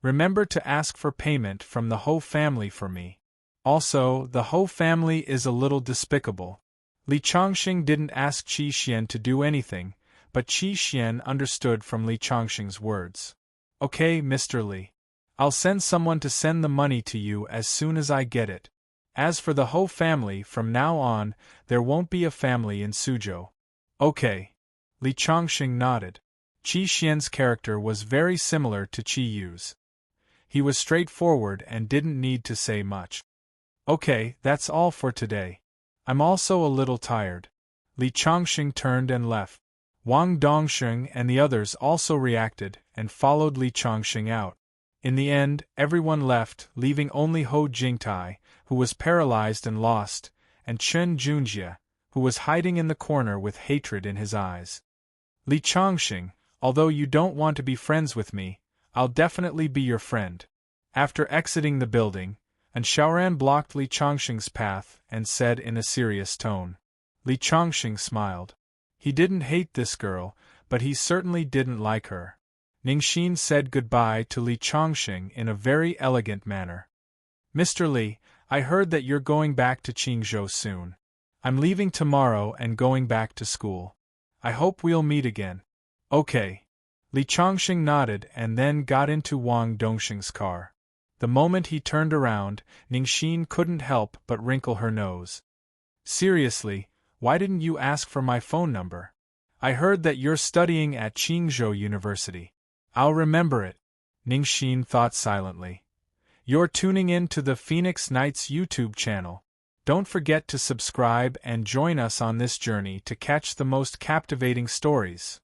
Remember to ask for payment from the Ho family for me. Also, the Ho family is a little despicable. Li Changxing didn't ask Qi Xian to do anything, but Qi Xian understood from Li Changxing's words. Okay, Mr. Li. I'll send someone to send the money to you as soon as I get it. As for the Ho family, from now on, there won't be a family in Suzhou. Okay. Li Changxing nodded. Qi Xian's character was very similar to Qi Yu's. He was straightforward and didn't need to say much. Okay, that's all for today. I'm also a little tired. Li Changxing turned and left. Wang Dongsheng and the others also reacted and followed Li Changxing out. In the end, everyone left, leaving only Ho Jingtai, who was paralyzed and lost, and Chen Junjie, who was hiding in the corner with hatred in his eyes. Li Changxing, although you don't want to be friends with me, I'll definitely be your friend. After exiting the building, and Xiaoran blocked Li Changxing's path and said in a serious tone. Li Changxing smiled. He didn't hate this girl, but he certainly didn't like her. Ningxin said goodbye to Li Changxing in a very elegant manner. Mr. Li, I heard that you're going back to Qingzhou soon. I'm leaving tomorrow and going back to school. I hope we'll meet again. Okay. Li Changxing nodded and then got into Wang Dongsheng's car. The moment he turned around, Ningxin couldn't help but wrinkle her nose. Seriously, why didn't you ask for my phone number? I heard that you're studying at Qingzhou University. I'll remember it. Ningxin thought silently. You're tuning in to the Phoenix Knights YouTube channel. Don't forget to subscribe and join us on this journey to catch the most captivating stories.